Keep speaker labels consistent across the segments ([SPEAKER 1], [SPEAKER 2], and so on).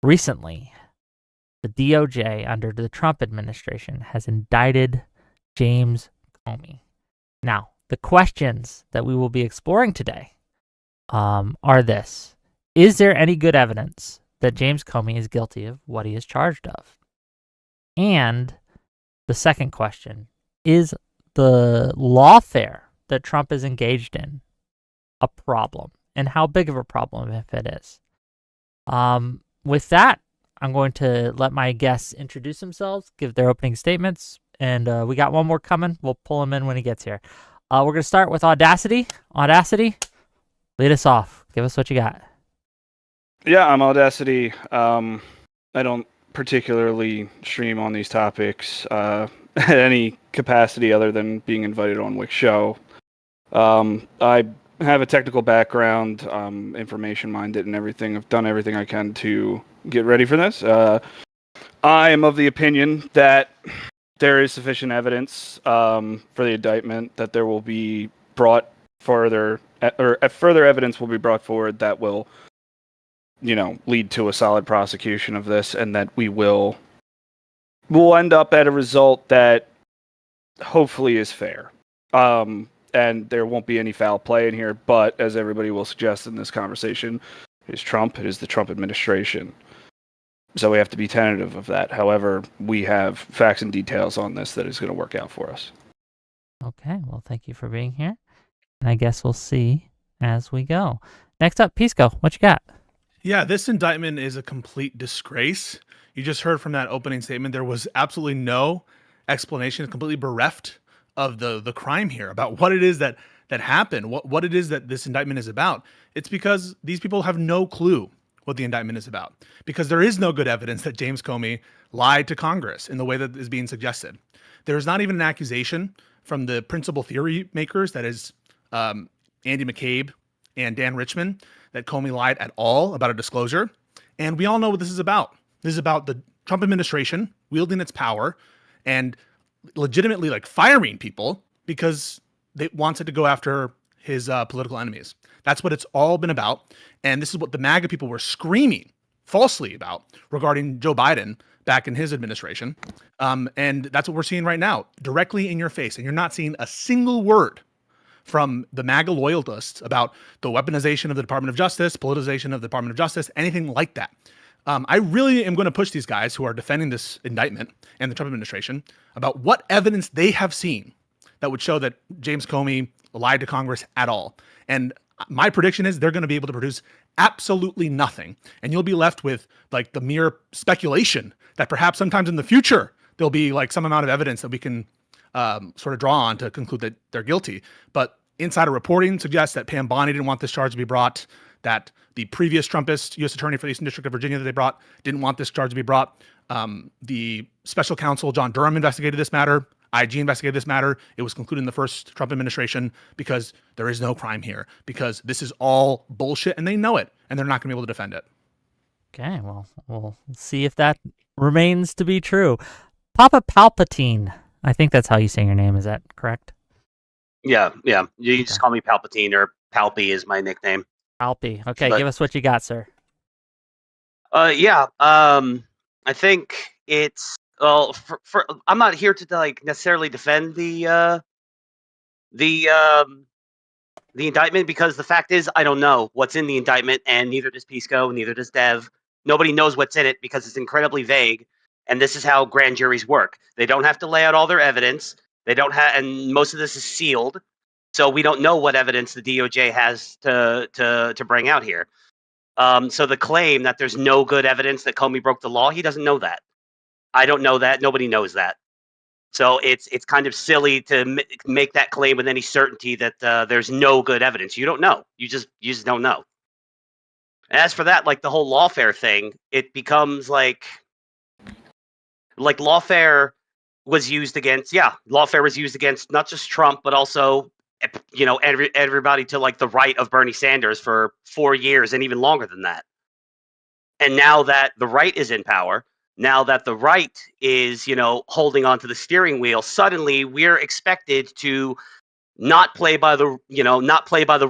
[SPEAKER 1] recently, the DOJ under the Trump administration has indicted James Comey. Now, the questions that we will be exploring today are this. Is there any good evidence that James Comey is guilty of what he is charged of? And the second question, is the lawfare that Trump is engaged in a problem? And how big of a problem, if it is? With that, I'm going to let my guests introduce themselves, give their opening statements, and we got one more coming. We'll pull him in when he gets here. We're going to start with Audacity. Audacity, lead us off. Give us what you got.
[SPEAKER 2] Yeah, I'm Audacity. I don't particularly stream on these topics at any capacity other than being invited on HYUK show. I have a technical background, information-minded and everything. I've done everything I can to get ready for this. I am of the opinion that there is sufficient evidence for the indictment, that there will be brought further evidence will be brought forward that will, lead to a solid prosecution of this, and that we'll end up at a result that hopefully is fair. And there won't be any foul play in here, but as everybody will suggest in this conversation, it is Trump, it is the Trump administration. So we have to be tentative of that. However, we have facts and details on this that is going to work out for us.
[SPEAKER 1] Okay, well, thank you for being here. And I guess we'll see as we go. Next up, Pisco, what you got?
[SPEAKER 3] Yeah, this indictment is a complete disgrace. You just heard from that opening statement, there was absolutely no explanation, completely bereft of the crime here, about what it is that happened, what it is that this indictment is about. It's because these people have no clue what the indictment is about, because there is no good evidence that James Comey lied to Congress in the way that is being suggested. There is not even an accusation from the principal theory makers, that is Andy McCabe and Dan Richman, that Comey lied at all about a disclosure. And we all know what this is about. This is about the Trump administration wielding its power and legitimately firing people because they wanted to go after his political enemies. That's what it's all been about. And this is what the MAGA people were screaming falsely about regarding Joe Biden back in his administration. And that's what we're seeing right now, directly in your face. And you're not seeing a single word from the MAGA loyalists about the weaponization of the Department of Justice, politicization of the Department of Justice, anything like that. I really am going to push these guys who are defending this indictment and the Trump administration about what evidence they have seen that would show that James Comey lied to Congress at all. And my prediction is they're going to be able to produce absolutely nothing. And you'll be left with the mere speculation that perhaps sometimes in the future, there'll be some amount of evidence that we can sort of draw on to conclude that they're guilty. But insider reporting suggests that Pam Bondi didn't want this charge to be brought, that the previous Trumpist U.S. Attorney for the Eastern District of Virginia that they brought didn't want this charge to be brought. The special counsel, John Durham, investigated this matter. IG investigated this matter. It was concluded in the first Trump administration because there is no crime here, because this is all bullshit and they know it, and they're not going to be able to defend it.
[SPEAKER 1] Okay, well, we'll see if that remains to be true. Papa Palpatine, I think that's how you say your name. Is that correct?
[SPEAKER 4] Yeah. You just call me Palpatine, or Palpy is my nickname.
[SPEAKER 1] Palpy. Okay, give us what you got, sir.
[SPEAKER 4] I think it's I'm not here to necessarily defend the indictment, because the fact is I don't know what's in the indictment, and neither does Pisco, neither does Dev. Nobody knows what's in it because it's incredibly vague, and this is how grand juries work. They don't have to lay out all their evidence. They don't have, and most of this is sealed, so we don't know what evidence the DOJ has to bring out here. So the claim that there's no good evidence that Comey broke the law, he doesn't know that. I don't know that. Nobody knows that. So it's kind of silly to make that claim with any certainty that there's no good evidence. You don't know. You just don't know. And as for that, the whole lawfare thing, it becomes like lawfare was used against not just Trump, but also everybody to the right of Bernie Sanders for 4 years and even longer than that. And now that the right is in power, now that the right is, holding on to the steering wheel, suddenly we're expected to not play by the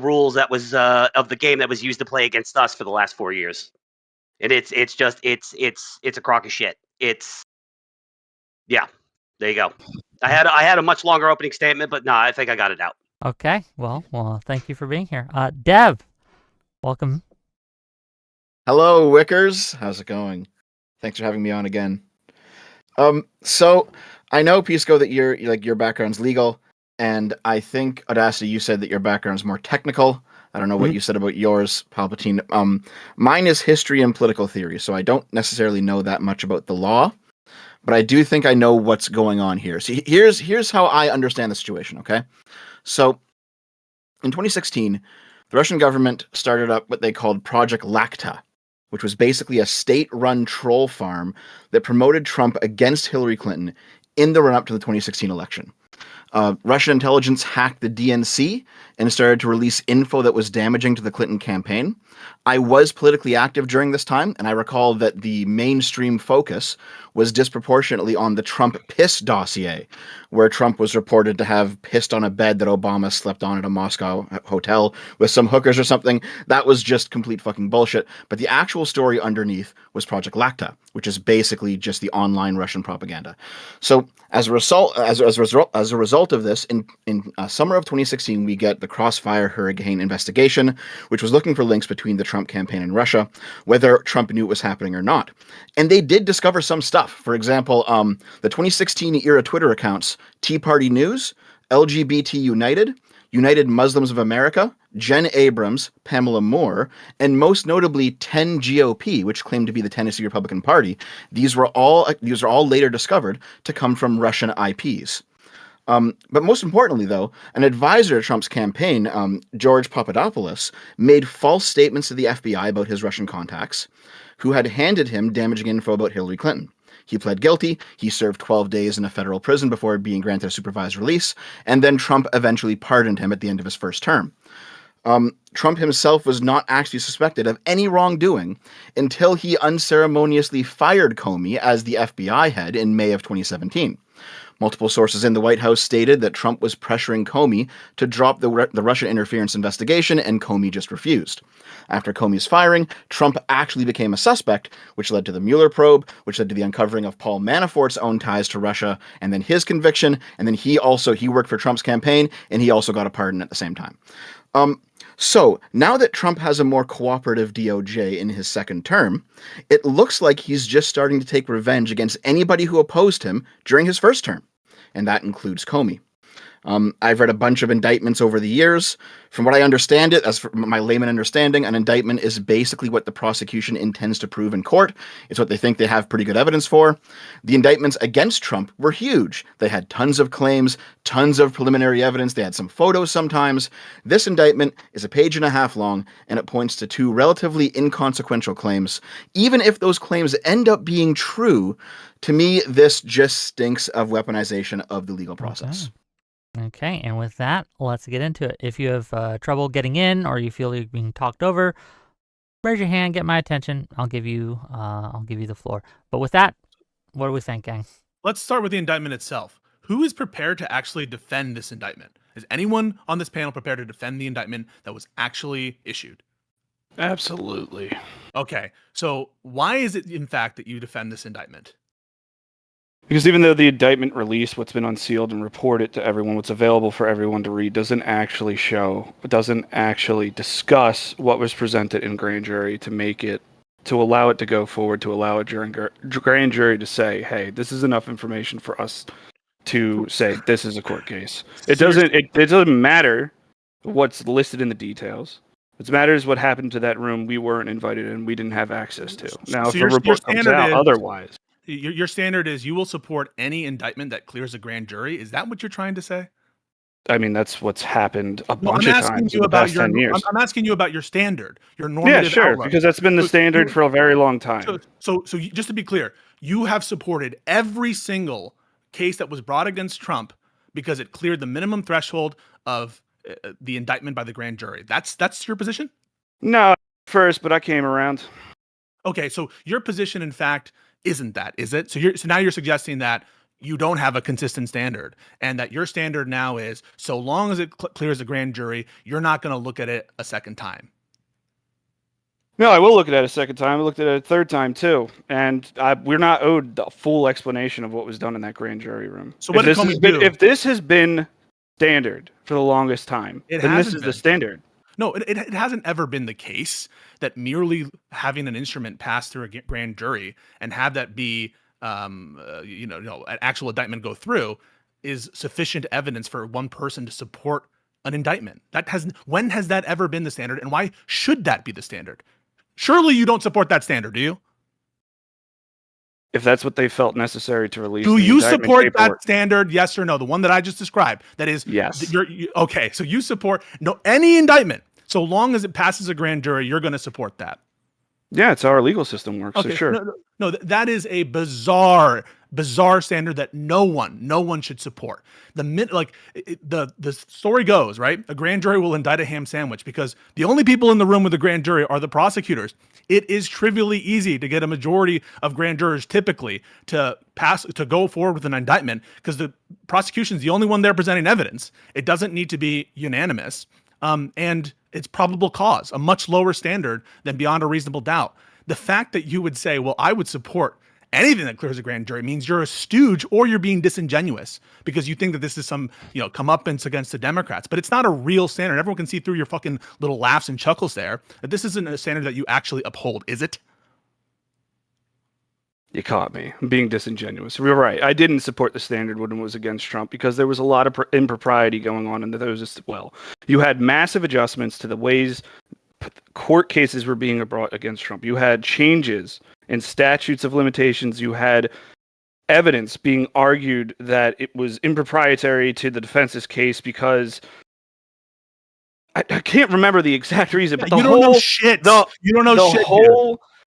[SPEAKER 4] rules that was of the game that was used to play against us for the last 4 years. and it's a crock of shit. Yeah, there you go. I had a much longer opening statement, but no, I think I got it out.
[SPEAKER 1] Okay. Well, thank you for being here. Dev, welcome.
[SPEAKER 5] Hello, Wickers. How's it going? Thanks for having me on again. So I know, Pisco, that your background's legal, and I think, Audacity, you said that your background's more technical. I don't know what you said about yours, Palpatine. Mine is history and political theory, so I don't necessarily know that much about the law, but I do think I know what's going on here. See, here's how I understand the situation, okay? So in 2016, the Russian government started up what they called Project Lacta, which was basically a state-run troll farm that promoted Trump against Hillary Clinton in the run-up to the 2016 election. Russian intelligence hacked the DNC and started to release info that was damaging to the Clinton campaign. I was politically active during this time, and I recall that the mainstream focus was disproportionately on the Trump piss dossier, where Trump was reported to have pissed on a bed that Obama slept on at a Moscow hotel with some hookers or something. That was just complete fucking bullshit. But the actual story underneath was Project Lacta, which is basically just the online Russian propaganda. So as a result of this, in summer of 2016, we get the Crossfire Hurricane investigation, which was looking for links between the Trump campaign and Russia, whether Trump knew it was happening or not. And they did discover some stuff. For example, the 2016 era Twitter accounts Tea Party News, LGBT United, United Muslims of America, Jen Abrams, Pamela Moore, and most notably 10 GOP, which claimed to be the Tennessee Republican Party. These are all later discovered to come from Russian IPs. But most importantly, though, an advisor to Trump's campaign, George Papadopoulos, made false statements to the FBI about his Russian contacts, who had handed him damaging info about Hillary Clinton. He pled guilty. He served 12 days in a federal prison before being granted a supervised release, and then Trump eventually pardoned him at the end of his first term. Trump himself was not actually suspected of any wrongdoing until he unceremoniously fired Comey as the FBI head in May of 2017. Multiple sources in the White House stated that Trump was pressuring Comey to drop the Russian interference investigation, and Comey just refused. After Comey's firing, Trump actually became a suspect, which led to the Mueller probe, which led to the uncovering of Paul Manafort's own ties to Russia, and then his conviction, and then he worked for Trump's campaign, and he also got a pardon at the same time. So, now that Trump has a more cooperative DOJ in his second term, it looks like he's just starting to take revenge against anybody who opposed him during his first term, and that includes Comey. I've read a bunch of indictments over the years. From what I understand it, as for my layman understanding, an indictment is basically what the prosecution intends to prove in court. It's what they think they have pretty good evidence for. The indictments against Trump were huge. They had tons of claims, tons of preliminary evidence. They had some photos sometimes. This indictment is a page and a half long, and it points to two relatively inconsequential claims. Even if those claims end up being true, to me, this just stinks of weaponization of the legal process.
[SPEAKER 1] Okay, and with that, let's get into it. If you have trouble getting in or you feel you're being talked over, raise your hand, get my attention. I'll give you the floor. But with that, what do we think, gang?
[SPEAKER 3] Let's start with the indictment itself. Who is prepared to actually defend this indictment? Is anyone on this panel prepared to defend the indictment that was actually issued?
[SPEAKER 2] Absolutely.
[SPEAKER 3] Okay, so why is it, in fact, that you defend this indictment?
[SPEAKER 2] Because even though the indictment released what's been unsealed and reported to everyone, what's available for everyone to read, doesn't actually discuss what was presented in grand jury to allow it to go forward, to allow a grand jury to say, hey, this is enough information for us to say this is a court case. It doesn't matter what's listed in the details. What matters is what happened to that room we weren't invited in, we didn't have access to. Now,
[SPEAKER 3] So
[SPEAKER 2] if a report comes out otherwise...
[SPEAKER 3] Your standard is you will support any indictment that clears a grand jury. Is that what you're trying to say?
[SPEAKER 2] I mean, that's what's happened a bunch of times in the past 10 years.
[SPEAKER 3] I'm asking you about your standard, your normative
[SPEAKER 2] Yeah, sure,
[SPEAKER 3] outlook.
[SPEAKER 2] because that's been the standard for a very long time.
[SPEAKER 3] So just to be clear, you have supported every single case that was brought against Trump because it cleared the minimum threshold of the indictment by the grand jury. That's your position?
[SPEAKER 2] No, first, but I came around.
[SPEAKER 3] Okay, so your position, in fact, isn't that, is it? So now you're suggesting that you don't have a consistent standard, and that your standard now is so long as it clears the grand jury, you're not going to look at it a second time.
[SPEAKER 2] No, I will look at it a second time. I looked at it a third time too, and we're not owed the full explanation of what was done in that grand jury room.
[SPEAKER 3] So what did Comey do?
[SPEAKER 2] If this has been standard for the longest time,
[SPEAKER 3] It
[SPEAKER 2] then this
[SPEAKER 3] hasn't
[SPEAKER 2] is
[SPEAKER 3] been.
[SPEAKER 2] the standard.
[SPEAKER 3] No, it hasn't ever been the case that merely having an instrument pass through a grand jury and have that be, an actual indictment go through is sufficient evidence for one person to support an indictment. When has that ever been the standard, and why should that be the standard? Surely you don't support that standard, do you?
[SPEAKER 2] If that's what they felt necessary to release,
[SPEAKER 3] Do
[SPEAKER 2] the
[SPEAKER 3] you
[SPEAKER 2] indictment
[SPEAKER 3] support
[SPEAKER 2] paperwork.
[SPEAKER 3] that standard? Yes or no? The one that I just described. That is,
[SPEAKER 2] Yes.
[SPEAKER 3] Okay. So you support any indictment, so long as it passes a grand jury, you're going to support that.
[SPEAKER 2] Yeah, it's how our legal system works.
[SPEAKER 3] Okay.
[SPEAKER 2] So sure.
[SPEAKER 3] No, that is a bizarre standard that no one should support. The story goes, right? A grand jury will indict a ham sandwich because the only people in the room with the grand jury are the prosecutors. It is trivially easy to get a majority of grand jurors typically to go forward with an indictment because the prosecution is the only one there presenting evidence. It doesn't need to be unanimous. And it's probable cause, a much lower standard than beyond a reasonable doubt. The fact that you would say, well, I would support anything that clears a grand jury means you're a stooge or you're being disingenuous because you think that this is some, comeuppance against the Democrats. But it's not a real standard. Everyone can see through your fucking little laughs and chuckles there that this isn't a standard that you actually uphold, is it?
[SPEAKER 2] You caught me. I'm being disingenuous. You're right. I didn't support the standard when it was against Trump because there was a lot of impropriety going on in those as well. You had massive adjustments to the ways court cases were being brought against Trump. You had changes in statutes of limitations. You had evidence being argued that it was improprietary to the defense's case because I can't remember the exact reason, but
[SPEAKER 3] you don't know shit. You don't know shit.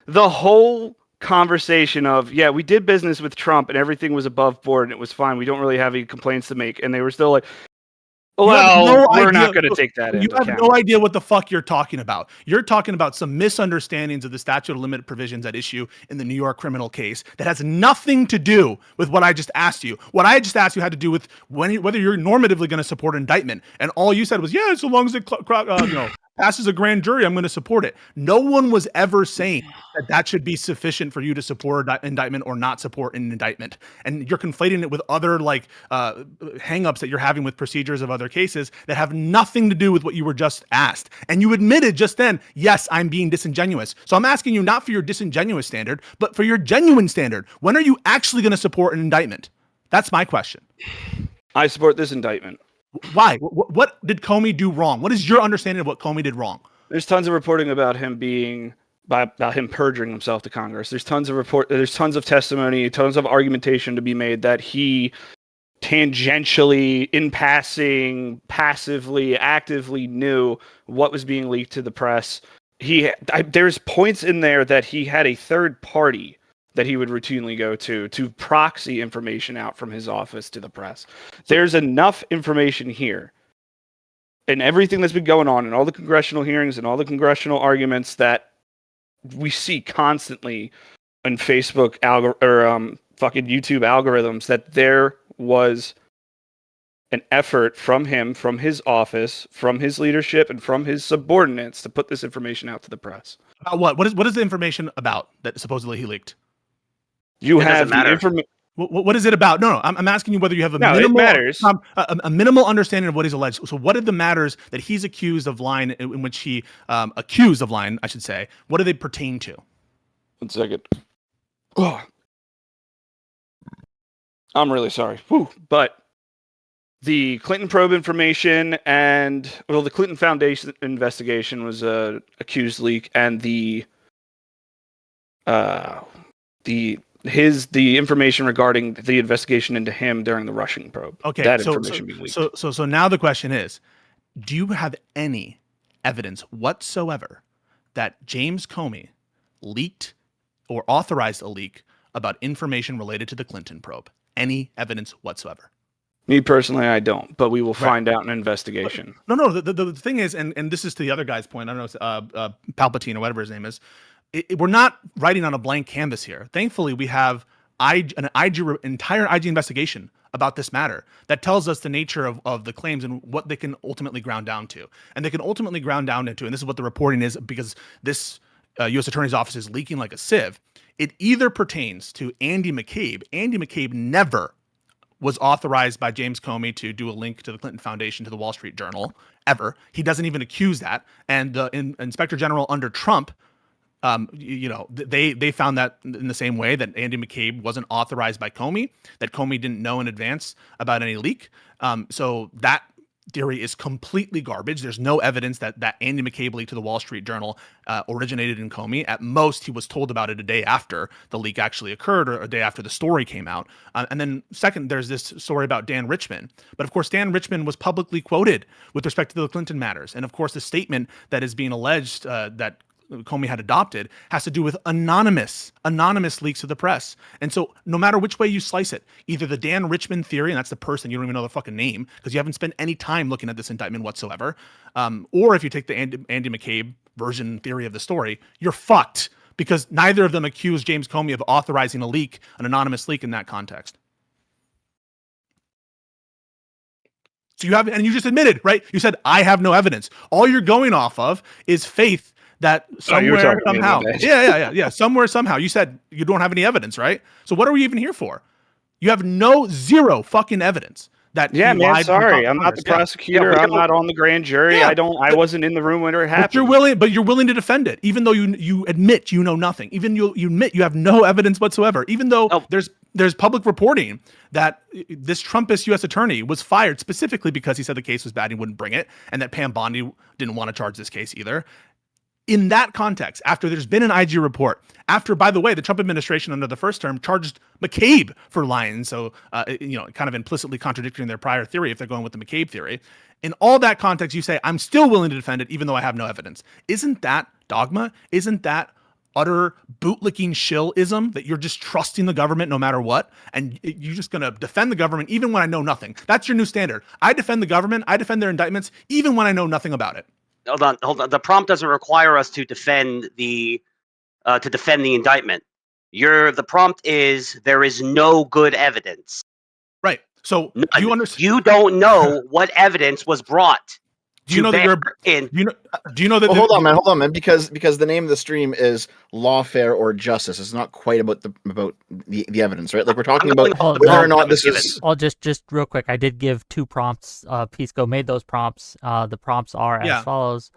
[SPEAKER 2] The whole conversation of, yeah, we did business with Trump and everything was above board and it was fine. We don't really have any complaints to make. And they were still like, well, we're not going to take that into account.
[SPEAKER 3] You have no idea what the fuck you're talking about. You're talking about some misunderstandings of the statute of limited provisions at issue in the New York criminal case that has nothing to do with what I just asked you. What I just asked you had to do with whether you're normatively going to support indictment. And all you said was, yeah, so long as it passes a grand jury, I'm going to support it. No one was ever saying that should be sufficient for you to support indictment or not support an indictment. And you're conflating it with other hang-ups that you're having with procedures of other cases that have nothing to do with what you were just asked. And you admitted just then, yes, I'm being disingenuous. So I'm asking you not for your disingenuous standard, but for your genuine standard. When are you actually going to support an indictment? That's my question.
[SPEAKER 2] I support this indictment.
[SPEAKER 3] Why? What did Comey do wrong? What is your understanding of what Comey did wrong?
[SPEAKER 2] There's tons of reporting about him about him perjuring himself to Congress. There's tons of testimony, tons of argumentation to be made that he tangentially, in passing, passively, actively knew what was being leaked to the press. There's points in there that he had a third party that he would routinely go to proxy information out from his office to the press. There's enough information here and everything that's been going on and all the congressional hearings and all the congressional arguments that we see constantly on Facebook fucking YouTube algorithms that there was an effort from him, from his office, from his leadership, and from his subordinates to put this information out to the press.
[SPEAKER 3] About what? What is the information about that supposedly he leaked?
[SPEAKER 2] You have the information.
[SPEAKER 3] What is it about? No, I'm asking you whether you have a minimal understanding of what he's alleged. So what are the matters that he's accused of lying, in which he accused of lying, I should say? What do they pertain to?
[SPEAKER 2] 1 second. Oh. I'm really sorry. But the Clinton probe information and, the Clinton Foundation investigation was a accused leak, and the information regarding the investigation into him during the Russian probe.
[SPEAKER 3] Okay,
[SPEAKER 2] that information being leaked.
[SPEAKER 3] So now the question is, do you have any evidence whatsoever that James Comey leaked or authorized a leak about information related to the Clinton probe? Any evidence whatsoever?
[SPEAKER 2] Me personally, I don't, but we will find out in an investigation.
[SPEAKER 3] No. The thing is, and this is to the other guy's point. I don't know, Palpatine or whatever his name is. We're not writing on a blank canvas here. Thankfully, we have an entire IG investigation about this matter that tells us the nature of the claims and what they can ultimately ground down to. And they can ultimately ground down into, and this is what the reporting is, because this U.S. Attorney's Office is leaking like a sieve, it either pertains to Andy McCabe. Andy McCabe never was authorized by James Comey to do a link to the Clinton Foundation to the Wall Street Journal, ever. He doesn't even accuse that. And the Inspector General under Trump, they found that in the same way, that Andy McCabe wasn't authorized by Comey, that Comey didn't know in advance about any leak. So that theory is completely garbage. There's no evidence that Andy McCabe leak to the Wall Street Journal originated in Comey. At most, he was told about it a day after the leak actually occurred, or a day after the story came out. And then second, there's this story about Dan Richman. But of course, Dan Richman was publicly quoted with respect to the Clinton matters. And of course, the statement that is being alleged that Comey had adopted has to do with anonymous leaks to the press. And so no matter which way you slice it, either the Dan Richman theory, and that's the person, you don't even know the fucking name because you haven't spent any time looking at this indictment whatsoever, or if you take the Andy McCabe version theory of the story, you're fucked, because neither of them accuse James Comey of authorizing a leak, an anonymous leak in that context. So you have, and you just admitted, right? You said, I have no evidence. All you're going off of is faith that somewhere, somehow, somewhere, somehow, you said you don't have any evidence, right? So what are we even here for? You have zero fucking evidence that.
[SPEAKER 2] Yeah, man, sorry, I'm not the prosecutor. I'm not on the grand jury.
[SPEAKER 3] Yeah,
[SPEAKER 2] I wasn't in the room when it happened.
[SPEAKER 3] But you're willing to defend it, even though you admit you know nothing. Even you admit you have no evidence whatsoever. Even though there's public reporting that this Trumpist U.S. attorney was fired specifically because he said the case was bad, he wouldn't bring it, and that Pam Bondi didn't want to charge this case either. In that context, after there's been an IG report, after, by the way, the Trump administration under the first term charged McCabe for lying, so kind of implicitly contradicting their prior theory if they're going with the McCabe theory. In all that context, you say, I'm still willing to defend it even though I have no evidence. Isn't that dogma? Isn't that utter bootlicking shillism, that you're just trusting the government no matter what, and you're just going to defend the government even when I know nothing? That's your new standard. I defend the government, I defend their indictments even when I know nothing about it.
[SPEAKER 4] Hold on. The prompt doesn't require us to defend the indictment. The prompt is, there is no good evidence.
[SPEAKER 3] Right. So
[SPEAKER 4] None.
[SPEAKER 3] Do you understand?
[SPEAKER 4] You don't know what evidence was brought.
[SPEAKER 3] Do you know that Do you know that?
[SPEAKER 5] Well, hold on, man. Because the name of the stream is Lawfare or Justice. It's not quite about the evidence, right? Like, we're talking about whether or not this is.
[SPEAKER 1] I'll just real quick. I did give 2 prompts. Pisco made those prompts. The prompts are as follows.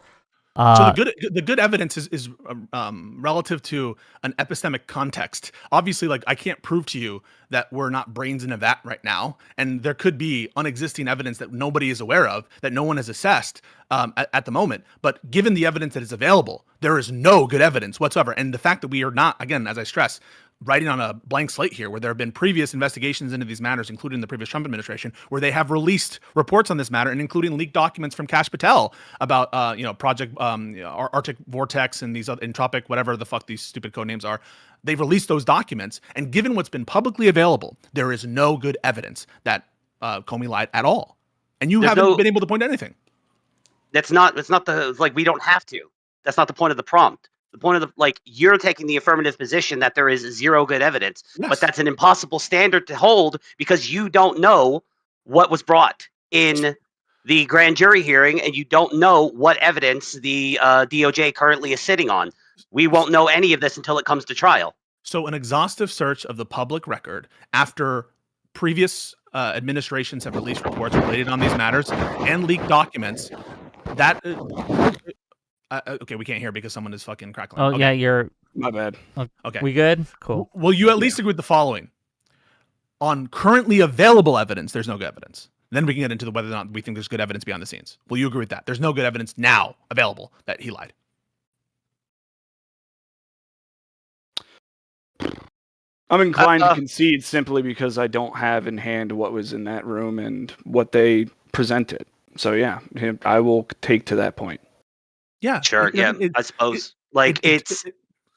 [SPEAKER 3] So the good evidence is relative to an epistemic context. Obviously, like, I can't prove to you that we're not brains in a vat right now, and there could be unexisting evidence that nobody is aware of, that no one has assessed at the moment. But given the evidence that is available, there is no good evidence whatsoever. And the fact that we are not, again, as I stress, writing on a blank slate here, where there have been previous investigations into these matters, including the previous Trump administration, where they have released reports on this matter, and including leaked documents from Kash Patel about Project Arctic Vortex and these other Entropic, whatever the fuck these stupid code names are. They've released those documents, and given what's been publicly available, there is no good evidence that Comey lied at all, and haven't been able to point to anything.
[SPEAKER 4] That's not we don't have to. That's not the point of the prompt. The point of you're taking the affirmative position that there is zero good evidence, but that's an impossible standard to hold because you don't know what was brought in the grand jury hearing, and you don't know what evidence the DOJ currently is sitting on. We won't know any of this until it comes to trial.
[SPEAKER 3] So an exhaustive search of the public record after previous administrations have released reports related on these matters and leaked documents, that... okay, we can't hear because someone is fucking crackling.
[SPEAKER 1] Oh,
[SPEAKER 3] okay.
[SPEAKER 1] yeah, you're...
[SPEAKER 2] My bad.
[SPEAKER 3] Okay.
[SPEAKER 1] We good? Cool.
[SPEAKER 3] Will you at least agree with the following? On currently available evidence, there's no good evidence. Then we can get into whether or not we think there's good evidence behind the scenes. Will you agree with that? There's no good evidence now available that he lied.
[SPEAKER 2] I'm inclined to concede simply because I don't have in hand what was in that room and what they presented. So yeah, I will take to that point.
[SPEAKER 3] Yeah,
[SPEAKER 4] sure. I suppose.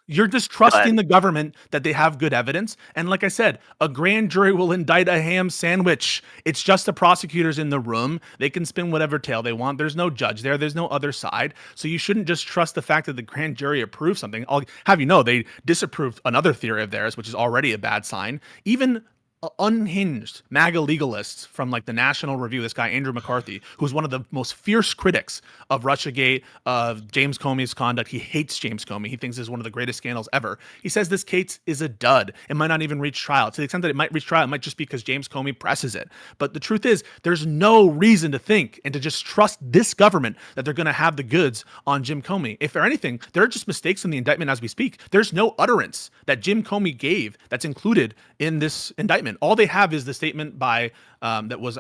[SPEAKER 3] You're just trusting the government that they have good evidence. And like I said, a grand jury will indict a ham sandwich. It's just the prosecutors in the room. They can spin whatever tale they want. There's no judge there. There's no other side. So you shouldn't just trust the fact that the grand jury approved something. I'll have you know, they disapproved another theory of theirs, which is already a bad sign. Even unhinged MAGA legalists from like the National Review, this guy Andrew McCarthy, who's one of the most fierce critics of Russiagate, of James Comey's conduct. He hates James Comey. He thinks it's one of the greatest scandals ever. He says this case is a dud. It might not even reach trial. To the extent that it might reach trial, it might just be because James Comey presses it. But the truth is, there's no reason to think and to just trust this government that they're going to have the goods on Jim Comey. If anything, there are just mistakes in the indictment as we speak. There's no utterance that Jim Comey gave that's included in this indictment. All they have is the statement by that was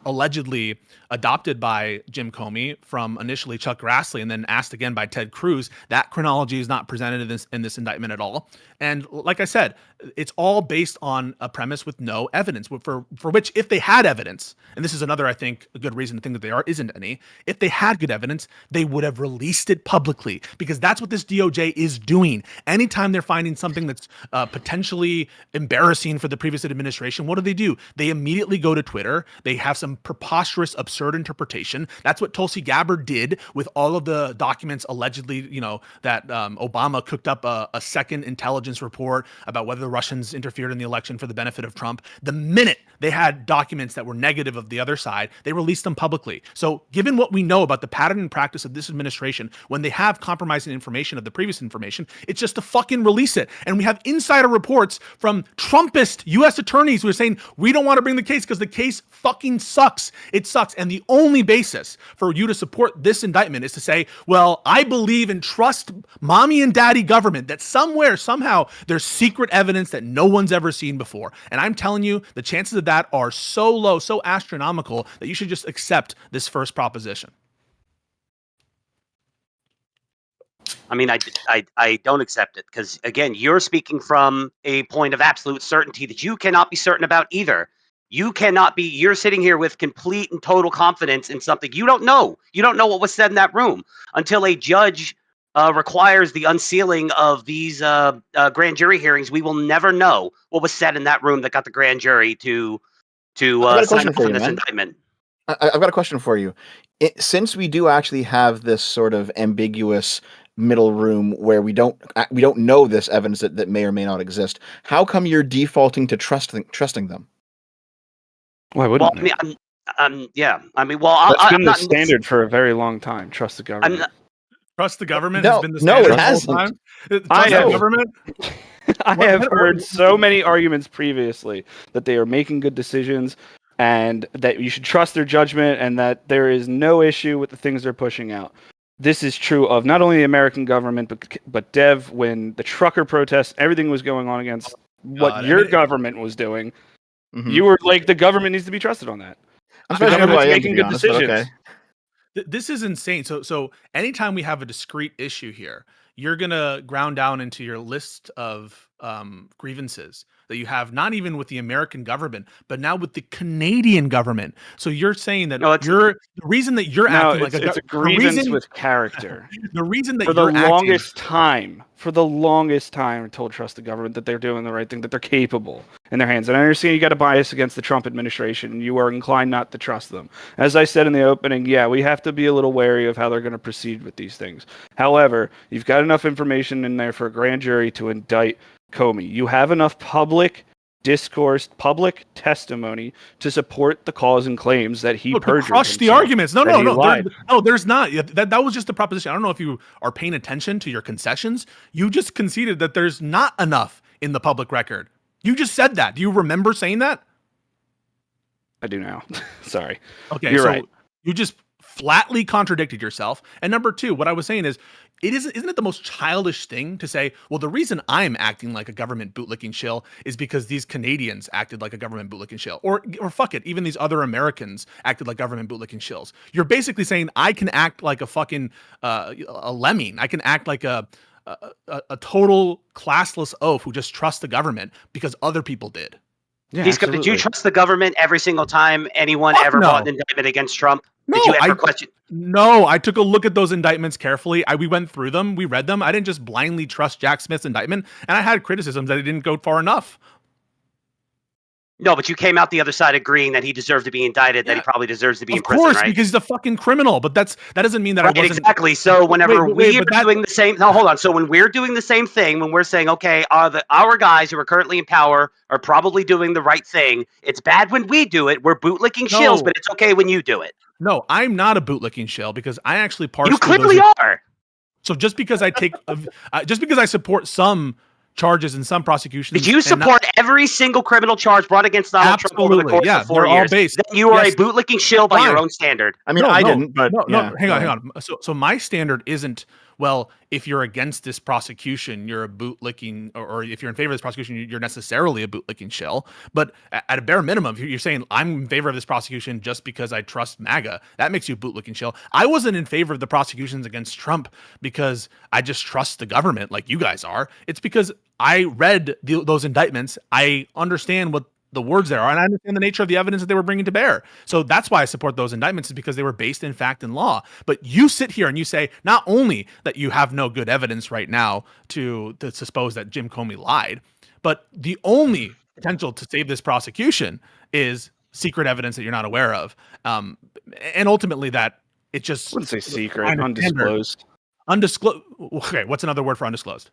[SPEAKER 3] allegedly adopted by Jim Comey from initially Chuck Grassley and then asked again by Ted Cruz. That chronology is not presented in this indictment at all. And like I said, it's all based on a premise with no evidence, for which if they had evidence, and this is another, I think, a good reason to think that there isn't any, if they had good evidence, they would have released it publicly, because that's what this DOJ is doing. Anytime they're finding something that's potentially embarrassing for the previous administration, what do? They immediately go to Twitter. They have some preposterous, absurd interpretation. That's what Tulsi Gabbard did with all of the documents allegedly, that Obama cooked up a second intelligence report about whether the Russians interfered in the election for the benefit of Trump. The minute they had documents that were negative of the other side, they released them publicly. So given what we know about the pattern and practice of this administration, when they have compromising information of the previous information, it's just to fucking release it. And we have insider reports from Trumpist U.S. attorneys who are saying, we don't want to bring the case because the case fucking sucks. It sucks. And the only basis for you to support this indictment is to say, well, I believe and trust mommy and daddy government that somewhere, somehow, there's secret evidence that no one's ever seen before. And I'm telling you, the chances of that are so low, so astronomical, that you should just accept this first proposition.
[SPEAKER 4] I mean, I don't accept it because, again, you're speaking from a point of absolute certainty that you cannot be certain about either. You're sitting here with complete and total confidence in something you don't know. You don't know what was said in that room until a judge requires the unsealing of these grand jury hearings. We will never know what was said in that room that got the grand jury to sign off on this indictment.
[SPEAKER 5] I've got a question for you. Since we do actually have this sort of ambiguous middle room where we don't know this evidence that may or may not exist, how come you're defaulting to trusting them?
[SPEAKER 2] Why wouldn't
[SPEAKER 4] they? That's
[SPEAKER 2] been the standard for a very long time. Trust the government.
[SPEAKER 3] Trust the government has been the standard
[SPEAKER 5] it hasn't.
[SPEAKER 3] I
[SPEAKER 2] have heard so many arguments previously that they are making good decisions and that you should trust their judgment and that there is no issue with the things they're pushing out. This is true of not only the American government, but Dev, when the trucker protests, everything was going on against what your government was doing. Mm-hmm. You were like, the government needs to be trusted on that. The government's making good decisions. Okay.
[SPEAKER 3] This is insane. So anytime we have a discrete issue here, you're going to ground down into your list of grievances that you have, not even with the American government, but now with the Canadian government. So you're saying that the reason that you're acting like
[SPEAKER 2] it's a grievance with character.
[SPEAKER 3] The reason that
[SPEAKER 2] for the longest time, I told trust the government that they're doing the right thing, that they're capable in their hands. And I understand you got a bias against the Trump administration, and you are inclined not to trust them. As I said in the opening, we have to be a little wary of how they're going to proceed with these things. However, you've got enough information in there for a grand jury to indict Comey. You have enough public discourse, public testimony to support the cause and claims that he perjured himself.
[SPEAKER 3] Crush the arguments. No, there's not. That was just a proposition. I don't know if you are paying attention to your concessions. You just conceded that there's not enough in the public record. You just said that. Do you remember saying that?
[SPEAKER 2] I do now. Sorry.
[SPEAKER 3] Okay,
[SPEAKER 2] you're right.
[SPEAKER 3] You just flatly contradicted yourself. And number two, what I was saying is, isn't it the most childish thing to say, well, the reason I'm acting like a government bootlicking shill is because these Canadians acted like a government bootlicking shill, or fuck it, even these other Americans acted like government bootlicking shills. You're basically saying I can act like a fucking a lemming. I can act like a total classless oaf who just trusts the government because other people did.
[SPEAKER 4] Yeah, did you trust the government every single time anyone ever brought an indictment against Trump? Did you ever question?
[SPEAKER 3] No, I took a look at those indictments carefully. We went through them. We read them. I didn't just blindly trust Jack Smith's indictment. And I had criticisms that it didn't go far enough.
[SPEAKER 4] No, but you came out the other side agreeing that he deserved to be indicted, that he probably deserves to be in prison,
[SPEAKER 3] Of course,
[SPEAKER 4] right?
[SPEAKER 3] because he's a fucking criminal. But that doesn't mean that I
[SPEAKER 4] Right,
[SPEAKER 3] wasn't.
[SPEAKER 4] exactly. So whenever we are
[SPEAKER 3] but
[SPEAKER 4] doing the same, no, hold on. So when we're doing the same thing, when we're saying, okay, our guys who are currently in power are probably doing the right thing. It's bad when we do it. We're bootlicking shills,
[SPEAKER 3] No.
[SPEAKER 4] but it's okay when you do it.
[SPEAKER 3] No, I'm not a bootlicking shill because I actually parse
[SPEAKER 4] You
[SPEAKER 3] through
[SPEAKER 4] clearly
[SPEAKER 3] those.
[SPEAKER 4] are.
[SPEAKER 3] So just because I take, just because I support some charges and some prosecutions,
[SPEAKER 4] Did you support every single criminal charge brought against Donald Trump over the course of 4
[SPEAKER 3] they're all
[SPEAKER 4] years?
[SPEAKER 3] based.
[SPEAKER 4] Then you are
[SPEAKER 3] Yes.
[SPEAKER 4] a bootlicking shill by your
[SPEAKER 3] Fine.
[SPEAKER 4] own standard.
[SPEAKER 5] I mean, I didn't, but
[SPEAKER 3] no. Hang on. So my standard isn't, well, if you're against this prosecution, you're a bootlicking, or if you're in favor of this prosecution, you're necessarily a bootlicking shill. But at a bare minimum, if you're saying I'm in favor of this prosecution just because I trust MAGA, that makes you a bootlicking shill. I wasn't in favor of the prosecutions against Trump because I just trust the government like you guys are. It's because I read those indictments. I understand what the words there are, and I understand the nature of the evidence that they were bringing to bear. So that's why I support those indictments, is because they were based in fact and law. But you sit here and you say not only that you have no good evidence right now to suppose that Jim Comey lied, but the only potential to save this prosecution is secret evidence that you're not aware of, and ultimately that it just
[SPEAKER 2] I wouldn't say secret, undisclosed.
[SPEAKER 3] Undisclosed. Okay, what's another word for undisclosed?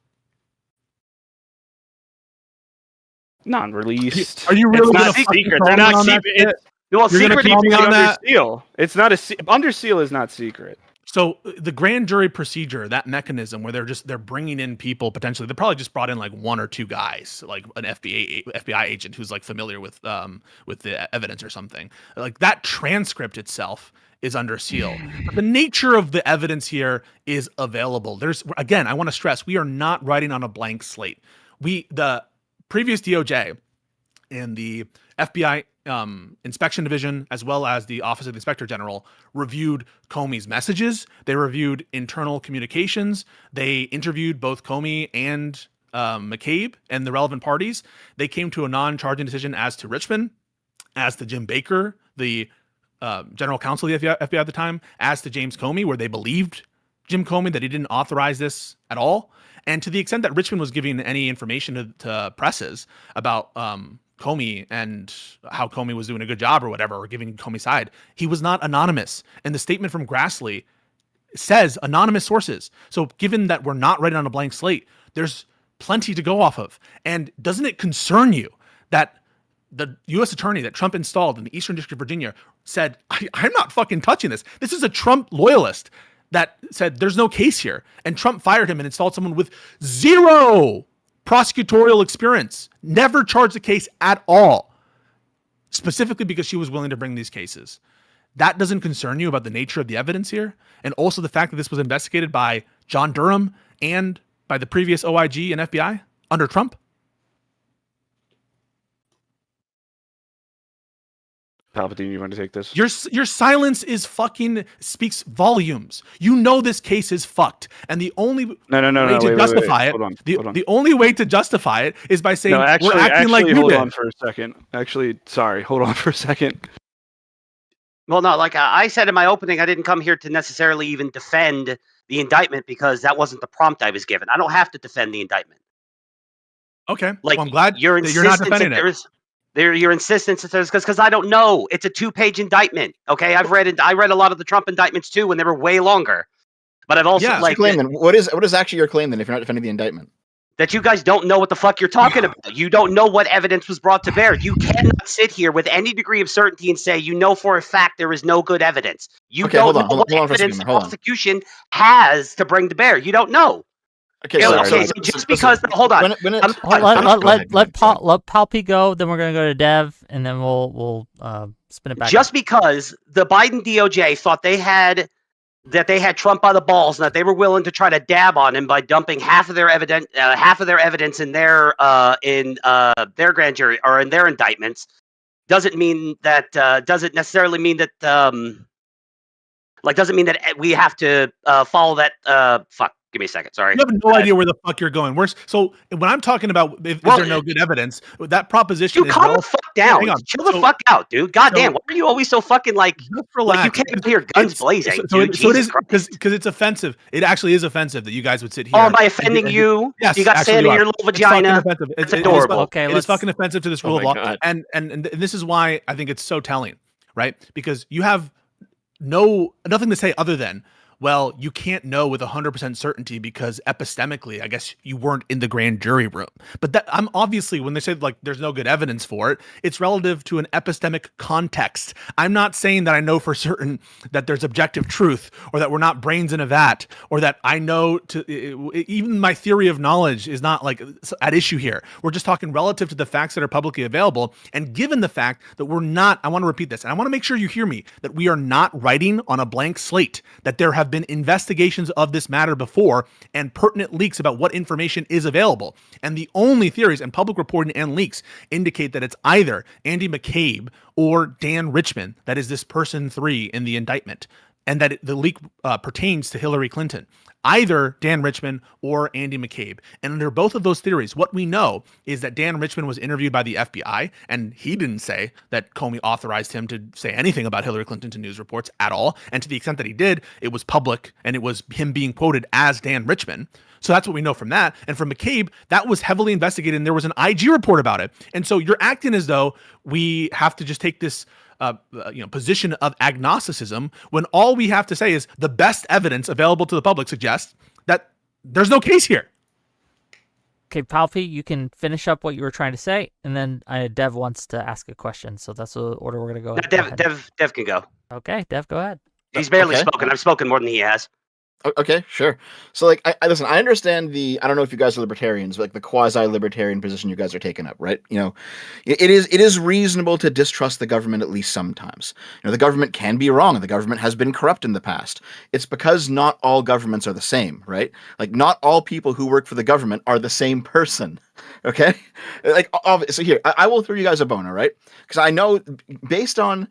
[SPEAKER 2] Non-released.
[SPEAKER 3] Are you really
[SPEAKER 2] it's
[SPEAKER 3] gonna
[SPEAKER 2] not
[SPEAKER 3] fucking
[SPEAKER 2] secret?
[SPEAKER 3] call
[SPEAKER 2] They're
[SPEAKER 3] me
[SPEAKER 2] not
[SPEAKER 3] on that
[SPEAKER 2] secret.
[SPEAKER 3] shit?
[SPEAKER 4] Well,
[SPEAKER 3] You're gonna
[SPEAKER 4] secret
[SPEAKER 3] call me on
[SPEAKER 2] under
[SPEAKER 3] that?
[SPEAKER 2] seal. It's not under seal is not secret.
[SPEAKER 3] So the grand jury procedure, that mechanism where they're bringing in people potentially, they probably just brought in like one or two guys, like an FBI agent who's like familiar with the evidence or something. Like that transcript itself is under seal. But the nature of the evidence here is available. Again, I want to stress, we are not writing on a blank slate. The previous DOJ and the FBI inspection division, as well as the Office of the Inspector General, reviewed Comey's messages. They reviewed internal communications. They interviewed both Comey and McCabe and the relevant parties. They came to a non-charging decision as to Richmond, as to Jim Baker, the general counsel of the FBI at the time, as to James Comey, where they believed Jim Comey that he didn't authorize this at all. And to the extent that Richmond was giving any information to presses about Comey and how Comey was doing a good job or whatever, or giving Comey's side, he was not anonymous. And the statement from Grassley says anonymous sources. So given that we're not writing on a blank slate, there's plenty to go off of. And doesn't it concern you that the U.S. attorney that Trump installed in the Eastern District of Virginia said, I'm not fucking touching this. This is a Trump loyalist that said there's no case here. And Trump fired him and installed someone with zero prosecutorial experience, never charged a case at all, specifically because she was willing to bring these cases. That doesn't concern you about the nature of the evidence here? And also the fact that this was investigated by John Durham and by the previous OIG and FBI under Trump?
[SPEAKER 2] Palpatine, you want to take this?
[SPEAKER 3] Your silence is fucking speaks volumes. You know this case is fucked, and the only way to justify it,
[SPEAKER 2] Hold on.
[SPEAKER 3] the only way to justify it is by saying
[SPEAKER 2] No, actually,
[SPEAKER 3] we're acting like you
[SPEAKER 2] hold
[SPEAKER 3] did.
[SPEAKER 2] on for a second. Actually, sorry, hold on for a second.
[SPEAKER 4] Well, no, like I said in my opening, I didn't come here to necessarily even defend the indictment because that wasn't the prompt I was given. I don't have to defend the indictment.
[SPEAKER 3] Okay,
[SPEAKER 4] like
[SPEAKER 3] well, I'm glad
[SPEAKER 4] you're
[SPEAKER 3] not defending it.
[SPEAKER 4] Your insistence that there's because I don't know. It's a 2-page indictment. Okay, I read a lot of the Trump indictments too when they were way longer. But I've also
[SPEAKER 5] like claim then. What is actually your claim then if you're not defending the indictment?
[SPEAKER 4] That you guys don't know what the fuck you're talking about. You don't know what evidence was brought to bear. You cannot sit here with any degree of certainty and say you know for a fact there is no good evidence. You don't know what evidence the prosecution has to bring to bear. You don't know.
[SPEAKER 5] Okay,
[SPEAKER 4] so just because hold on,
[SPEAKER 1] let Palpy go, then we're gonna go to Dev, and then we'll spin it back.
[SPEAKER 4] Just because the Biden DOJ thought they had Trump by the balls and that they were willing to try to dab on him by dumping half of their evidence in their grand jury or in their indictments doesn't necessarily mean that doesn't mean that we have to follow that Give me a second. Sorry.
[SPEAKER 3] You have no idea where the fuck you're going. So when I'm talking about is there no good evidence, that proposition
[SPEAKER 4] Dude,
[SPEAKER 3] is
[SPEAKER 4] calm the fuck down.
[SPEAKER 3] Hang on.
[SPEAKER 4] Chill the fuck out, dude. Goddamn,
[SPEAKER 3] so-
[SPEAKER 4] why are you always so fucking like
[SPEAKER 3] Just
[SPEAKER 4] you
[SPEAKER 3] relax.
[SPEAKER 4] can't even hear guns blazing, dude?
[SPEAKER 3] So it
[SPEAKER 4] Jesus
[SPEAKER 3] is
[SPEAKER 4] Christ.
[SPEAKER 3] because it's offensive. It actually is offensive that you guys would sit here.
[SPEAKER 4] Oh, am I offending you?
[SPEAKER 3] Yes,
[SPEAKER 4] You got
[SPEAKER 3] actually
[SPEAKER 4] sand
[SPEAKER 3] you
[SPEAKER 4] in
[SPEAKER 3] are.
[SPEAKER 4] your little
[SPEAKER 3] It's fucking
[SPEAKER 4] vagina.
[SPEAKER 3] offensive.
[SPEAKER 4] It's adorable.
[SPEAKER 1] Okay,
[SPEAKER 3] it is
[SPEAKER 1] let's.
[SPEAKER 3] fucking offensive to this rule
[SPEAKER 5] Oh
[SPEAKER 3] of
[SPEAKER 5] my
[SPEAKER 3] law,
[SPEAKER 5] God.
[SPEAKER 3] and this is why I think it's so telling, right? Because you have nothing to say other than, well, you can't know with 100% certainty because epistemically, I guess you weren't in the grand jury room. But that I'm obviously, when they say like there's no good evidence for it, it's relative to an epistemic context. I'm not saying that I know for certain that there's objective truth or that we're not brains in a vat or that I know even my theory of knowledge is not like at issue here. We're just talking relative to the facts that are publicly available. And given the fact that we're not, I want to repeat this, and I want to make sure you hear me, that we are not writing on a blank slate, that there have been investigations of this matter before and pertinent leaks about what information is available. And the only theories and public reporting and leaks indicate that it's either Andy McCabe or Dan Richman that is this person 3 in the indictment, and that the leak pertains to Hillary Clinton. Either Dan Richman or Andy McCabe. And under both of those theories, what we know is that Dan Richman was interviewed by the FBI, and he didn't say that Comey authorized him to say anything about Hillary Clinton to news reports at all. And to the extent that he did, it was public, and it was him being quoted as Dan Richman. So that's what we know from that. And from McCabe, that was heavily investigated, and there was an IG report about it. And so you're acting as though we have to just take this position of agnosticism when all we have to say is the best evidence available to the public suggests that there's no case here.
[SPEAKER 1] Okay, Palfi, you can finish up what you were trying to say, and then Dev wants to ask a question, so that's the order we're going to go.
[SPEAKER 4] Dev can go.
[SPEAKER 1] Okay, Dev, go ahead.
[SPEAKER 4] He's barely
[SPEAKER 5] Okay.
[SPEAKER 4] spoken. I've spoken more than he has.
[SPEAKER 5] Okay, sure. So, like, I listen. I understand I don't know if you guys are libertarians, but like the quasi-libertarian position you guys are taking up, right? You know, it is reasonable to distrust the government at least sometimes. You know, the government can be wrong, and the government has been corrupt in the past. It's because not all governments are the same, right? Like, not all people who work for the government are the same person. Okay, like, so here, I will throw you guys a bone, all right? Because I know, based on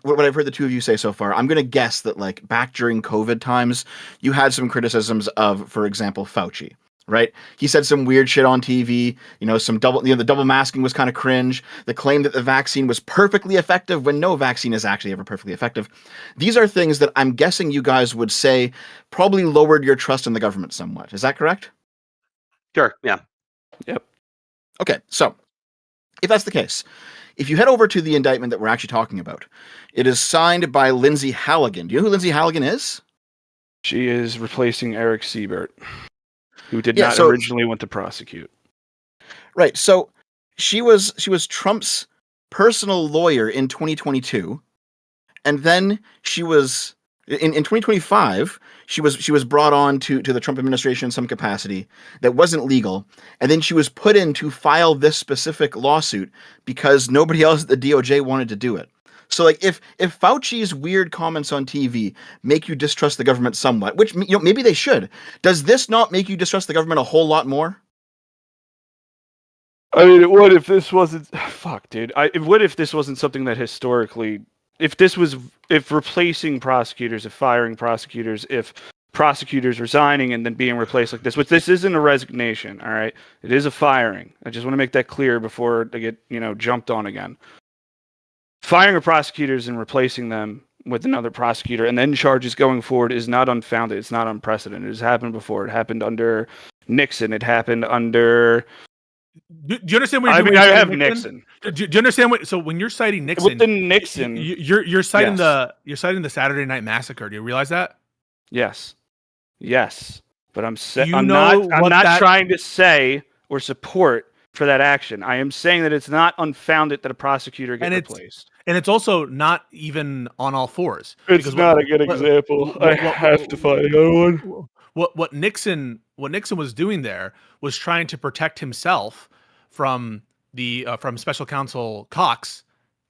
[SPEAKER 5] what I've heard the two of you say so far, I'm going to guess that, like, back during COVID times, you had some criticisms of, for example, Fauci, right? He said some weird shit on TV, the double masking was kind of cringe, the claim that the vaccine was perfectly effective when no vaccine is actually ever perfectly effective. These are things that I'm guessing you guys would say probably lowered your trust in the government somewhat. Is that correct?
[SPEAKER 4] Sure. Yeah.
[SPEAKER 2] Yep.
[SPEAKER 5] Okay, so if that's the case, if you head over to the indictment that we're actually talking about, it is signed by Lindsay Halligan. Do you know who Lindsay Halligan is?
[SPEAKER 2] She is replacing Eric Siebert, who did
[SPEAKER 5] Yeah,
[SPEAKER 2] not
[SPEAKER 5] so-
[SPEAKER 2] originally want to prosecute.
[SPEAKER 5] Right. So she was Trump's personal lawyer in 2022, and then she was in 2025. She was brought on to the Trump administration in some capacity that wasn't legal, and then she was put in to file this specific lawsuit because nobody else at the DOJ wanted to do it. So, like, if Fauci's weird comments on TV make you distrust the government somewhat, which maybe they should, does this not make you distrust the government a whole lot more?
[SPEAKER 2] I mean, what if this wasn't? Fuck, dude. What if this wasn't something that historically, if replacing prosecutors, if firing prosecutors, if prosecutors resigning and then being replaced like this, which this isn't a resignation, all right? It is a firing. I just want to make that clear before I get, jumped on again. Firing of prosecutors and replacing them with another prosecutor and then charges going forward is not unfounded. It's not unprecedented. It has happened before. It happened under Nixon. It happened under...
[SPEAKER 3] Do you understand what you're
[SPEAKER 2] I
[SPEAKER 3] doing?
[SPEAKER 2] mean, I have Nixon.
[SPEAKER 3] Do you understand what? So when you're citing Nixon,
[SPEAKER 2] Within Nixon,
[SPEAKER 3] you're citing
[SPEAKER 2] yes.
[SPEAKER 3] you're citing the Saturday Night Massacre. Do you realize that?
[SPEAKER 2] Yes, but I'm
[SPEAKER 3] You
[SPEAKER 2] I'm
[SPEAKER 3] know
[SPEAKER 2] not
[SPEAKER 3] what that-
[SPEAKER 2] trying to say or support for that action. I am saying that it's not unfounded that a prosecutor gets replaced.
[SPEAKER 3] And it's also not even on all fours.
[SPEAKER 2] It's not a good example. I have to find another one.
[SPEAKER 3] What Nixon was doing there was trying to protect himself from from Special Counsel Cox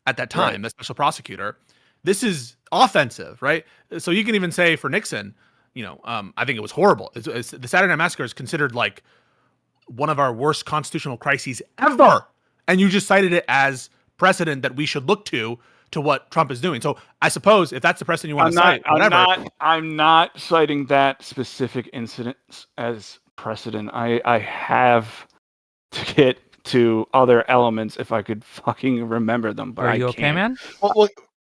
[SPEAKER 3] at that time, the special prosecutor. This is offensive, right? So you can even say for Nixon, I think it was horrible. The Saturday Night Massacre is considered like one of our worst constitutional crises ever, and you just cited it as precedent that we should look to to what Trump is doing. So I suppose if that's the precedent you want to cite, whatever.
[SPEAKER 2] I'm not citing that specific incident as precedent. I have to get to other elements if I could fucking remember them, but
[SPEAKER 1] Are you
[SPEAKER 2] I
[SPEAKER 1] okay,
[SPEAKER 2] can't.
[SPEAKER 1] man?
[SPEAKER 5] Well,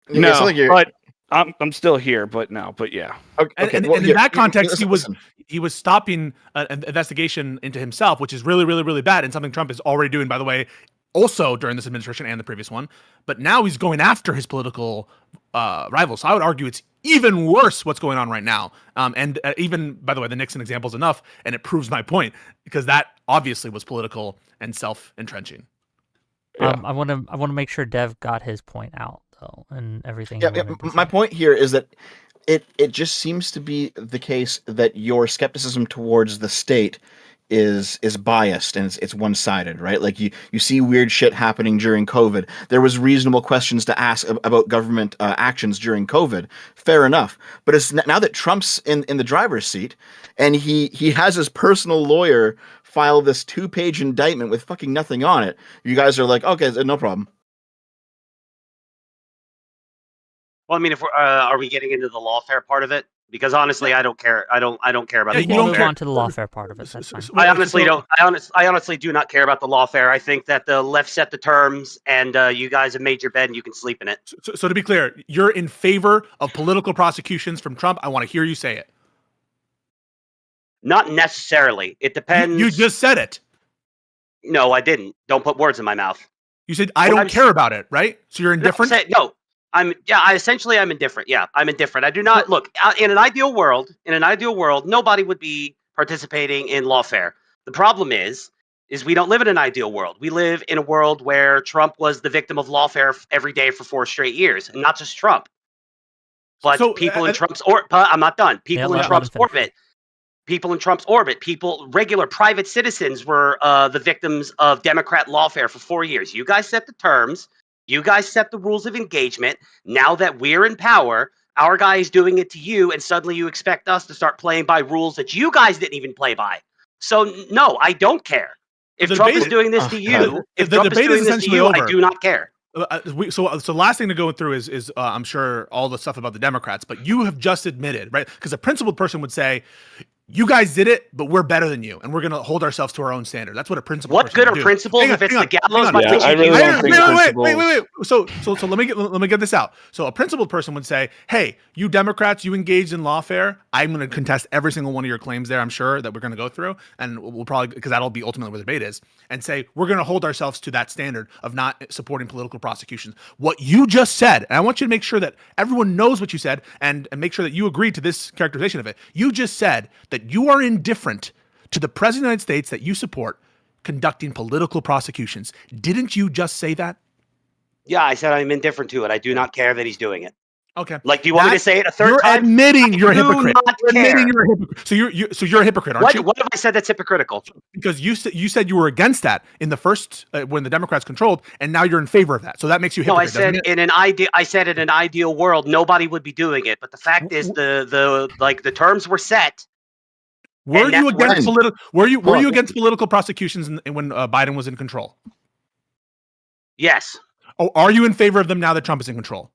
[SPEAKER 2] No,
[SPEAKER 5] it's like
[SPEAKER 2] but I'm still here. But yeah.
[SPEAKER 5] Okay,
[SPEAKER 3] And
[SPEAKER 5] well,
[SPEAKER 3] in
[SPEAKER 5] here,
[SPEAKER 3] that context,
[SPEAKER 5] listen.
[SPEAKER 3] he was stopping an investigation into himself, which is really, really, really bad, and something Trump is already doing, by the way, also during this administration and the previous one. But now he's going after his political rivals. So I would argue it's even worse what's going on right now. And even, by the way, the Nixon example is enough, and it proves my point, because that obviously was political and self-entrenching.
[SPEAKER 2] Yeah.
[SPEAKER 1] I want to make sure Dev got his point out though, and everything.
[SPEAKER 5] Yeah, my point here is that it just seems to be the case that your skepticism towards the state is biased and it's one-sided, right? Like you see weird shit happening during COVID. There was reasonable questions to ask about government actions during COVID. Fair enough. But it's now that Trump's in the driver's seat and he has his personal lawyer file this 2-page indictment with fucking nothing on it. You guys are like, okay, no problem.
[SPEAKER 4] Well, I mean, if we're, are we getting into the lawfare part of it? Because honestly, I don't care. I don't care about
[SPEAKER 3] Yeah,
[SPEAKER 4] the
[SPEAKER 3] you
[SPEAKER 1] We'll
[SPEAKER 3] don't
[SPEAKER 1] move
[SPEAKER 3] care.
[SPEAKER 1] on to the lawfare part of it. That's fine.
[SPEAKER 4] I honestly don't. I honestly do not care about the lawfare. I think that the left set the terms, and you guys have made your bed, and you can sleep in it.
[SPEAKER 3] So to be clear, you're in favor of political prosecutions from Trump. I want to hear you say it.
[SPEAKER 4] Not necessarily. It depends.
[SPEAKER 3] You just said it.
[SPEAKER 4] No, I didn't. Don't put words in my mouth.
[SPEAKER 3] You said I
[SPEAKER 4] Well,
[SPEAKER 3] don't
[SPEAKER 4] I'm
[SPEAKER 3] care about it, right? So you're indifferent.
[SPEAKER 4] No, I'm indifferent. Yeah, I'm indifferent. I do not look in an ideal world. In an ideal world, nobody would be participating in lawfare. The problem is we don't live in an ideal world. We live in a world where Trump was the victim of lawfare every day for 4 straight years, and not just Trump, but people in Trump's orbit. I'm not done. People in Trump's orbit. People in Trump's orbit, regular private citizens were the victims of Democrat lawfare for 4 years. You guys set the terms. You guys set the rules of engagement. Now that we're in power, our guy is doing it to you, and suddenly you expect us to start playing by rules that you guys didn't even play by. So, no, I don't care. If Trump is doing this to you, I do not care.
[SPEAKER 3] So last thing to go through is I'm sure all the stuff about the Democrats, but you have just admitted, right? Because a principled person would say, you guys did it, but we're better than you, and we're going to hold ourselves to our own standard. That's what a principled person would do.
[SPEAKER 4] What good are principles if it's the gallows?
[SPEAKER 2] I really don't think principles.
[SPEAKER 3] Wait. So let me get this out. So a principled person would say, "Hey, you Democrats, you engaged in lawfare. I'm going to contest every single one of your claims there. I'm sure that we're going to go through, and we'll probably, because that'll be ultimately where the debate is, and say we're going to hold ourselves to that standard of not supporting political prosecutions." What you just said, and I want you to make sure that everyone knows what you said, and make sure that you agree to this characterization of it. You just said that you are indifferent to the President of the United States that you support conducting political prosecutions. Didn't you just say that?
[SPEAKER 4] Yeah, I said I'm indifferent to it. I do not care that he's doing it.
[SPEAKER 3] Okay.
[SPEAKER 4] Like, do you want me to say it a third time?
[SPEAKER 3] You're admitting you're a hypocrite.
[SPEAKER 4] You're
[SPEAKER 3] admitting you're a hypocrite. So you're a hypocrite, aren't you?
[SPEAKER 4] What have I said that's hypocritical?
[SPEAKER 3] Because you said you were against that in the first when the Democrats controlled, and now you're in favor of that. So that makes you a hypocrite.
[SPEAKER 4] No, I said in an ideal world nobody would be doing it. But the fact is the terms were set.
[SPEAKER 3] Were you against against political prosecutions when Biden was in control?
[SPEAKER 4] Yes.
[SPEAKER 3] Oh, are you in favor of them now that Trump is in control?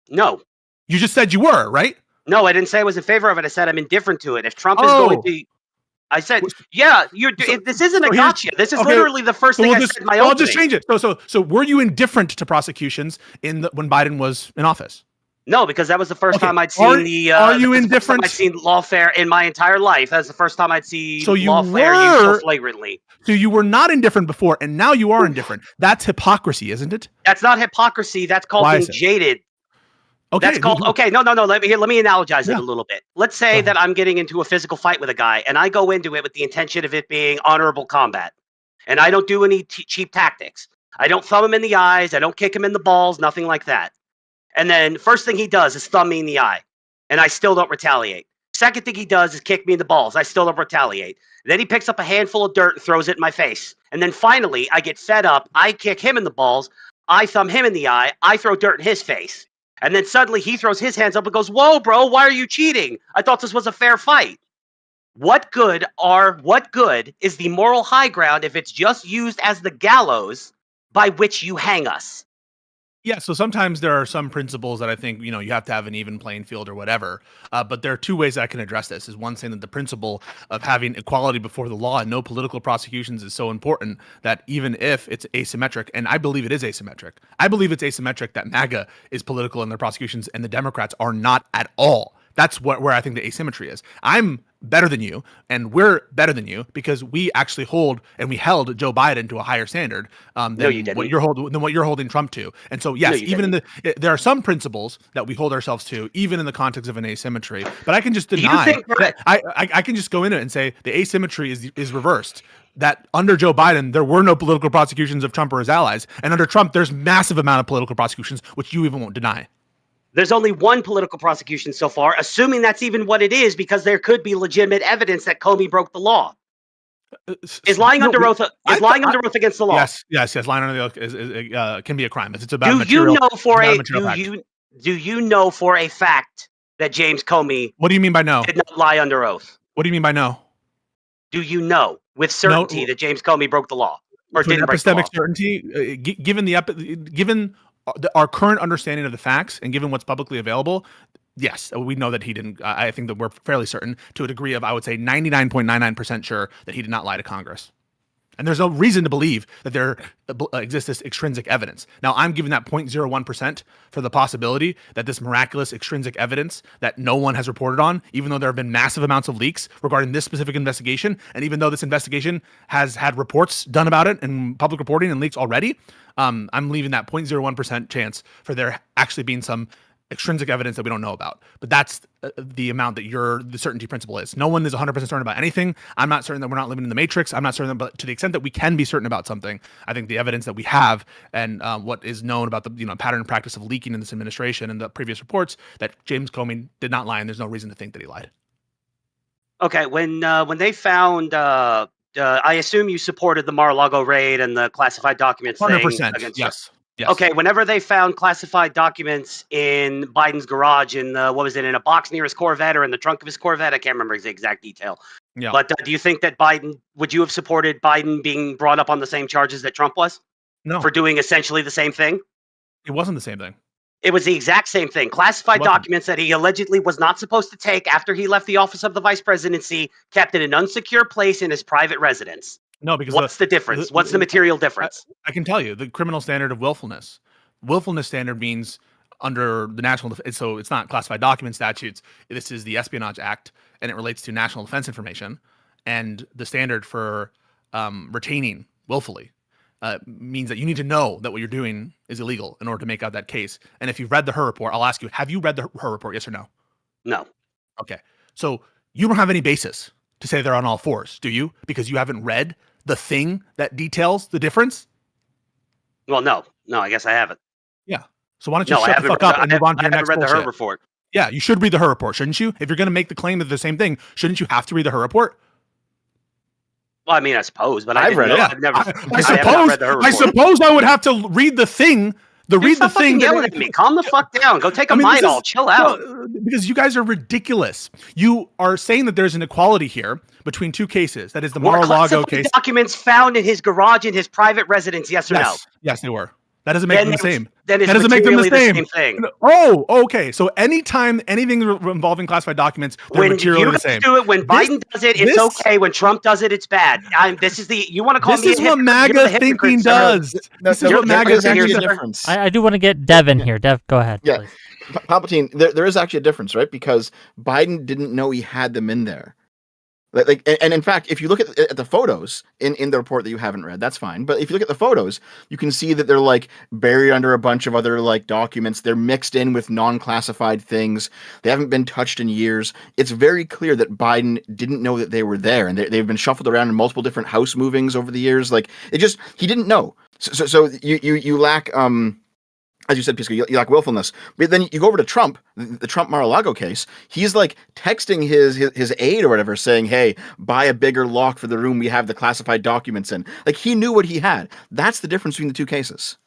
[SPEAKER 4] No.
[SPEAKER 3] You just said you were, right?
[SPEAKER 4] No, I didn't say I was in favor of it. I said I'm indifferent to it. If Trump is going to, I said, yeah, this isn't a gotcha. This is literally the first thing I said in my opening.
[SPEAKER 3] I'll just change it. So were you indifferent to prosecutions when Biden was in office?
[SPEAKER 4] No, because that was the first time I'd seen
[SPEAKER 3] Are you indifferent?
[SPEAKER 4] I'd seen lawfare in my entire life. That's the first time I'd seen lawfare used so flagrantly.
[SPEAKER 3] So you were not indifferent before, and now you are indifferent. That's hypocrisy, isn't it?
[SPEAKER 4] That's not hypocrisy. That's called being jaded.
[SPEAKER 3] Okay.
[SPEAKER 4] That's called no. Let me analogize it a little bit. Let's say that I'm getting into a physical fight with a guy, and I go into it with the intention of it being honorable combat, and I don't do any cheap tactics. I don't thumb him in the eyes. I don't kick him in the balls. Nothing like that. And then first thing he does is thumb me in the eye, and I still don't retaliate. Second thing he does is kick me in the balls. I still don't retaliate. Then he picks up a handful of dirt and throws it in my face. And then finally, I get fed up. I kick him in the balls. I thumb him in the eye. I throw dirt in his face. And then suddenly he throws his hands up and goes, "Whoa, bro, why are you cheating? I thought this was a fair fight." What good is the moral high ground if it's just used as the gallows by which you hang us?
[SPEAKER 3] Yeah, so sometimes there are some principles that I think, you have to have an even playing field or whatever. But there are two ways I can address this. Is one, saying that the principle of having equality before the law and no political prosecutions is so important that even if it's asymmetric, and I believe it is asymmetric, I believe it's asymmetric that MAGA is political in their prosecutions and the Democrats are not at all. That's where I think the asymmetry is. I'm better than you, and we're better than you because we actually we held Joe Biden to a higher standard
[SPEAKER 4] No, you
[SPEAKER 3] than
[SPEAKER 4] didn't.
[SPEAKER 3] what you're holding Trump to. And so, yes,
[SPEAKER 4] No, you
[SPEAKER 3] even
[SPEAKER 4] didn't.
[SPEAKER 3] there are some principles that we hold ourselves to, even in the context of an asymmetry. But I can just
[SPEAKER 4] Do you
[SPEAKER 3] deny
[SPEAKER 4] think
[SPEAKER 3] that. I can just go in it and say the asymmetry is reversed. That under Joe Biden, there were no political prosecutions of Trump or his allies, and under Trump, there's massive amount of political prosecutions, which you even won't deny.
[SPEAKER 4] There's only one political prosecution so far, assuming that's even what it is, because there could be legitimate evidence that Comey broke the law. Is lying under oath against the law?
[SPEAKER 3] Yes. Lying under the oath can be a crime. It's about
[SPEAKER 4] Do
[SPEAKER 3] material.
[SPEAKER 4] Do you know for a fact that James Comey
[SPEAKER 3] What do you mean by no?
[SPEAKER 4] did not lie under oath?
[SPEAKER 3] What do you mean by no?
[SPEAKER 4] Do you know with certainty that James Comey broke the law or didn't break the law?
[SPEAKER 3] Epistemic certainty, given our current understanding of the facts and given what's publicly available, yes, we know that he didn't. I think that we're fairly certain, to a degree of, I would say, 99.99% sure that he did not lie to Congress. And there's no reason to believe that there exists this extrinsic evidence. Now, I'm giving that 0.01% for the possibility that this miraculous extrinsic evidence that no one has reported on, even though there have been massive amounts of leaks regarding this specific investigation, and even though this investigation has had reports done about it and public reporting and leaks already, I'm leaving that 0.01% chance for there actually being some extrinsic evidence that we don't know about. But that's the amount that the certainty principle is. No one is 100% certain about anything. I'm not certain that we're not living in the matrix. I'm not certain, but to the extent that we can be certain about something, I think the evidence that we have and what is known about the pattern and practice of leaking in this administration and the previous reports, that James Comey did not lie, and there's no reason to think that he lied.
[SPEAKER 4] Okay, when they found, I assume you supported the Mar-a-Lago raid and the classified documents
[SPEAKER 3] 100%.
[SPEAKER 4] Against
[SPEAKER 3] Yes. Yes.
[SPEAKER 4] Okay, whenever they found classified documents in Biden's garage in in a box near his Corvette or in the trunk of his Corvette, I can't remember the exact detail.
[SPEAKER 3] Yeah.
[SPEAKER 4] But do you think that would you have supported Biden being brought up on the same charges that Trump was?
[SPEAKER 3] No.
[SPEAKER 4] For doing essentially the same thing?
[SPEAKER 3] It wasn't the same thing.
[SPEAKER 4] It was the exact same thing. Classified documents that he allegedly was not supposed to take after he left the office of the vice presidency, kept in an unsecure place in his private residence.
[SPEAKER 3] No, because
[SPEAKER 4] what's the difference? What's the material difference?
[SPEAKER 3] I can tell you the criminal standard of willfulness. Willfulness standard means under the national, so it's not classified document statutes. This is the Espionage Act, and it relates to national defense information. And the standard for retaining willfully means that you need to know that what you're doing is illegal in order to make out that case. And if you've read the Hur report, I'll ask you: have you read the Hur report? Yes or no?
[SPEAKER 4] No.
[SPEAKER 3] Okay, so you don't have any basis to say they're on all fours, do you? Because you haven't read the thing that details the difference?
[SPEAKER 4] Well, no, I guess I haven't.
[SPEAKER 3] Yeah. So why don't you shut the fuck up and move on to your next bullshit?
[SPEAKER 4] I haven't read the Hur report.
[SPEAKER 3] Yeah, you should read the Hur report, shouldn't you? If you're going to make the claim that they're the same thing, shouldn't you have to read the Hur report?
[SPEAKER 4] Well, I mean, I suppose, but
[SPEAKER 3] I've
[SPEAKER 4] read it.
[SPEAKER 3] I suppose I would have to read the thing.
[SPEAKER 4] Stop yelling at me. Calm the fuck down. Go take a Midol. Chill out.
[SPEAKER 3] Because you guys are ridiculous. You are saying that there's an equality here between two cases. That is the Mar-a-Lago case.
[SPEAKER 4] Documents found in his garage in his private residence. Yes or no?
[SPEAKER 3] Yes, they were. That doesn't make them the same.
[SPEAKER 4] That doesn't make them the same thing.
[SPEAKER 3] Oh, okay. So anytime anything involving classified documents, they're materially the same.
[SPEAKER 4] When Biden does it, it's okay. When Trump does it, it's bad. You want to call me a hypocrite?
[SPEAKER 3] This is what MAGA thinking does. This is what MAGA thinking
[SPEAKER 5] difference.
[SPEAKER 1] I do want to get Dev in here. Dev, go ahead.
[SPEAKER 5] Yeah.
[SPEAKER 1] Please.
[SPEAKER 5] Palpatine, there is actually a difference, right? Because Biden didn't know he had them in there. And in fact, if you look at the photos in the report that you haven't read, that's fine. But if you look at the photos, you can see that they're like buried under a bunch of other like documents. They're mixed in with non-classified things. They haven't been touched in years. It's very clear that Biden didn't know that they were there, and they've been shuffled around in multiple different House movings over the years. Like he didn't know. So you lack as you said, Pisco, you lack willfulness. But then you go over to Trump, the Trump Mar-a-Lago case. He's like texting his aide or whatever, saying, "Hey, buy a bigger lock for the room we have the classified documents in." Like he knew what he had. That's the difference between the two cases.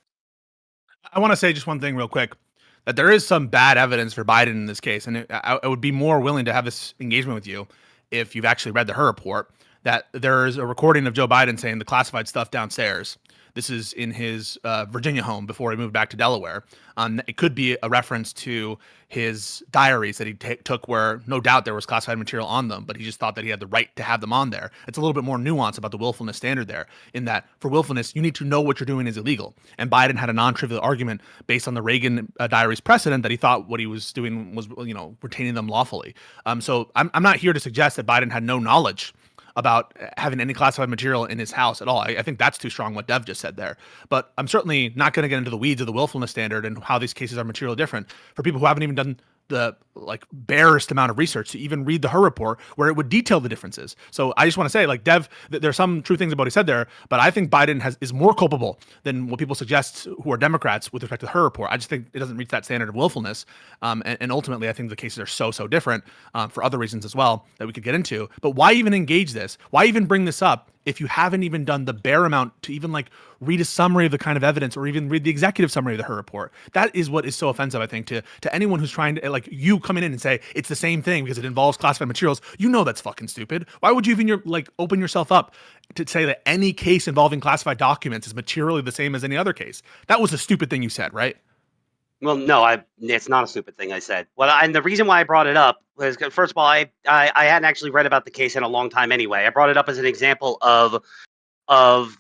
[SPEAKER 3] I want to say just one thing real quick, that there is some bad evidence for Biden in this case, and I would be more willing to have this engagement with you if you've actually read the Hur report. That there is a recording of Joe Biden saying the classified stuff downstairs. This is in his Virginia home before he moved back to Delaware. It could be a reference to his diaries that he took where no doubt there was classified material on them, but he just thought that he had the right to have them on there. It's a little bit more nuanced about the willfulness standard there, in that for willfulness, you need to know what you're doing is illegal. And Biden had a non-trivial argument based on the Reagan diaries precedent that he thought what he was doing was, retaining them lawfully. So I'm not here to suggest that Biden had no knowledge about having any classified material in his house at all. I think that's too strong what Dev just said there. But I'm certainly not going to get into the weeds of the willfulness standard and how these cases are materially different for people who haven't even done the barest amount of research to even read the Her report where it would detail the differences. So I just want to say, Dev, there's some true things about what he said there, but I think Biden is more culpable than what people suggest who are Democrats with respect to the Her report. I just think it doesn't reach that standard of willfulness. And ultimately, I think the cases are so different for other reasons as well that we could get into. But why even engage this? Why even bring this up if you haven't even done the bare amount to even read a summary of the kind of evidence or even read the executive summary of the Her report? That is what is so offensive, I think, to anyone who's trying to, you coming in and say it's the same thing because it involves classified materials. That's fucking stupid. Why would you even open yourself up to say that any case involving classified documents is materially the same as any other case? That was a stupid thing you said, right?
[SPEAKER 4] Well, no, it's not a stupid thing I said. Well, and the reason why I brought it up was, first of all, I hadn't actually read about the case in a long time anyway. I brought it up as an example of the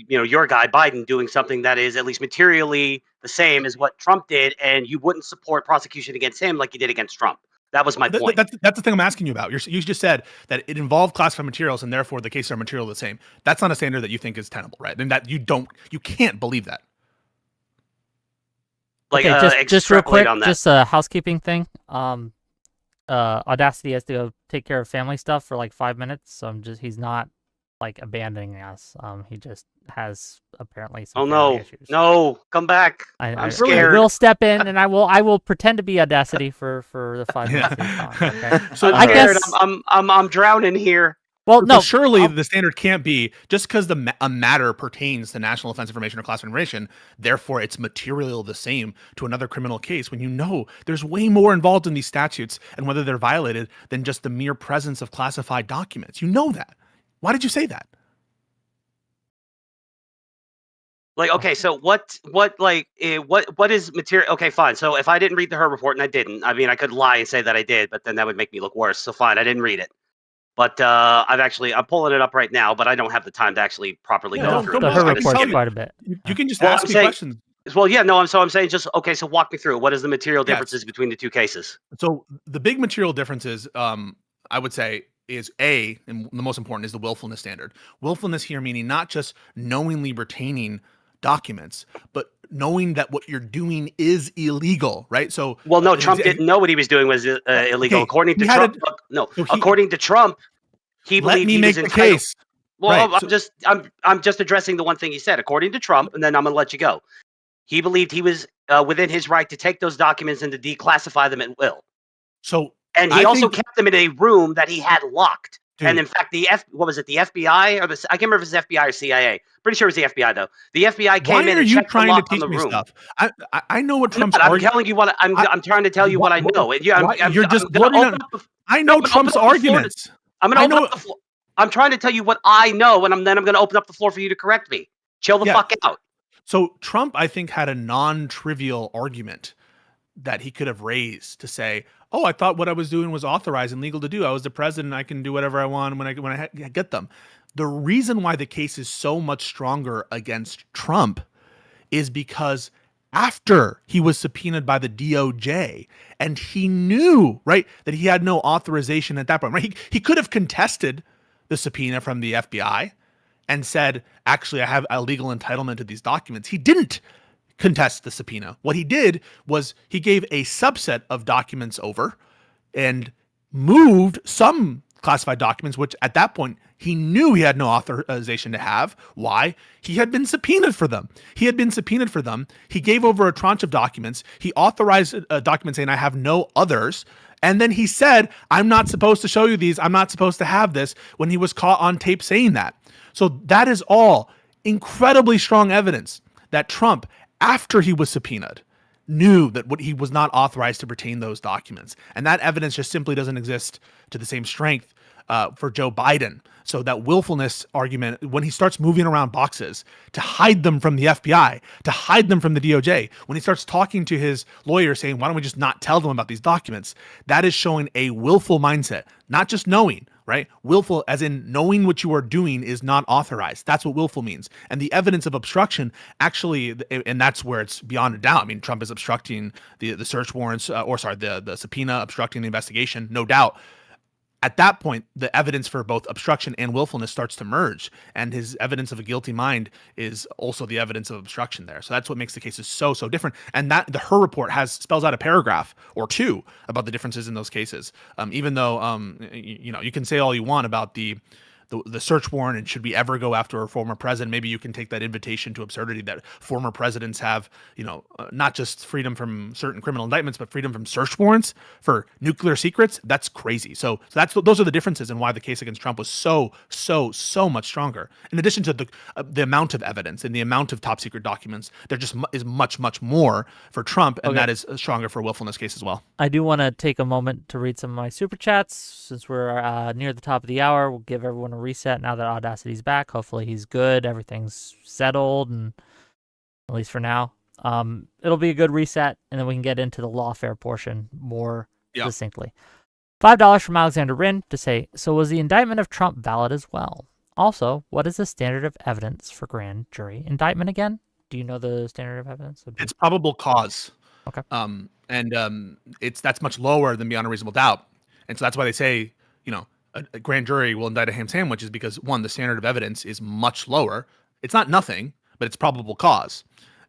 [SPEAKER 4] your guy Biden doing something that is at least materially the same as what Trump did, and you wouldn't support prosecution against him like you did against Trump. That was my point.
[SPEAKER 3] That's the thing I'm asking you about. You just said that it involved classified materials, and therefore the cases are materially the same. That's not a standard that you think is tenable, right? And that you can't believe that.
[SPEAKER 1] Just real quick, just a housekeeping thing. Audacity has to go take care of family stuff for 5 minutes, so he's not abandoning us. He just has apparently some family issues.
[SPEAKER 4] No, come back. I'm scared.
[SPEAKER 1] We'll step in, and I will pretend to be Audacity for the 5 minutes. Okay?
[SPEAKER 4] So I guess I'm drowning here.
[SPEAKER 1] Well, no.
[SPEAKER 3] Surely the standard can't be just because a matter pertains to national defense information or classified information, therefore it's material the same to another criminal case, when there's way more involved in these statutes and whether they're violated than just the mere presence of classified documents. You know that. Why did you say that?
[SPEAKER 4] Okay, so what is material? Okay, fine. So if I didn't read the Her report, and I didn't, I could lie and say that I did, but then that would make me look worse. So fine, I didn't read it. But I'm pulling it up right now, but I don't have the time to actually properly go through it.
[SPEAKER 1] The Her report's quite a bit.
[SPEAKER 3] You can just ask me questions.
[SPEAKER 4] Well, yeah, no, I'm saying just, okay, so walk me through. What is the material differences between the two cases?
[SPEAKER 3] So the big material differences, I would say, is and the most important, is the willfulness standard. Willfulness here meaning not just knowingly retaining documents, but knowing that what you're doing is illegal, right? So,
[SPEAKER 4] well, no, Trump didn't know what he was doing was illegal.
[SPEAKER 3] Okay,
[SPEAKER 4] according to Trump, according to Trump, he believed he was entitled. Case. Well, right, I'm just addressing the one thing he said. According to Trump, and then I'm going to let you go. He believed he was within his right to take those documents and to declassify them at will. And he also kept them in a room that he had locked. Dude. And in fact, the FBI or I can't remember if it's FBI or CIA. Pretty sure it was the FBI though. The FBI came in and checked the lock on the room.
[SPEAKER 3] Stuff? I know what Trump's
[SPEAKER 4] argument. I'm telling you what I'm trying to tell you what I know.
[SPEAKER 3] You're just blurting out. I know Trump's arguments.
[SPEAKER 4] I'm going to open up the floor. I'm trying to tell you what I know, and then I'm going to open up the floor for you to correct me. Chill the fuck out.
[SPEAKER 3] So Trump, I think, had a non-trivial argument that he could have raised to say, oh, I thought what I was doing was authorized and legal to do. I was the president. I can do whatever I want when I get them. The reason why the case is so much stronger against Trump is because after he was subpoenaed by the DOJ and he knew, right, that he had no authorization at that point, right? He could have contested the subpoena from the FBI and said, actually, I have a legal entitlement to these documents. He didn't contest the subpoena. What he did was he gave a subset of documents over and moved some classified documents, which at that point he knew he had no authorization to have. Why? He had been subpoenaed for them. He gave over a tranche of documents. He authorized a document saying, I have no others. And then he said, I'm not supposed to show you these. I'm not supposed to have this, when he was caught on tape saying that. So that is all incredibly strong evidence that Trump, after he was subpoenaed, knew that he was not authorized to retain those documents. And that evidence just simply doesn't exist to the same strength for Joe Biden. So that willfulness argument, when he starts moving around boxes to hide them from the FBI, to hide them from the DOJ, when he starts talking to his lawyer saying, why don't we just not tell them about these documents? That is showing a willful mindset, not just knowing, right? Willful as in knowing what you are doing is not authorized. That's what willful means. And the evidence of obstruction actually, and that's where it's beyond a doubt. I mean, Trump is obstructing the search warrants, the subpoena, obstructing the investigation, no doubt. At that point, the evidence for both obstruction and willfulness starts to merge, and his evidence of a guilty mind is also the evidence of obstruction there. So that's what makes the cases so different. And that her report spells out a paragraph or two about the differences in those cases. Even though you can say all you want about the search warrant and should we ever go after a former president, maybe you can take that invitation to absurdity that former presidents have, not just freedom from certain criminal indictments, but freedom from search warrants for nuclear secrets. That's crazy. So those are the differences in why the case against Trump was so much stronger. In addition to the amount of evidence and the amount of top secret documents, there just is much more for Trump, and that is stronger for a willfulness case as well.
[SPEAKER 1] I do want to take a moment to read some of my super chats since we're near the top of the hour. We'll give everyone a reset now that Audacity's back. Hopefully he's good. Everything's settled, and at least for now. It'll be a good reset, and then we can get into the lawfare portion more succinctly. $5 from Alexander Rin to say, so was the indictment of Trump valid as well? Also, what is the standard of evidence for grand jury indictment again? Do you know the standard of evidence?
[SPEAKER 3] It's probable cause.
[SPEAKER 1] Okay.
[SPEAKER 3] That's much lower than beyond a reasonable doubt. And so that's why they say, a grand jury will indict a ham sandwich, is because one, the standard of evidence is much lower. It's not nothing, but it's probable cause.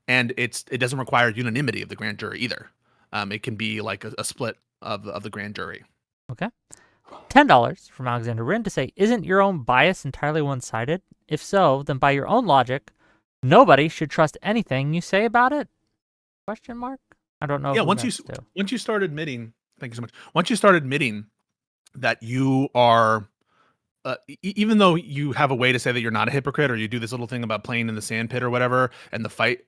[SPEAKER 3] And it doesn't require unanimity of the grand jury either. It can be like a split of the grand jury.
[SPEAKER 1] Okay. $10 from Alexander Rin to say, isn't your own bias entirely one-sided? If so, then by your own logic, nobody should trust anything you say about it? Question mark? I don't know.
[SPEAKER 3] Yeah, once you start admitting, thank you so much. Once you start admitting that you are, even though you have a way to say that you're not a hypocrite, or you do this little thing about playing in the sandpit or whatever, and the fight,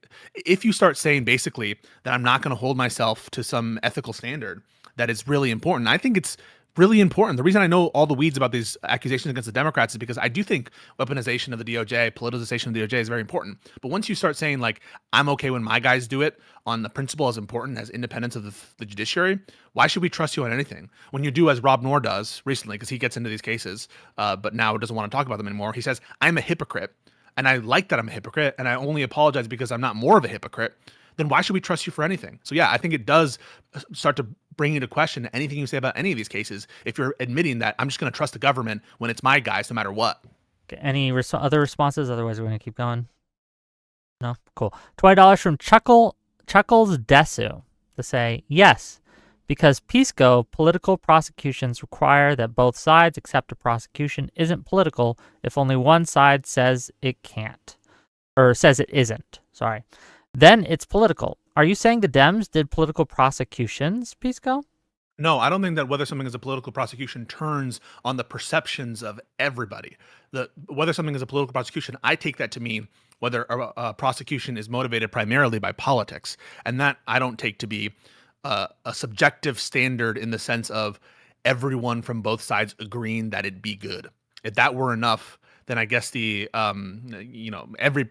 [SPEAKER 3] if you start saying basically that I'm not going to hold myself to some ethical standard that is really important, I think it's really important. The reason I know all the weeds about these accusations against the Democrats is because I do think weaponization of the DOJ, politicization of the DOJ is very important. But once you start saying, like, I'm okay when my guys do it on the principle as important as independence of the judiciary, why should we trust you on anything? When you do as Rob Noor does recently, because he gets into these cases, but now doesn't want to talk about them anymore. He says, I'm a hypocrite, and I like that I'm a hypocrite, and I only apologize because I'm not more of a hypocrite. Then why should we trust you for anything? So yeah, I think it does start to bring into question anything you say about any of these cases if you're admitting that I'm just going to trust the government when it's my guys no matter what.
[SPEAKER 1] Okay, any other responses? Otherwise, we're going to keep going. No? Cool. $20 from Chuckles Desu to say, yes, because PISCO political prosecutions require that both sides accept a prosecution isn't political if only one side says it can't, or says it isn't. Sorry. Then it's political. Are you saying the Dems did political prosecutions, Pisco?
[SPEAKER 3] No, I don't think that whether something is a political prosecution turns on the perceptions of everybody. Whether something is a political prosecution, I take that to mean whether a prosecution is motivated primarily by politics. And that I don't take to be a subjective standard in the sense of everyone from both sides agreeing that it'd be good. If that were enough, then I guess every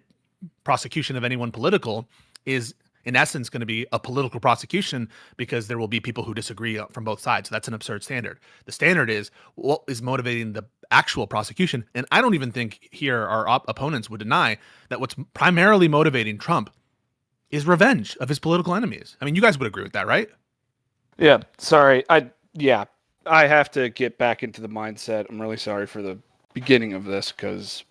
[SPEAKER 3] prosecution of anyone political is in essence going to be a political prosecution because there will be people who disagree from both sides. So that's an absurd standard. The standard is what is motivating the actual prosecution. And I don't even think here our opponents would deny that what's primarily motivating Trump is revenge of his political enemies. I mean, you guys would agree with that, right?
[SPEAKER 2] Yeah. Sorry. I have to get back into the mindset. I'm really sorry for the beginning of this because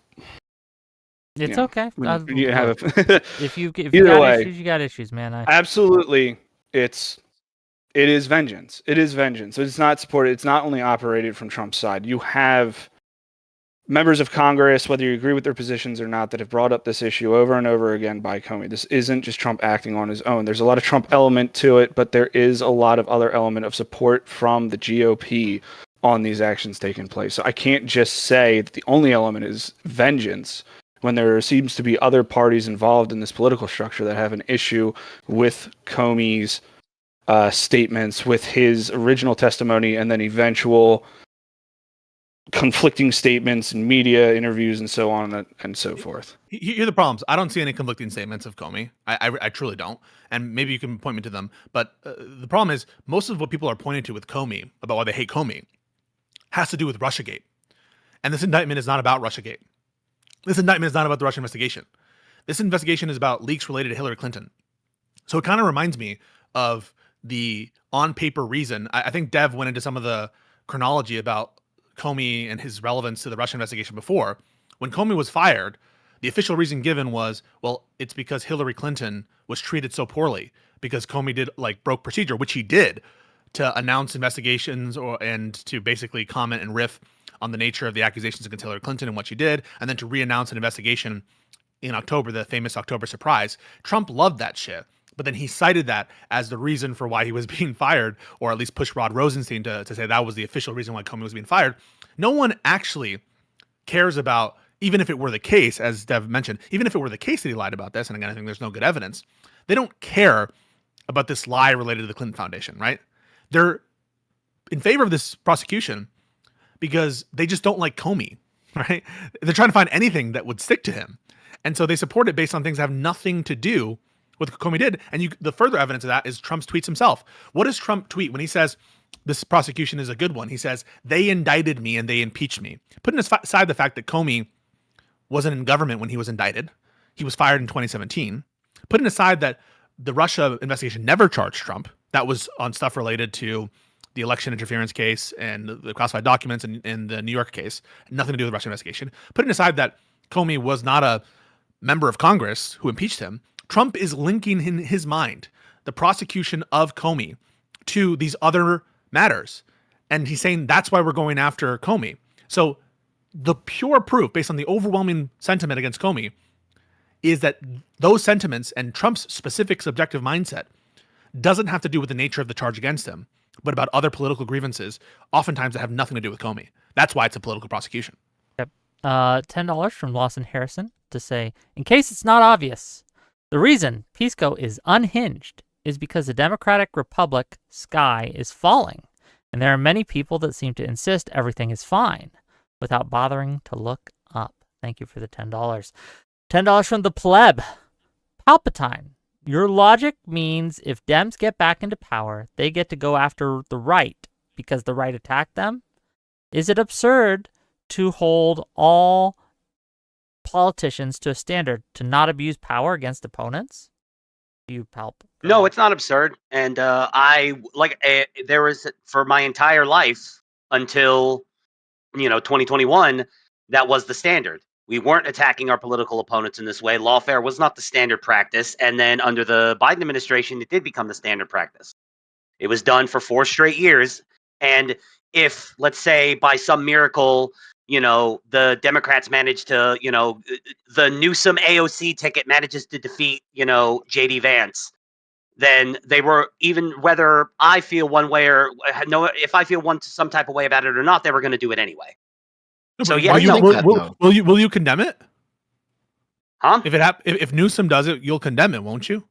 [SPEAKER 1] it's okay.
[SPEAKER 2] You have
[SPEAKER 1] if you got issues, you got issues, man.
[SPEAKER 2] Absolutely, it is vengeance. It is vengeance. It's not supported. It's not only operated from Trump's side. You have members of Congress, whether you agree with their positions or not, that have brought up this issue over and over again by Comey. This isn't just Trump acting on his own. There's a lot of Trump element to it, but there is a lot of other element of support from the GOP on these actions taking place. So I can't just say that the only element is vengeance when there seems to be other parties involved in this political structure that have an issue with Comey's statements, with his original testimony, and then eventual conflicting statements and media interviews and so on and so forth.
[SPEAKER 3] Here are the problems. I don't see any conflicting statements of Comey. I truly don't. And maybe you can point me to them. But the problem is most of what people are pointing to with Comey about why they hate Comey has to do with Russiagate. And this indictment is not about Russiagate. This indictment is not about the Russia investigation. This investigation is about leaks related to Hillary Clinton. So it kind of reminds me of the on-paper reason. I think Dev went into some of the chronology about Comey and his relevance to the Russia investigation before. When Comey was fired, the official reason given was, well, it's because Hillary Clinton was treated so poorly because Comey broke procedure, which he did, to announce investigations and to basically comment and riff on the nature of the accusations against Hillary Clinton and what she did, and then to re-announce an investigation in October, the famous October surprise. Trump loved that shit. But then he cited that as the reason for why he was being fired, or at least pushed Rod Rosenstein to say that was the official reason why Comey was being fired. No one actually cares about, even if it were the case, as Dev mentioned, even if it were the case that he lied about this, and again, I think there's no good evidence, they don't care about this lie related to the Clinton Foundation, right? They're in favor of this prosecution because they just don't like Comey, right? They're trying to find anything that would stick to him. And so they support it based on things that have nothing to do with what Comey did. And the further evidence of that is Trump's tweets himself. What does Trump tweet when he says this prosecution is a good one? He says, they indicted me and they impeached me. Putting aside the fact that Comey wasn't in government when he was indicted. He was fired in 2017. Putting aside that the Russia investigation never charged Trump. That was on stuff related to the election interference case and the classified documents and the New York case. Nothing to do with the Russia investigation. Putting aside that Comey was not a member of Congress who impeached him, Trump is linking in his mind the prosecution of Comey to these other matters. And he's saying that's why we're going after Comey. So the pure proof based on the overwhelming sentiment against Comey is that those sentiments and Trump's specific subjective mindset doesn't have to do with the nature of the charge against him, but about other political grievances, oftentimes that have nothing to do with Comey. That's why it's a political prosecution.
[SPEAKER 1] Yep. $10 from Lawson Harrison to say, in case it's not obvious, the reason Pisco is unhinged is because the Democratic Republic sky is falling, and there are many people that seem to insist everything is fine without bothering to look up. Thank you for the $10. $10 from the pleb. Palpatine. Your logic means if Dems get back into power, they get to go after the right because the right attacked them? Is it absurd to hold all politicians to a standard to not abuse power against opponents? You Palp.
[SPEAKER 4] No, it's not absurd. And there was, for my entire life until 2021, that was the standard. We weren't attacking our political opponents in this way. Lawfare was not the standard practice. And then under the Biden administration, it did become the standard practice. It was done for 4 straight years. And if, let's say, by some miracle, the Democrats managed to, the Newsom AOC ticket manages to defeat, J.D. Vance, then they were, even whether I feel one way or no, if I feel some type of way about it or not, they were going to do it anyway. So yeah,
[SPEAKER 3] will you condemn it?
[SPEAKER 4] Huh?
[SPEAKER 3] If Newsom does it, you'll condemn it, won't you?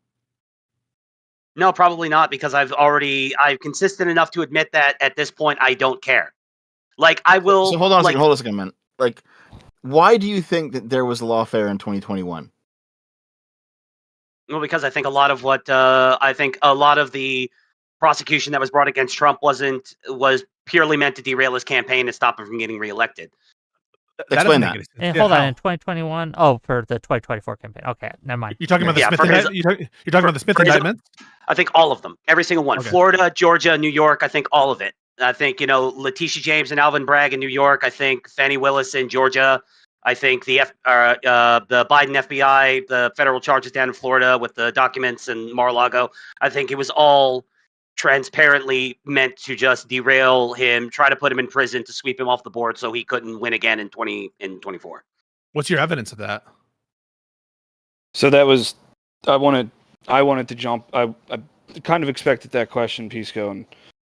[SPEAKER 4] No, probably not, because I'm consistent enough to admit that at this point I don't care. I will.
[SPEAKER 5] So hold on a second, man. Why do you think that there was lawfare in 2021?
[SPEAKER 4] Well, because I think a lot of the prosecution that was brought against Trump was purely meant to derail his campaign and stop him from getting reelected.
[SPEAKER 5] Explain that.
[SPEAKER 1] And hold on, in 2021, for the 2024 campaign. Okay, never mind.
[SPEAKER 3] You're talking about the Smith indictment? You're talking about the Smith indictment?
[SPEAKER 4] I think all of them, every single one. Okay. Florida, Georgia, New York. I think all of it. I think Letitia James and Alvin Bragg in New York. I think Fani Willis in Georgia. I think the Biden FBI, the federal charges down in Florida with the documents and Mar-a-Lago. I think it was all transparently meant to just derail him, try to put him in prison to sweep him off the board so he couldn't win again in 2024.
[SPEAKER 3] What's your evidence of that?
[SPEAKER 2] So that was, I wanted to jump. I kind of expected that question, Pisco, and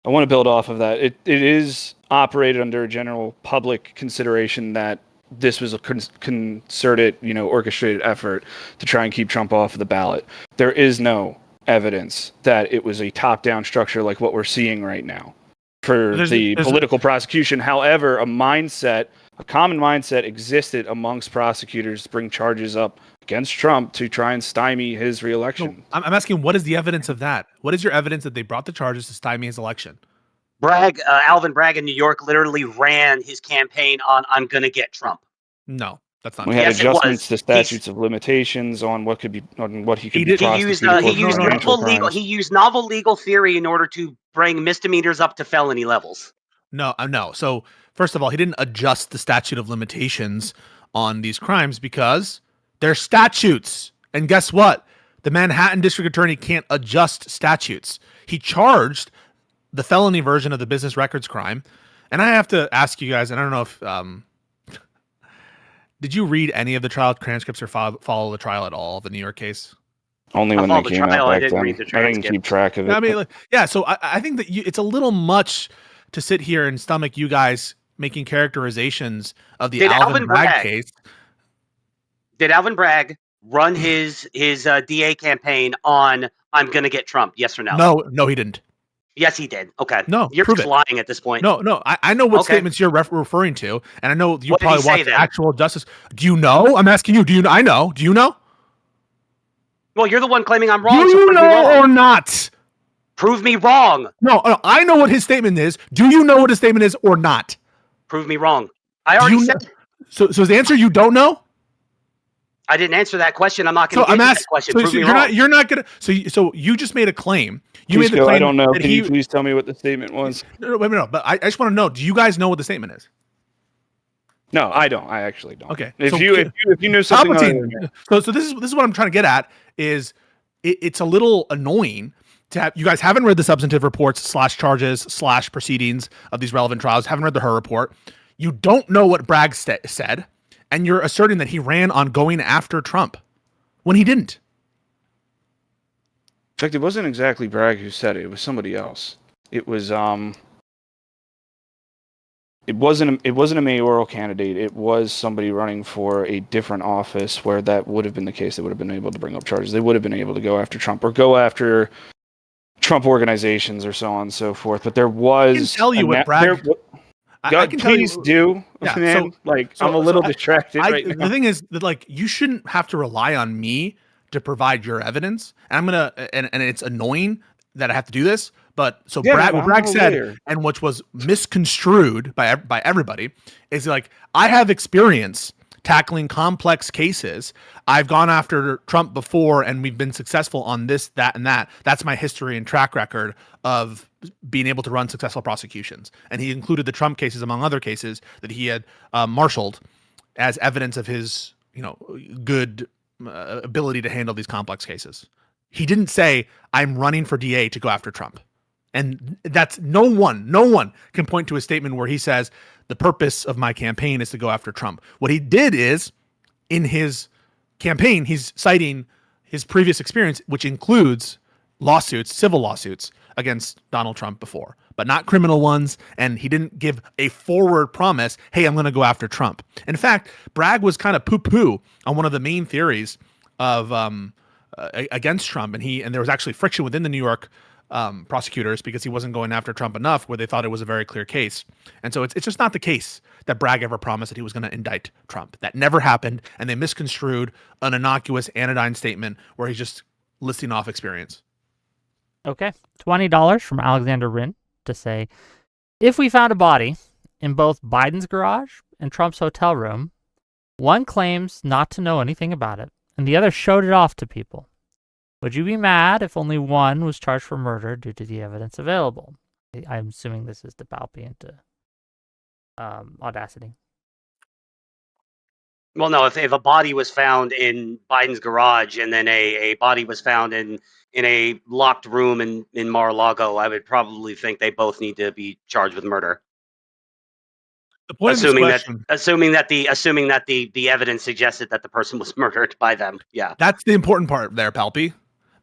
[SPEAKER 2] I want to build off of that. It is operated under a general public consideration that this was a concerted, orchestrated effort to try and keep Trump off of the ballot. There is no evidence that it was a top-down structure like what we're seeing right now for
[SPEAKER 3] There's-
[SPEAKER 2] the
[SPEAKER 3] there's-
[SPEAKER 2] political prosecution. However, a common mindset existed amongst prosecutors to bring charges up against Trump to try and stymie his reelection.
[SPEAKER 3] No, I'm asking, what is the evidence of that? What is your evidence that they brought the charges to stymie his election?
[SPEAKER 4] Alvin Bragg in New York literally ran his campaign on "I'm gonna get Trump."
[SPEAKER 3] No, that's not
[SPEAKER 2] We
[SPEAKER 3] true.
[SPEAKER 2] had
[SPEAKER 4] Yes, it was.
[SPEAKER 2] adjustments to statutes of limitations on what he
[SPEAKER 3] He
[SPEAKER 2] could be
[SPEAKER 3] did-
[SPEAKER 4] He used
[SPEAKER 2] prosecuted for
[SPEAKER 4] he used
[SPEAKER 2] financial
[SPEAKER 4] novel legal
[SPEAKER 2] crimes.
[SPEAKER 4] he used novel legal theory in order to bring misdemeanors up to felony levels.
[SPEAKER 3] No. So first of all, he didn't adjust the statute of limitations on these crimes because they're statutes. And guess what? The Manhattan District Attorney can't adjust statutes. He charged the felony version of the business records crime. And I have to ask you guys, and I don't know if did you read any of the trial transcripts or follow the trial at all, the New York case?
[SPEAKER 2] Only when
[SPEAKER 4] followed
[SPEAKER 2] they
[SPEAKER 4] the
[SPEAKER 2] came
[SPEAKER 4] trial,
[SPEAKER 2] out
[SPEAKER 4] I
[SPEAKER 2] back
[SPEAKER 4] didn't
[SPEAKER 2] then.
[SPEAKER 4] read the
[SPEAKER 2] I didn't keep
[SPEAKER 4] transcript.
[SPEAKER 2] track of it.
[SPEAKER 3] I mean, yeah. So I think that it's a little much to sit here and stomach you guys making characterizations of the
[SPEAKER 4] Did
[SPEAKER 3] Alvin
[SPEAKER 4] Alvin
[SPEAKER 3] Bragg
[SPEAKER 4] Bragg-
[SPEAKER 3] case.
[SPEAKER 4] Did Alvin Bragg run his DA campaign on "I'm gonna get Trump"? Yes or no?
[SPEAKER 3] No, he didn't.
[SPEAKER 4] Yes, he did. Okay.
[SPEAKER 3] No,
[SPEAKER 4] You're
[SPEAKER 3] prove
[SPEAKER 4] just
[SPEAKER 3] it.
[SPEAKER 4] lying at this point.
[SPEAKER 3] No. I know what
[SPEAKER 4] Okay.
[SPEAKER 3] statements you're referring to, and I know you
[SPEAKER 4] What did he
[SPEAKER 3] probably
[SPEAKER 4] say
[SPEAKER 3] watched
[SPEAKER 4] then?
[SPEAKER 3] actual justice. Do you know? I'm asking you. Do you? I know. Do you know?
[SPEAKER 4] Well, you're the one claiming I'm wrong.
[SPEAKER 3] Do
[SPEAKER 4] so
[SPEAKER 3] you
[SPEAKER 4] prove me
[SPEAKER 3] know
[SPEAKER 4] wrong.
[SPEAKER 3] or not?
[SPEAKER 4] Prove me wrong.
[SPEAKER 3] No. I know what his statement is. Do you know what his statement is or not?
[SPEAKER 4] Prove me wrong. I
[SPEAKER 3] Do
[SPEAKER 4] already
[SPEAKER 3] you
[SPEAKER 4] said.
[SPEAKER 3] So is the answer you don't know?
[SPEAKER 4] I didn't answer that question. I'm not
[SPEAKER 3] So
[SPEAKER 4] going to
[SPEAKER 3] I'm
[SPEAKER 4] answer
[SPEAKER 3] asking.
[SPEAKER 4] that question.
[SPEAKER 3] So
[SPEAKER 4] Prove me
[SPEAKER 3] you're
[SPEAKER 4] wrong.
[SPEAKER 3] not. You're not gonna. So you just made a claim. You made the
[SPEAKER 2] Pisco,
[SPEAKER 3] claim.
[SPEAKER 2] I don't know.
[SPEAKER 3] that
[SPEAKER 2] Can you please tell me what the statement was?
[SPEAKER 3] No, wait a minute. But I just want to know. Do you guys know what the statement is?
[SPEAKER 2] No, I don't. I actually don't.
[SPEAKER 3] Okay,
[SPEAKER 2] If
[SPEAKER 3] so-
[SPEAKER 2] you knew something other than
[SPEAKER 3] Palpatine.
[SPEAKER 2] that.
[SPEAKER 3] So this is what I'm trying to get at is it's a little annoying to have you guys haven't read the substantive reports / charges / proceedings of these relevant trials, haven't read the Her report. You don't know what Bragg said, and you're asserting that he ran on going after Trump when he didn't.
[SPEAKER 2] In fact, it wasn't exactly Bragg who said it. It was somebody else. It was It wasn't a mayoral candidate. It was somebody running for a different office where that would have been the case. They would have been able to bring up charges. They would have been able to go after Trump or go after Trump organizations or so on and so forth. But there was.
[SPEAKER 3] I can tell you what Bragg. I can tell you.
[SPEAKER 2] Please do,
[SPEAKER 3] Yeah,
[SPEAKER 2] man. I'm a little distracted right now.
[SPEAKER 3] The thing is that you shouldn't have to rely on me to provide your evidence. And I'm gonna and it's annoying that I have to do this. But so
[SPEAKER 2] Yeah,
[SPEAKER 3] what
[SPEAKER 2] I'm
[SPEAKER 3] Bragg
[SPEAKER 2] no
[SPEAKER 3] said,
[SPEAKER 2] lawyer.
[SPEAKER 3] and which was misconstrued by everybody, is like, I have experience tackling complex cases. I've gone after Trump before, and we've been successful on this, that, and that. That's my history and track record of being able to run successful prosecutions. And he included the Trump cases, among other cases, that he had marshaled as evidence of his, good ability to handle these complex cases. He didn't say, I'm running for DA to go after Trump. And that's no one can point to a statement where he says the purpose of my campaign is to go after Trump. What he did is, in his campaign, he's citing his previous experience, which includes civil lawsuits against Donald Trump before, but not criminal ones. And he didn't give a forward promise, hey, I'm going to go after Trump. In fact, Bragg was kind of poo-poo on one of the main theories of against Trump, and there was actually friction within the New York prosecutors because he wasn't going after Trump enough, where they thought it was a very clear case. And so it's just not the case that Bragg ever promised that he was going to indict Trump. That never happened, and they misconstrued an innocuous anodyne statement where he's just listing off experience.
[SPEAKER 1] Okay. $20 from Alexander Rin to say, if we found a body in both Biden's garage and Trump's hotel room, one claims not to know anything about it, and the other showed it off to people. Would you be mad if only one was charged for murder due to the evidence available? I'm assuming this is the Balpi into Audacity.
[SPEAKER 4] Well, no. If a body was found in Biden's garage and then a body was found in a locked room in Mar-a-Lago, I would probably think they both need to be charged with murder.
[SPEAKER 3] The point
[SPEAKER 4] Assuming
[SPEAKER 3] of this question,
[SPEAKER 4] assuming that the evidence suggested that the person was murdered by them. Yeah.
[SPEAKER 3] that's the important part there, Palpy.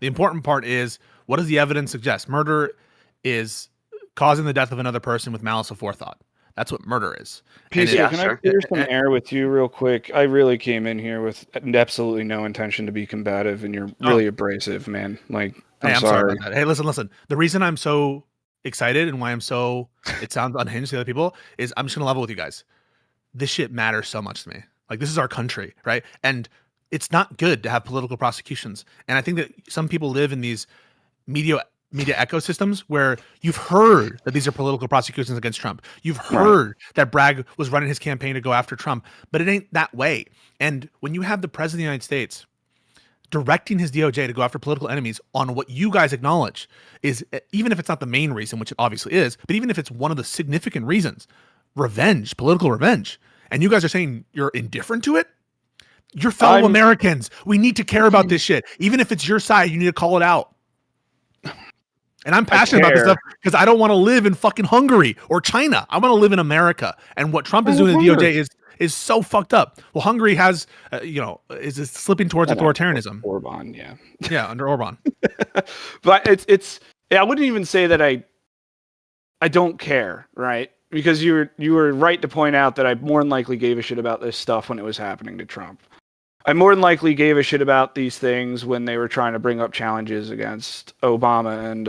[SPEAKER 3] The important part is, what does the evidence suggest? Murder is causing the death of another person with malice aforethought. That's what murder is. And
[SPEAKER 2] Pisco,
[SPEAKER 4] Yeah,
[SPEAKER 2] can
[SPEAKER 4] sure.
[SPEAKER 2] I clear some air with you real quick? I really came in here with absolutely no intention to be combative, and you're really abrasive, man. I'm
[SPEAKER 3] Hey, I'm
[SPEAKER 2] sorry.
[SPEAKER 3] about that. Hey, listen. The reason I'm so excited and why I'm so, it sounds unhinged to other people, is I'm just gonna level with you guys. This shit matters so much to me. Like, this is our country, right? And it's not good to have political prosecutions. And I think that some people live in these media ecosystems where you've heard that these are political prosecutions against Trump. You've heard that Bragg was running his campaign to go after Trump, but it ain't that way. And when you have the president of the United States directing his DOJ to go after political enemies on what you guys acknowledge is, even if it's not the main reason, which it obviously is, but even if it's one of the significant reasons, revenge, political revenge, and you guys are saying you're indifferent to it, you're fellow Americans. We need to care about this shit. Even if it's your side, you need to call it out. And I'm passionate about this stuff because I don't want to live in fucking Hungary or China. I want to live in America. And what Trump is doing to the DOJ is so fucked up. Well, Hungary has, is slipping towards authoritarianism.
[SPEAKER 2] Orban,
[SPEAKER 3] yeah, under Orban.
[SPEAKER 2] But it's I wouldn't even say that I don't care, right? Because you were right to point out that I more than likely gave a shit about this stuff when it was happening to Trump. I more than likely gave a shit about these things when they were trying to bring up challenges against Obama and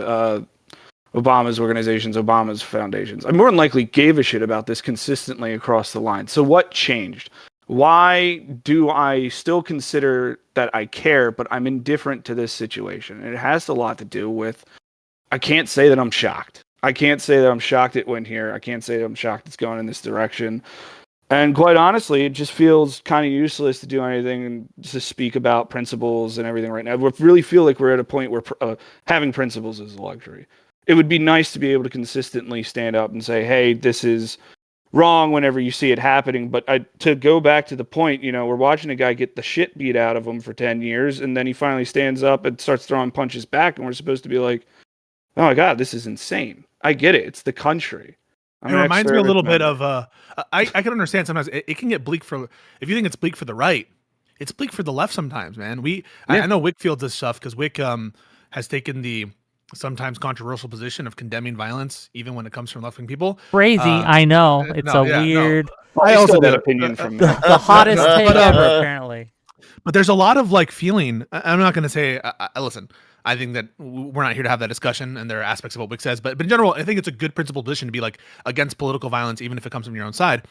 [SPEAKER 2] Obama's organizations, Obama's foundations. I more than likely gave a shit about this consistently across the line. So what changed? Why do I still consider that I care, but I'm indifferent to this situation? And it has a lot to do with, I can't say that I'm shocked. I can't say that I'm shocked it went here. I can't say that I'm shocked it's going in this direction. And quite honestly, it just feels kind of useless to do anything and to speak about principles and everything right now. I really feel like we're at a point where having principles is a luxury. It would be nice to be able to consistently stand up and say, hey, this is wrong whenever you see it happening. But to go back to the point, we're watching a guy get the shit beat out of him for 10 years, and then he finally stands up and starts throwing punches back, and we're supposed to be like, oh my God, this is insane. I get it. It's the country.
[SPEAKER 3] It reminds me a little bit of I can understand sometimes it can get bleak for, if you think it's bleak for the right, it's bleak for the left sometimes, man. I know Wick feels this stuff because Wick has taken the sometimes controversial position of condemning violence even when it comes from left-wing people.
[SPEAKER 1] Crazy, I know. It's weird.
[SPEAKER 2] No. I also that opinion from
[SPEAKER 1] the hottest take ever, apparently.
[SPEAKER 3] But there's a lot of feeling. I'm not going to say, listen, I think that we're not here to have that discussion, and there are aspects of what Wick says, but in general, I think it's a good principled position to be against political violence, even if it comes from your own side.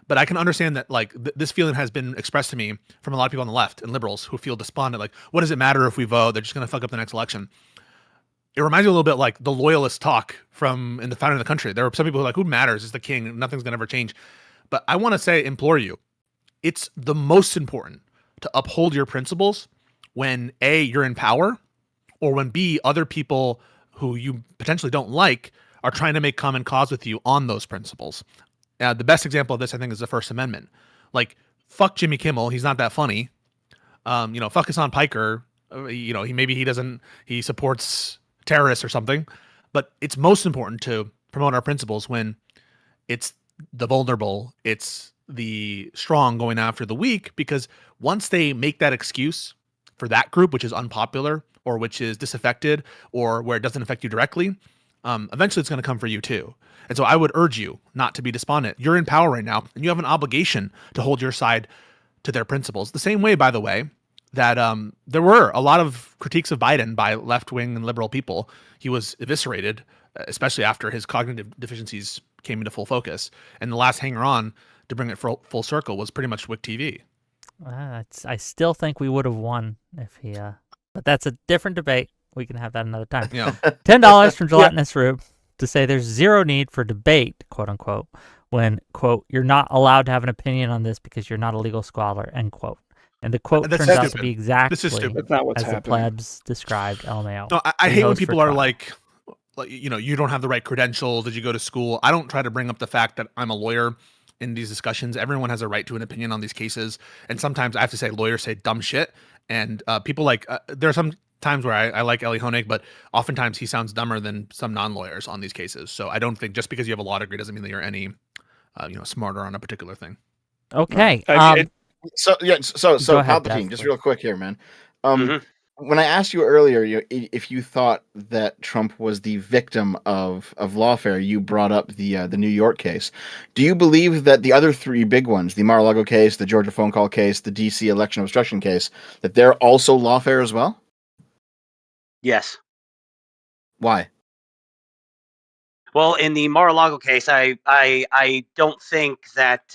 [SPEAKER 3] But I can understand that this feeling has been expressed to me from a lot of people on the left and liberals who feel despondent. What does it matter if we vote? They're just going to fuck up the next election. It reminds me a little bit like the loyalist talk in the founding of the country. There are some people who are like, who matters? It's the king. Nothing's going to ever change. But I want to implore you, it's the most important to uphold your principles when A, you're in power, or when B, other people who you potentially don't like are trying to make common cause with you on those principles. The best example of this, I think, is the First Amendment. Fuck Jimmy Kimmel. He's not that funny. Fuck Hassan Piker. He supports terrorists or something. But it's most important to promote our principles when it's the vulnerable, it's the strong going after the weak, because once they make that excuse for that group, which is unpopular or which is disaffected or where it doesn't affect you directly, eventually it's going to come for you too. And so I would urge you not to be despondent. You're in power right now, and you have an obligation to hold your side to their principles. The same way, by the way, that there were a lot of critiques of Biden by left-wing and liberal people. He was eviscerated, especially after his cognitive deficiencies came into full focus. And the last hanger-on to bring it full circle was pretty much WIC TV.
[SPEAKER 1] I still think we would have won if he... But that's a different debate. We can have that another time.
[SPEAKER 3] Yeah.
[SPEAKER 1] $10 from Gelatinous Rube to say there's zero need for debate, quote unquote, when, quote, you're not allowed to have an opinion on this because you're not a legal scholar, end quote. And the quote turns out to be exactly
[SPEAKER 3] this is stupid.
[SPEAKER 2] That's not what's
[SPEAKER 1] as
[SPEAKER 2] happening.
[SPEAKER 1] the plebs described LMAO.
[SPEAKER 3] No, I hate when people are like, you don't have the right credentials. Did you go to school? I don't try to bring up the fact that I'm a lawyer in these discussions. Everyone has a right to an opinion on these cases. And sometimes I have to say lawyers say dumb shit. And people there are some times where I like Eli Honig, but oftentimes he sounds dumber than some non-lawyers on these cases. So I don't think just because you have a law degree doesn't mean that you're any, smarter on a particular thing.
[SPEAKER 1] Okay.
[SPEAKER 5] So Palpatine, just real quick here, man. When I asked you earlier, if you thought that Trump was the victim of lawfare, you brought up the New York case. Do you believe that the other three big ones, the Mar-a-Lago case, the Georgia phone call case, the DC election obstruction case, that they're also lawfare as well?
[SPEAKER 4] Yes.
[SPEAKER 5] Why?
[SPEAKER 4] Well, in the Mar-a-Lago case, I don't think that.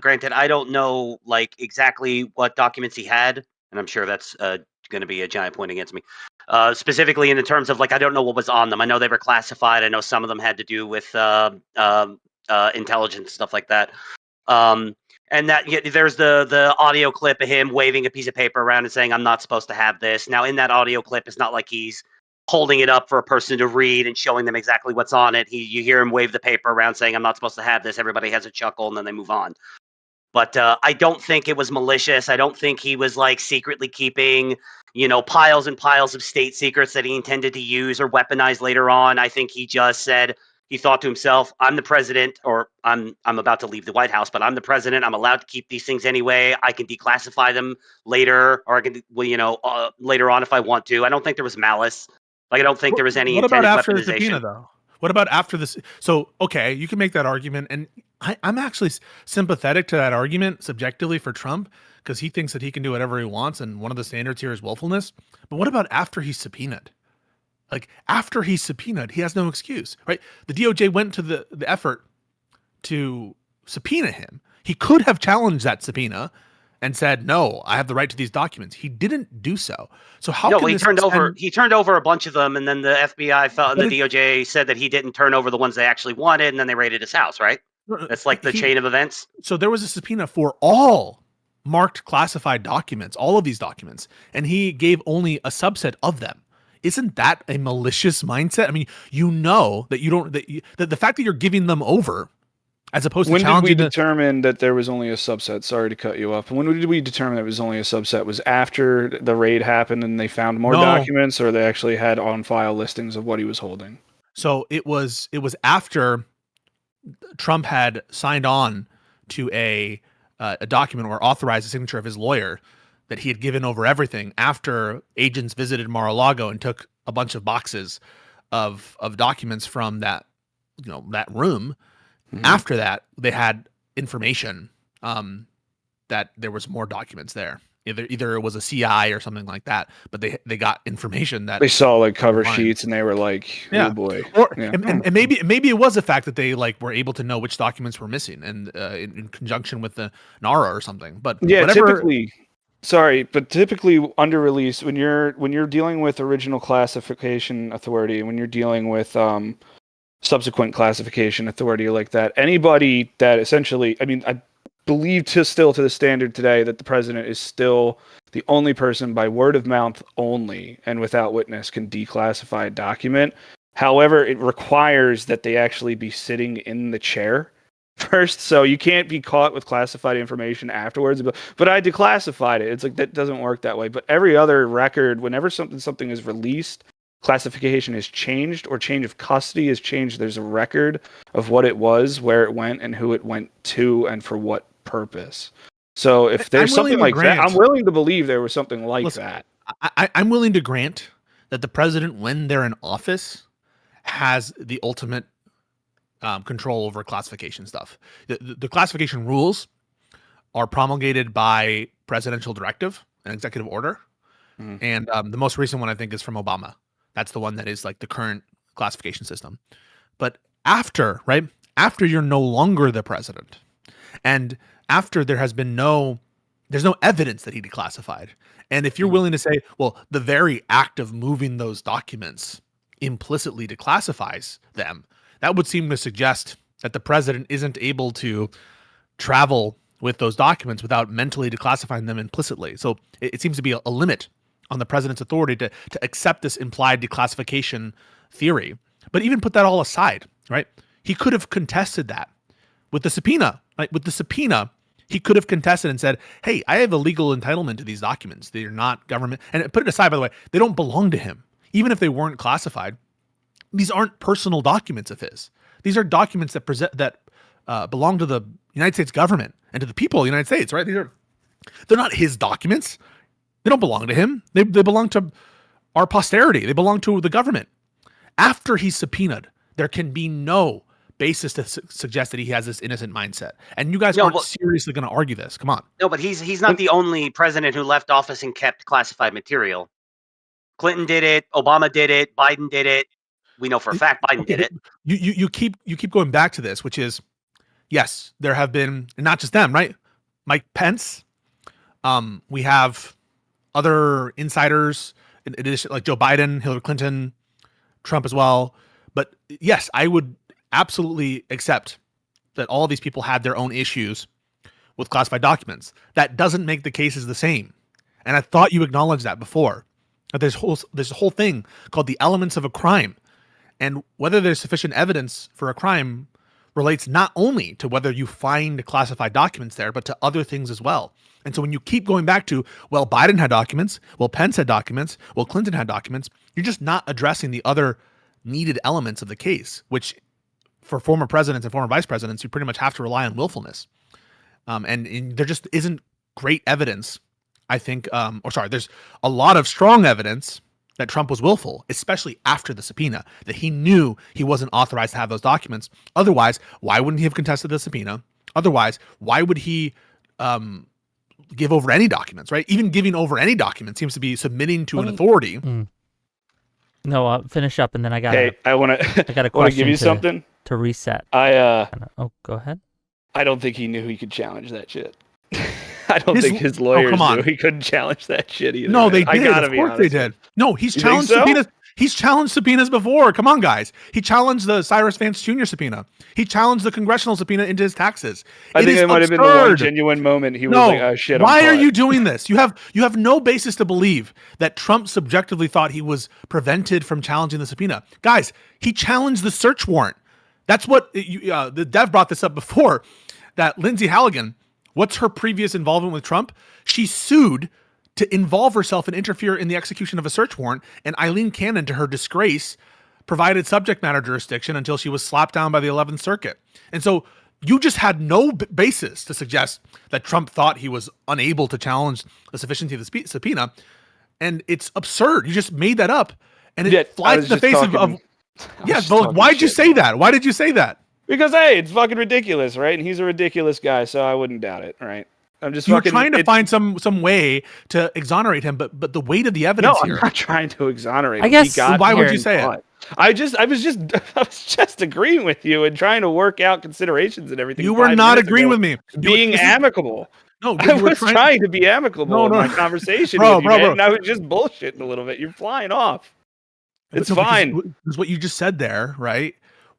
[SPEAKER 4] Granted, I don't know like exactly what documents he had, and I'm sure that's going to be a giant point against me. Specifically in the terms of like, I don't know what was on them. I know they were classified. I know some of them had to do with intelligence stuff like that. And that there's the audio clip of him waving a piece of paper around and saying, "I'm not supposed to have this." Now, in that audio clip, it's not like he's holding it up for a person to read and showing them exactly what's on it. You hear him wave the paper around saying, "I'm not supposed to have this." Everybody has a chuckle and then they move on. But I don't think it was malicious. I don't think he was like secretly keeping, piles and piles of state secrets that he intended to use or weaponize later on. I think he just said, he thought to himself, "I'm the president, or I'm about to leave the White House, but I'm the president. I'm allowed to keep these things anyway. I can declassify them later, or I can, later on if I want to." I don't think there was malice. Like, I don't think there was any
[SPEAKER 3] What about
[SPEAKER 4] intended
[SPEAKER 3] after the
[SPEAKER 4] weaponization.
[SPEAKER 3] subpoena, though? What about after this? So, okay, you can make that argument, and I'm actually sympathetic to that argument subjectively for Trump, because he thinks that he can do whatever he wants, and one of the standards here is willfulness. But what about after he's subpoenaed? Like, after he's subpoenaed, he has no excuse, right? The DOJ went to the effort to subpoena him. He could have challenged that subpoena and said, "No, I have the right to these documents." He didn't do so. So how?
[SPEAKER 4] No,
[SPEAKER 3] can
[SPEAKER 4] he
[SPEAKER 3] this
[SPEAKER 4] turned
[SPEAKER 3] extend-
[SPEAKER 4] he turned over a bunch of them, and then the FBI felt, and
[SPEAKER 3] But
[SPEAKER 4] the DOJ said that he didn't turn over the ones they actually wanted, and then they raided his house. Right? That's like the chain of events.
[SPEAKER 3] So there was a subpoena for all marked classified documents, all of these documents, and he gave only a subset of them. Isn't that a malicious mindset? I mean, that you don't, that the fact that you're giving them over, as opposed to
[SPEAKER 2] When did we
[SPEAKER 3] challenging
[SPEAKER 2] determine that there was only a subset? Sorry to cut you off. When did we determine that it was only a subset? Was after the raid happened and they found more documents, or they actually had on file listings of what he was holding?
[SPEAKER 3] So it was after Trump had signed on to a document or authorized the signature of his lawyer that he had given over everything, after agents visited Mar-a-Lago and took a bunch of boxes of documents from that room. Mm-hmm. After that, they had information that there was more documents there. Either it was a CI or something like that, but they got information that
[SPEAKER 2] they saw like cover sheets and they were like, "Oh boy!"
[SPEAKER 3] And maybe it was the fact that they like were able to know which documents were missing, and in conjunction with the NARA or something. But
[SPEAKER 2] typically under release, when you're dealing with original classification authority, and when you're dealing with subsequent classification authority like that, anybody that essentially, I mean, I believe still to the standard today that the president is still the only person by word of mouth only and without witness can declassify a document. However, it requires that they actually be sitting in the chair first, so you can't be caught with classified information afterwards. But I declassified it. It's like, that doesn't work that way. But every other record, whenever something is released, classification is changed or change of custody is changed, there's a record of what it was, where it went, and who it went to, and for what purpose. So if there's something like that, I'm willing to believe there was something like that.
[SPEAKER 3] I'm willing to grant that the president, when they're in office, has the ultimate control over classification stuff. The classification rules are promulgated by presidential directive, an executive order. Mm-hmm. And the most recent one, I think, is from Obama. That's the one that is like the current classification system. But after you're no longer the president, and after there's no evidence that he declassified, and if you're willing to say, well, the very act of moving those documents implicitly declassifies them, that would seem to suggest that the president isn't able to travel with those documents without mentally declassifying them implicitly. So it seems to be a limit on the president's authority to accept this implied declassification theory. But even put that all aside, right? He could have contested that with the subpoena. Like, with the subpoena, he could have contested and said, "Hey, I have a legal entitlement to these documents. They're not government." And put it aside, by the way, they don't belong to him. Even if they weren't classified, these aren't personal documents of his. These are documents that belong to the United States government and to the people of the United States, right? They're not his documents. They don't belong to him. They belong to our posterity. They belong to the government. After he's subpoenaed, there can be no basis to suggest that he has this innocent mindset. And you guys aren't seriously going to argue this. Come on.
[SPEAKER 4] No, but he's not the only president who left office and kept classified material. Clinton did it. Obama did it. Biden did it. we know for a fact Biden did it.
[SPEAKER 3] You keep going back to this, which is, yes, there have been, and not just them, right? Mike Pence. We have other insiders, in addition, like Joe Biden, Hillary Clinton, Trump as well. But yes, I would absolutely accept that all of these people had their own issues with classified documents. That doesn't make the cases the same. And I thought you acknowledged that before. That there's a whole thing called the elements of a crime. And whether there's sufficient evidence for a crime relates not only to whether you find classified documents there, but to other things as well. And so when you keep going back to, well, Biden had documents, well, Pence had documents, well, Clinton had documents, you're just not addressing the other needed elements of the case, which for former presidents and former vice presidents, you pretty much have to rely on willfulness. And there just isn't great evidence, I think, there's a lot of strong evidence that Trump was willful, especially after the subpoena, that he knew he wasn't authorized to have those documents. Otherwise, why wouldn't he have contested the subpoena? Otherwise, why would he give over any documents, right? Even giving over any document seems to be submitting to an authority.
[SPEAKER 1] No, I'll finish up, and then I got
[SPEAKER 2] I want
[SPEAKER 1] a
[SPEAKER 2] to
[SPEAKER 1] question
[SPEAKER 2] give you something
[SPEAKER 1] to reset.
[SPEAKER 2] go
[SPEAKER 1] ahead.
[SPEAKER 2] I don't think he knew he could challenge that shit. I don't think his lawyers knew he couldn't challenge that shit either.
[SPEAKER 3] No, they
[SPEAKER 2] I
[SPEAKER 3] did.
[SPEAKER 2] gotta
[SPEAKER 3] Of
[SPEAKER 2] be
[SPEAKER 3] course
[SPEAKER 2] honest.
[SPEAKER 3] they did. No, he's
[SPEAKER 2] You
[SPEAKER 3] challenged
[SPEAKER 2] think so?
[SPEAKER 3] subpoenas. He's challenged subpoenas before. Come on, guys. He challenged the Cyrus Vance Jr. subpoena. He challenged the congressional subpoena into his taxes.
[SPEAKER 2] I think it might have been the one genuine moment he was like, "Oh shit!"
[SPEAKER 3] Why are you doing this? You have no basis to believe that Trump subjectively thought he was prevented from challenging the subpoena. Guys, he challenged the search warrant. That's what the Dev brought this up before. That Lindsay Halligan, what's her previous involvement with Trump? She sued to involve herself and interfere in the execution of a search warrant, and Eileen Cannon, to her disgrace, provided subject matter jurisdiction until she was slapped down by the 11th Circuit. And so you just had no basis to suggest that Trump thought he was unable to challenge the sufficiency of the subpoena, and it's absurd. You just made that up, and it flies in the face of yeah, but why'd you say that? Why did you say that?
[SPEAKER 2] Because hey, it's fucking ridiculous, right? And he's a ridiculous guy, so I wouldn't doubt it, right? I'm just
[SPEAKER 3] trying to find some way to exonerate him, but the weight of the evidence here.
[SPEAKER 2] I'm not trying to exonerate
[SPEAKER 1] I
[SPEAKER 2] him.
[SPEAKER 1] guess
[SPEAKER 3] why would you say it?
[SPEAKER 2] I was just agreeing with you and trying to work out considerations and everything.
[SPEAKER 3] You were not agreeing with me.
[SPEAKER 2] Being amicable.
[SPEAKER 3] No,
[SPEAKER 2] I was trying to be amicable in my conversation with you, man, and I was just bullshitting a little bit. You're flying off. It's fine.
[SPEAKER 3] Because what you just said there, right,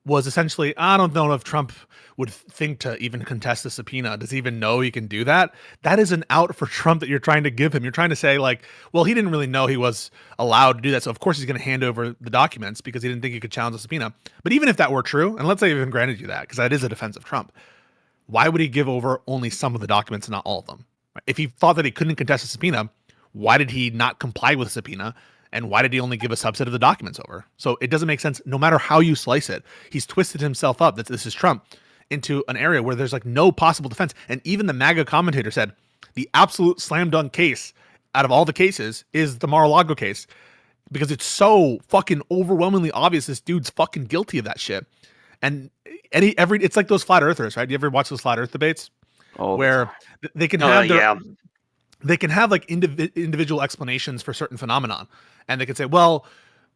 [SPEAKER 3] was essentially, I don't know if Trump would think to even contest the subpoena. Does he even know he can do that? That is an out for Trump that you're trying to give him. You're trying to say, like, well, he didn't really know he was allowed to do that, so of course he's going to hand over the documents because he didn't think he could challenge the subpoena. But even if that were true, and let's say he even granted you that, because that is a defense of Trump, why would he give over only some of the documents and not all of them? If he thought that he couldn't contest the subpoena, why did he not comply with the subpoena? And why did he only give a subset of the documents over? So it doesn't make sense. No matter how you slice it, he's twisted himself up, that this is Trump, into an area where there's like no possible defense. And even the MAGA commentator said the absolute slam dunk case out of all the cases is the Mar-a-Lago case, because it's so fucking overwhelmingly obvious this dude's fucking guilty of that shit. And it's like those flat earthers, right? Do you ever watch those flat earth debates where they can have they can have like individual explanations for certain phenomenon, and they can say, well,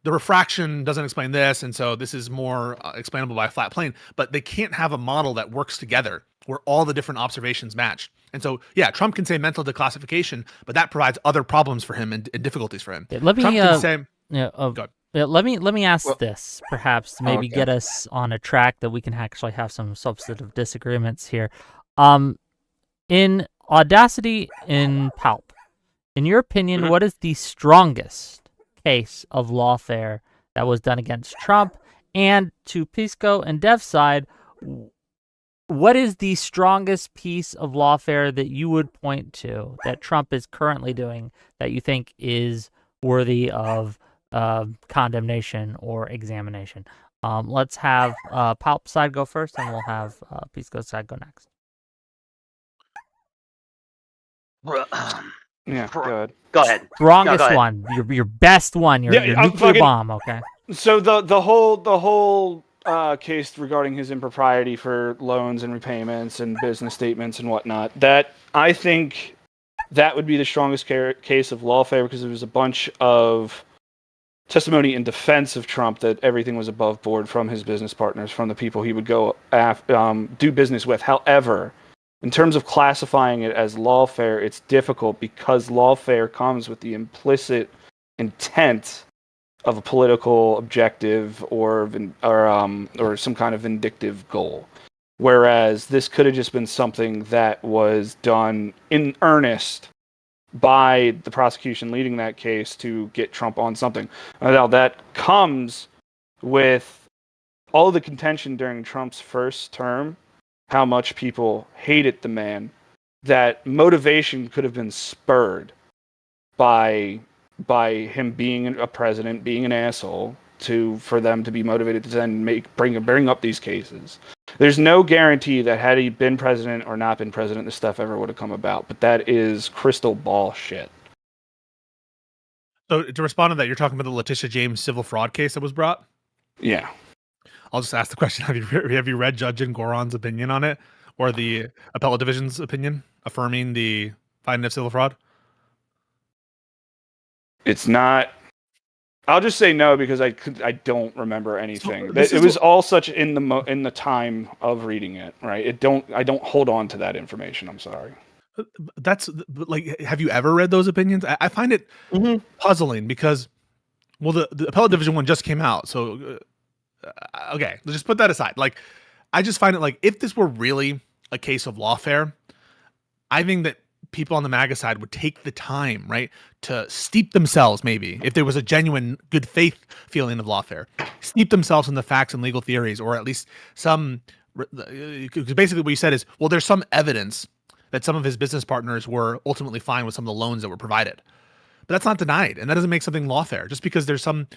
[SPEAKER 3] the refraction doesn't explain this, and so this is more explainable by a flat plane. But they can't have a model that works together where all the different observations match. And so, yeah, Trump can say mental declassification, but that provides other problems for him and difficulties for him.
[SPEAKER 1] Yeah, let me
[SPEAKER 3] Trump can say,
[SPEAKER 1] let me ask this, perhaps to maybe get us on a track that we can actually have some substantive disagreements here. In Audacity, in Palp, in your opinion, what is the strongest case of lawfare that was done against Trump? And to Pisco and Dev's side, what is the strongest piece of lawfare that you would point to that Trump is currently doing that you think is worthy of condemnation or examination? Let's have Palp's side go first, and we'll have Pisco's side go next.
[SPEAKER 2] Yeah, go
[SPEAKER 4] ahead.
[SPEAKER 1] Strongest one, your best one, your nuclear bomb. Okay.
[SPEAKER 2] So the whole case regarding his impropriety for loans and repayments and business statements and whatnot, that I think that would be the strongest case of lawfare, because there was a bunch of testimony in defense of Trump that everything was above board from his business partners, from the people he would go do business with. However, in terms of classifying it as lawfare, it's difficult because lawfare comes with the implicit intent of a political objective or some kind of vindictive goal. Whereas this could have just been something that was done in earnest by the prosecution leading that case to get Trump on something. Now that comes with all the contention during Trump's first term, how much people hated the man, that motivation could have been spurred by him being a president, being an asshole, for them to be motivated to then bring up these cases. There's no guarantee that had he been president or not been president, this stuff ever would have come about. But that is crystal ball shit.
[SPEAKER 3] So to respond to that, you're talking about the Letitia James civil fraud case that was brought?
[SPEAKER 2] Yeah.
[SPEAKER 3] I'll just ask the question: Have you read Judge Engoron's opinion on it, or the appellate division's opinion affirming the finding of civil fraud?
[SPEAKER 2] It's not. I'll just say no because I don't remember anything. It was all such in the time of reading it, right? I don't hold on to that information. I'm sorry.
[SPEAKER 3] That's like, have you ever read those opinions? I find it puzzling because, well, the appellate division one just came out, so okay, let's just put that aside. Like, I just find it like, if this were really a case of lawfare, I think that people on the MAGA side would take the time, right, to steep themselves, maybe, if there was a genuine good faith feeling of lawfare, steep themselves in the facts and legal theories, or at least some, because basically what you said is, well, there's some evidence that some of his business partners were ultimately fine with some of the loans that were provided. But that's not denied, and that doesn't make something lawfare. Just because there's some,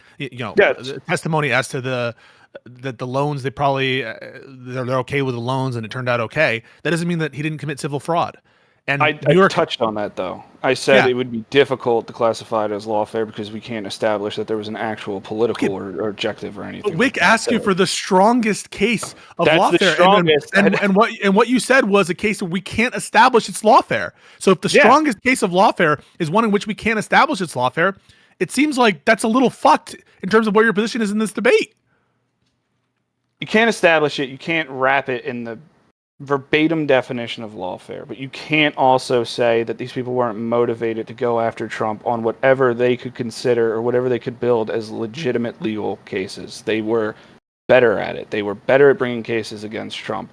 [SPEAKER 3] testimony as to that the loans, they probably they're okay with the loans and it turned out okay, that doesn't mean that he didn't commit civil fraud. And
[SPEAKER 2] I touched on that, though. I said it would be difficult to classify it as lawfare because we can't establish that there was an actual political or objective or anything.
[SPEAKER 3] But Wick asked you for the strongest case of lawfare.
[SPEAKER 2] The strongest.
[SPEAKER 3] And what you said was a case where we can't establish it's lawfare. So if the strongest case of lawfare is one in which we can't establish it's lawfare, it seems like that's a little fucked in terms of where your position is in this debate.
[SPEAKER 2] You can't establish it. You can't wrap it in the verbatim definition of lawfare, but you can't also say that these people weren't motivated to go after Trump on whatever they could consider or whatever they could build as legitimate legal cases. They were better at it. They were better at bringing cases against Trump.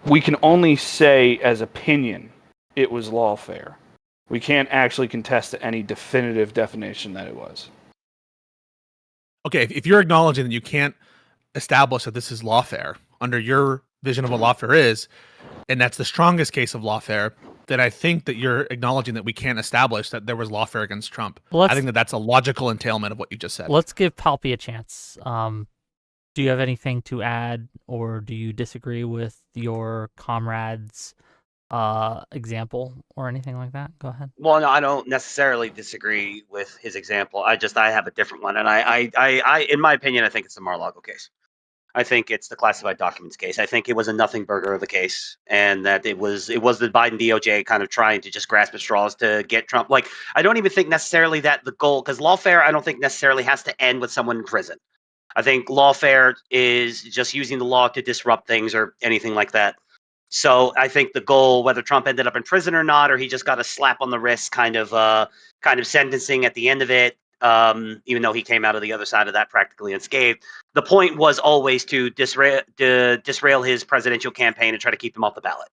[SPEAKER 2] We can only say as opinion it was lawfare. We can't actually contest any definitive definition that it was.
[SPEAKER 3] Okay, if you're acknowledging that you can't establish that this is lawfare under your vision of what lawfare is, and that's the strongest case of lawfare, then I think that you're acknowledging that we can't establish that there was lawfare against Trump. I think that that's a logical entailment of what you just said.
[SPEAKER 1] Let's give Palpy a chance. Do you have anything to add, or do you disagree with your comrade's example or anything like that? Go ahead.
[SPEAKER 4] Well, no, I don't necessarily disagree with his example. I have a different one, and I in my opinion, I think it's the Mar-a-Lago case. I think it's the classified documents case. I think it was a nothing burger of a case, and that it was the Biden DOJ kind of trying to just grasp at straws to get Trump. Like, I don't even think necessarily that the goal, because lawfare, I don't think necessarily has to end with someone in prison. I think lawfare is just using the law to disrupt things or anything like that. So I think the goal, whether Trump ended up in prison or not, or he just got a slap on the wrist kind of sentencing at the end of it, even though he came out of the other side of that practically unscathed. The point was always to disrail his presidential campaign and try to keep him off the ballot.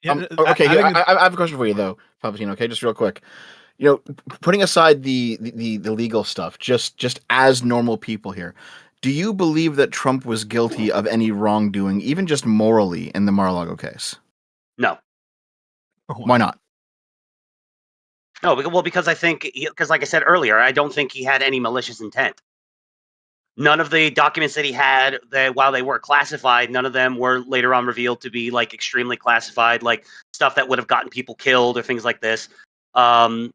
[SPEAKER 5] Okay, I have a question for you though, Palpatine. Okay, just real quick. You know, putting aside the legal stuff, just as normal people here, do you believe that Trump was guilty of any wrongdoing, even just morally, in the Mar-a-Lago case?
[SPEAKER 4] No.
[SPEAKER 5] Why not?
[SPEAKER 4] No, well, because I think, like I said earlier, I don't think he had any malicious intent. None of the documents that he had, while they were classified, none of them were later on revealed to be like extremely classified, like stuff that would have gotten people killed or things like this. They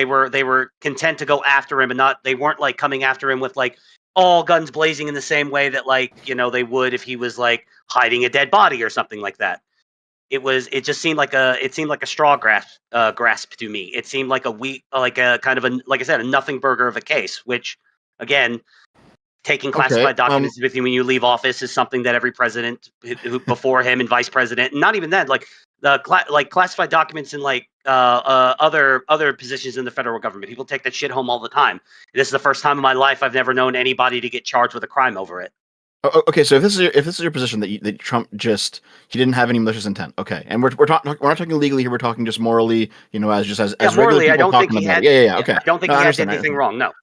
[SPEAKER 4] were content to go after him, and they weren't like coming after him with like all guns blazing in the same way that, like, they would if he was like hiding a dead body or something like that. it just seemed like a straw grasp to me. It seemed like a kind of like I said, a nothing burger of a case, which again, taking classified documents with you when you leave office is something that every president who before him and vice president, and not even then, like classified documents in other positions in the federal government. People take that shit home all the time. This is the first time in my life I've never known anybody to get charged with a crime over it.
[SPEAKER 5] Okay, so if this is your position that Trump he didn't have any malicious intent, okay, and we're not talking legally here, we're talking just morally, as
[SPEAKER 4] morally,
[SPEAKER 5] regular people
[SPEAKER 4] I don't think
[SPEAKER 5] talking
[SPEAKER 4] he
[SPEAKER 5] about
[SPEAKER 4] had.
[SPEAKER 5] it. Yeah, okay.
[SPEAKER 4] I don't think he had anything wrong. No.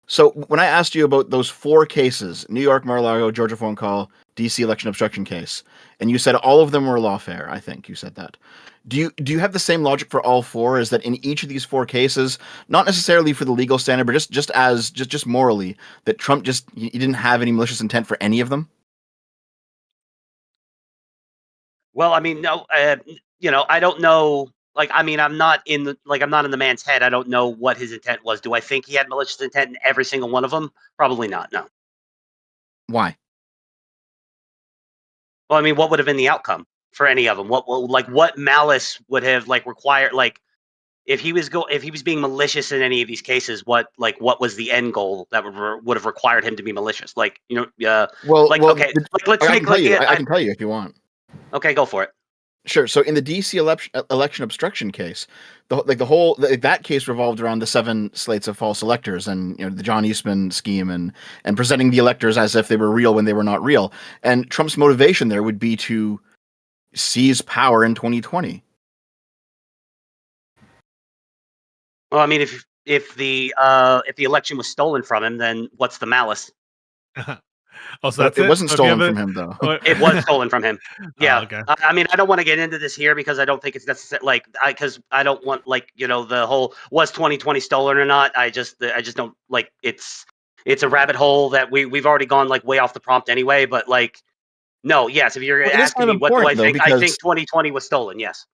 [SPEAKER 5] So when I asked you about those 4 cases, New York, Mar-a-Lago, Georgia phone call, DC election obstruction case, and you said all of them were lawfare, I think you said that. Do you have the same logic for all 4? Is that in each of these 4 cases, not necessarily for the legal standard, but just morally, that Trump he didn't have any malicious intent for any of them?
[SPEAKER 4] Well, I mean, no, I don't know. Like, I mean, I'm not in the man's head. I don't know what his intent was. Do I think he had malicious intent in every single one of them? Probably not. No.
[SPEAKER 5] Why?
[SPEAKER 4] Well, I mean, what would have been the outcome for any of them? What malice would have required if he was being malicious in any of these cases? What was the end goal that would have required him to be malicious?
[SPEAKER 5] I can tell you if you want.
[SPEAKER 4] Okay, go for it.
[SPEAKER 5] Sure. So in the DC election obstruction case, that case revolved around the 7 slates of false electors and the John Eastman scheme and presenting the electors as if they were real when they were not real. And Trump's motivation there would be to seize power in 2020.
[SPEAKER 4] Well, I mean, if the election was stolen from him, then what's the malice?
[SPEAKER 3] So
[SPEAKER 5] it wasn't stolen from him, though.
[SPEAKER 4] It was stolen from him. Yeah.
[SPEAKER 3] Oh, okay.
[SPEAKER 4] I mean, I don't want to get into this here because I don't think it's necessary. Because I don't want the whole was 2020 stolen or not. I just don't like it's a rabbit hole that we've already gone way off the prompt anyway. But no, yes. If you're asking me what do I think, I think 2020 was stolen. Yes.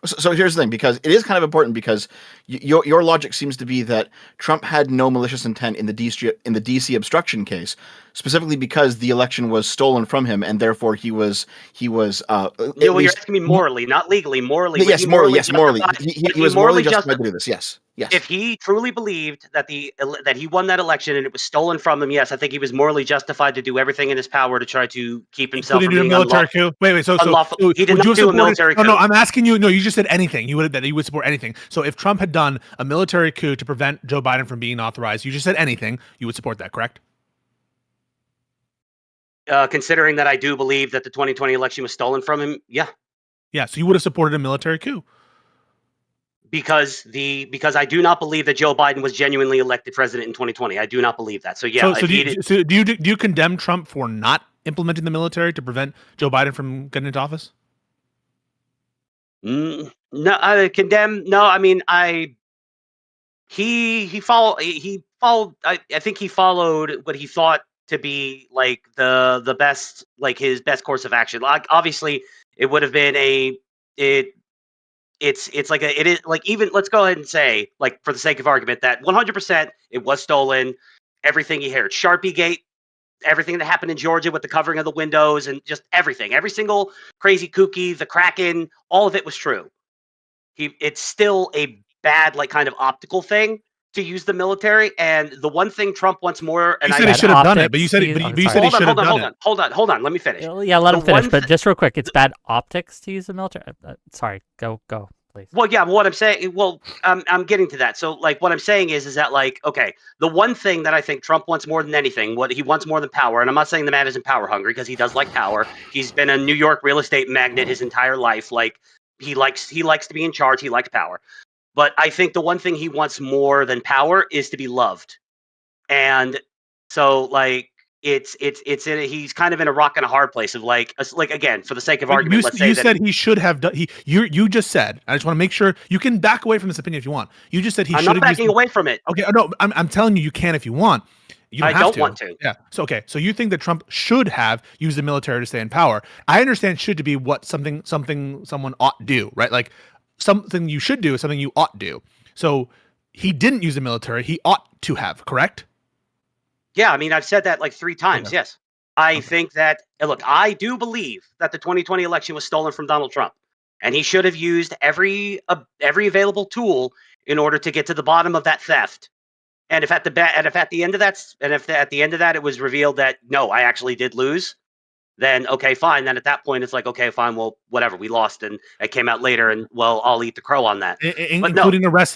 [SPEAKER 5] So here's the thing, because it is kind of important, because your logic seems to be that Trump had no malicious intent in the DC obstruction case, specifically because the election was stolen from him, and therefore he was. You're
[SPEAKER 4] asking me morally, not legally. Morally,
[SPEAKER 5] yes, morally. He was morally justified to do this. Yes.
[SPEAKER 4] If he truly believed that he won that election and it was stolen from him, yes, I think he was morally justified to do everything in his power to try to keep himself from being
[SPEAKER 3] military coup. Wait. So
[SPEAKER 4] he did not do a military coup.
[SPEAKER 3] No, I'm asking you. No, you just said anything. You would support anything. So if Trump had done a military coup to prevent Joe Biden from being authorized, you just said anything. You would support that, correct?
[SPEAKER 4] Considering that I do believe that the 2020 election was stolen from him, yeah.
[SPEAKER 3] Yeah. So you would have supported a military coup.
[SPEAKER 4] Because I do not believe that Joe Biden was genuinely elected president in 2020. I do not believe that. So yeah.
[SPEAKER 3] So do you condemn Trump for not implementing the military to prevent Joe Biden from getting into office?
[SPEAKER 4] No, I condemn. No, I mean he followed. I think he followed what he thought to be the best, his best course of action. Obviously, it would have been It's even let's go ahead and say, for the sake of argument, that 100% it was stolen. Everything he heard, Sharpie Gate, everything that happened in Georgia with the covering of the windows and just everything, every single crazy kooky, the Kraken, all of it was true. It's still a bad, kind of optical thing to use the military. And the one thing Trump wants more, and
[SPEAKER 3] you said he should have done it, but you said he should have done it.
[SPEAKER 4] Hold on. Let me finish.
[SPEAKER 1] Yeah, let him finish. But just real quick, it's bad optics to use the military. Sorry, go, please.
[SPEAKER 4] Well, yeah. What I'm saying, I'm getting to that. So, what I'm saying is that, okay, the one thing that I think Trump wants more than anything, what he wants more than power, and I'm not saying the man isn't power hungry, because he does like power. He's been a New York real estate magnate his entire life. He likes to be in charge. He likes power. But I think the one thing he wants more than power is to be loved. And so, he's kind of in a rock and a hard place of again, for the sake of argument, let's say
[SPEAKER 3] you said he should have done. You just said. I just want to make sure you can back away from this opinion if you want. You just said he should have.
[SPEAKER 4] I'm not backing away from it.
[SPEAKER 3] Okay, no, I'm telling you, you can if you want.
[SPEAKER 4] I don't want to.
[SPEAKER 3] Yeah. So okay. So you think that Trump should have used the military to stay in power? I understand should to be what something someone ought do, right? Something you should do is something you ought do. So he didn't use the military. He ought to have, correct?
[SPEAKER 4] Yeah, I mean, I've said that 3 times. Okay. Yes. I think that, look, I do believe that the 2020 election was stolen from Donald Trump. and he should have used every available tool in order to get to the bottom of that theft. And if at the end of that it was revealed that no, I actually did lose, then okay, fine. Then at that point it's like, okay, fine, well, whatever, we lost, and it came out later, and well, I'll eat the crow on that. But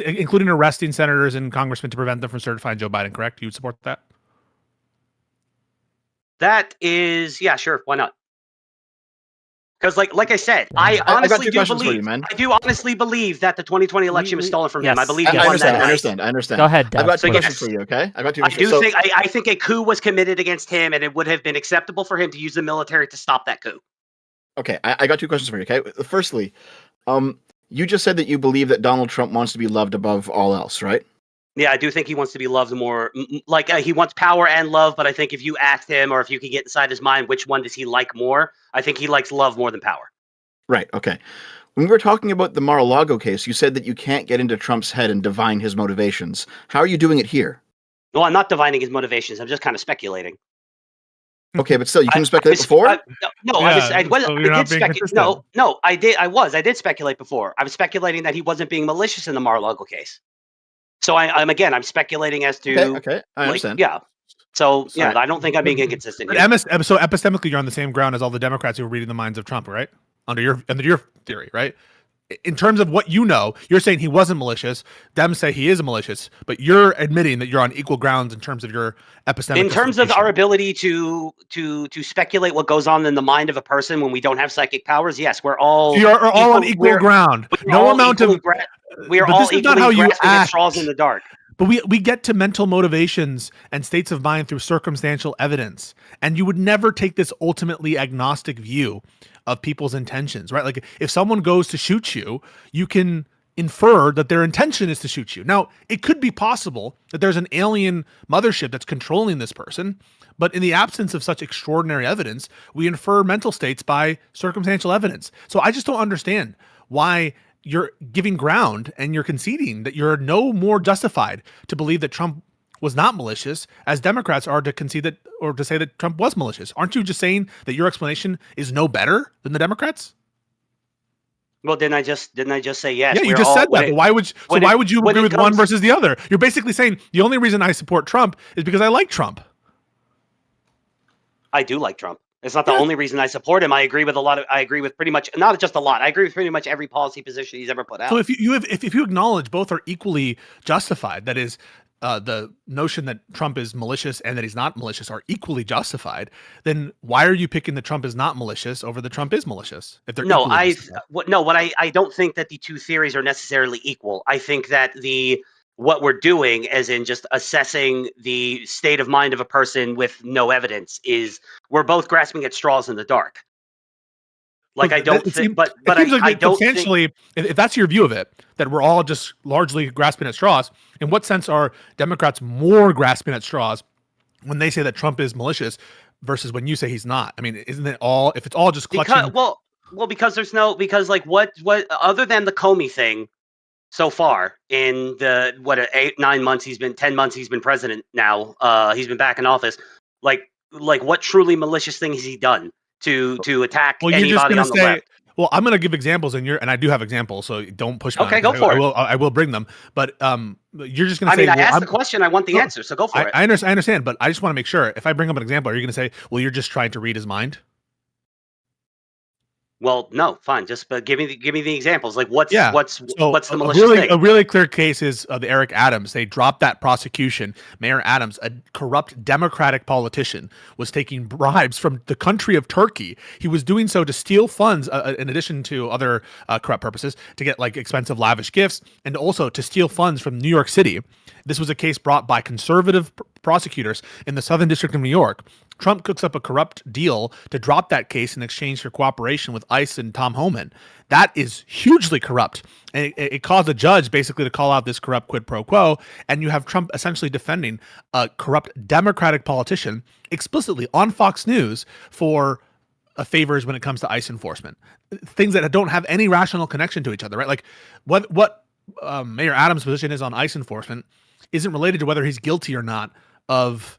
[SPEAKER 3] including arresting senators and congressmen to prevent them from certifying Joe Biden. Correct? You would support that?
[SPEAKER 4] That is, yeah, sure, why not? Because, like I said, I honestly do honestly believe that the 2020 election was stolen from him. I believe he won that night.
[SPEAKER 5] I understand.
[SPEAKER 1] Go ahead, Dev.
[SPEAKER 5] I've got two questions for you, okay? I've got two questions.
[SPEAKER 4] I think a coup was committed against him, and it would have been acceptable for him to use the military to stop that coup.
[SPEAKER 5] Okay, I got two questions for you, okay? Firstly, you just said that you believe that Donald Trump wants to be loved above all else, right?
[SPEAKER 4] Yeah, I do think he wants to be loved more. Like, he wants power and love, but I think if you asked him, or if you could get inside his mind, which one does he like more, I think he likes love more than power.
[SPEAKER 5] Right, okay. When we were talking about the Mar-a-Lago case, you said that you can't get into Trump's head and divine his motivations. How are you doing it here?
[SPEAKER 4] No, I'm not divining his motivations. I'm just kind of speculating.
[SPEAKER 5] Okay, but still, you couldn't speculate before?
[SPEAKER 4] I did speculate before. I was speculating that he wasn't being malicious in the Mar-a-Lago case. So I'm speculating as to.
[SPEAKER 5] Okay, I understand.
[SPEAKER 4] Yeah. So yeah, I don't think I'm being inconsistent here.
[SPEAKER 3] So epistemically, you're on the same ground as all the Democrats who were reading the minds of Trump, right? Under your theory, right? In terms of what you know, you're saying he wasn't malicious. Dem say he is malicious, but you're admitting that you're on equal grounds in terms of your epistemic.
[SPEAKER 4] In terms of our ability to speculate what goes on in the mind of a person when we don't have psychic powers, yes, we're all.
[SPEAKER 3] You're all on equal ground. No amount of.
[SPEAKER 4] We are all equally grasping at straws in the dark.
[SPEAKER 3] But we get to mental motivations and states of mind through circumstantial evidence, and you would never take this ultimately agnostic view of people's intentions, right? Like, if someone goes to shoot you, you can infer that their intention is to shoot you. Now, it could be possible that there's an alien mothership that's controlling this person, but in the absence of such extraordinary evidence, we infer mental states by circumstantial evidence. So I just don't understand why you're giving ground and you're conceding that you're no more justified to believe that Trump was not malicious as Democrats are to concede that, or to say that Trump was malicious. Aren't you just saying that your explanation is no better than the Democrats?
[SPEAKER 4] Well, didn't I just say yes?
[SPEAKER 3] Yeah, you just said that. But why would you agree with one versus the other? You're basically saying the only reason I support Trump is because I like Trump.
[SPEAKER 4] I do like Trump. It's not the only reason I support him. I agree with pretty much, not just a lot. I agree with pretty much every policy position he's ever put out.
[SPEAKER 3] So if you acknowledge both are equally justified, that is, the notion that Trump is malicious and that he's not malicious are equally justified, then why are you picking that Trump is not malicious over the Trump is malicious? If they're
[SPEAKER 4] I don't think that the two theories are necessarily equal. I think that what we're doing, as in just assessing the state of mind of a person with no evidence, is we're both grasping at straws in the dark. Like, I don't think, but I don't think,
[SPEAKER 3] if that's your view of it, that we're all just largely grasping at straws, in what sense are Democrats more grasping at straws when they say that Trump is malicious versus when you say he's not? I mean, isn't it all, if it's all just clutching?
[SPEAKER 4] Because what other than the Comey thing so far in the 10 months he's been president now, he's been back in office, like what truly malicious thing has he done to attack anybody on the left?
[SPEAKER 3] Well, I'm going to give examples, and I do have examples, so don't push me.
[SPEAKER 4] Okay, go for it.
[SPEAKER 3] I will bring them, but you're just going to say.
[SPEAKER 4] I asked the question. I want the answer, so go for it.
[SPEAKER 3] I understand, but I just want to make sure. If I bring up an example, are you going to say, "Well, you're just trying to read his mind"?
[SPEAKER 4] Well, no, fine. Just give me the examples. Like, what's the malicious thing?
[SPEAKER 3] A really clear case is the Eric Adams. They dropped that prosecution. Mayor Adams, a corrupt Democratic politician, was taking bribes from the country of Turkey. He was doing so to steal funds, in addition to other corrupt purposes, to get like expensive, lavish gifts, and also to steal funds from New York City. This was a case brought by conservative prosecutors in the Southern District of New York. Trump cooks up a corrupt deal to drop that case in exchange for cooperation with ICE and Tom Homan. That is hugely corrupt. And it caused a judge basically to call out this corrupt quid pro quo. And you have Trump essentially defending a corrupt Democratic politician explicitly on Fox News for favors when it comes to ICE enforcement. Things that don't have any rational connection to each other, right? Like what Mayor Adams' position is on ICE enforcement isn't related to whether he's guilty or not of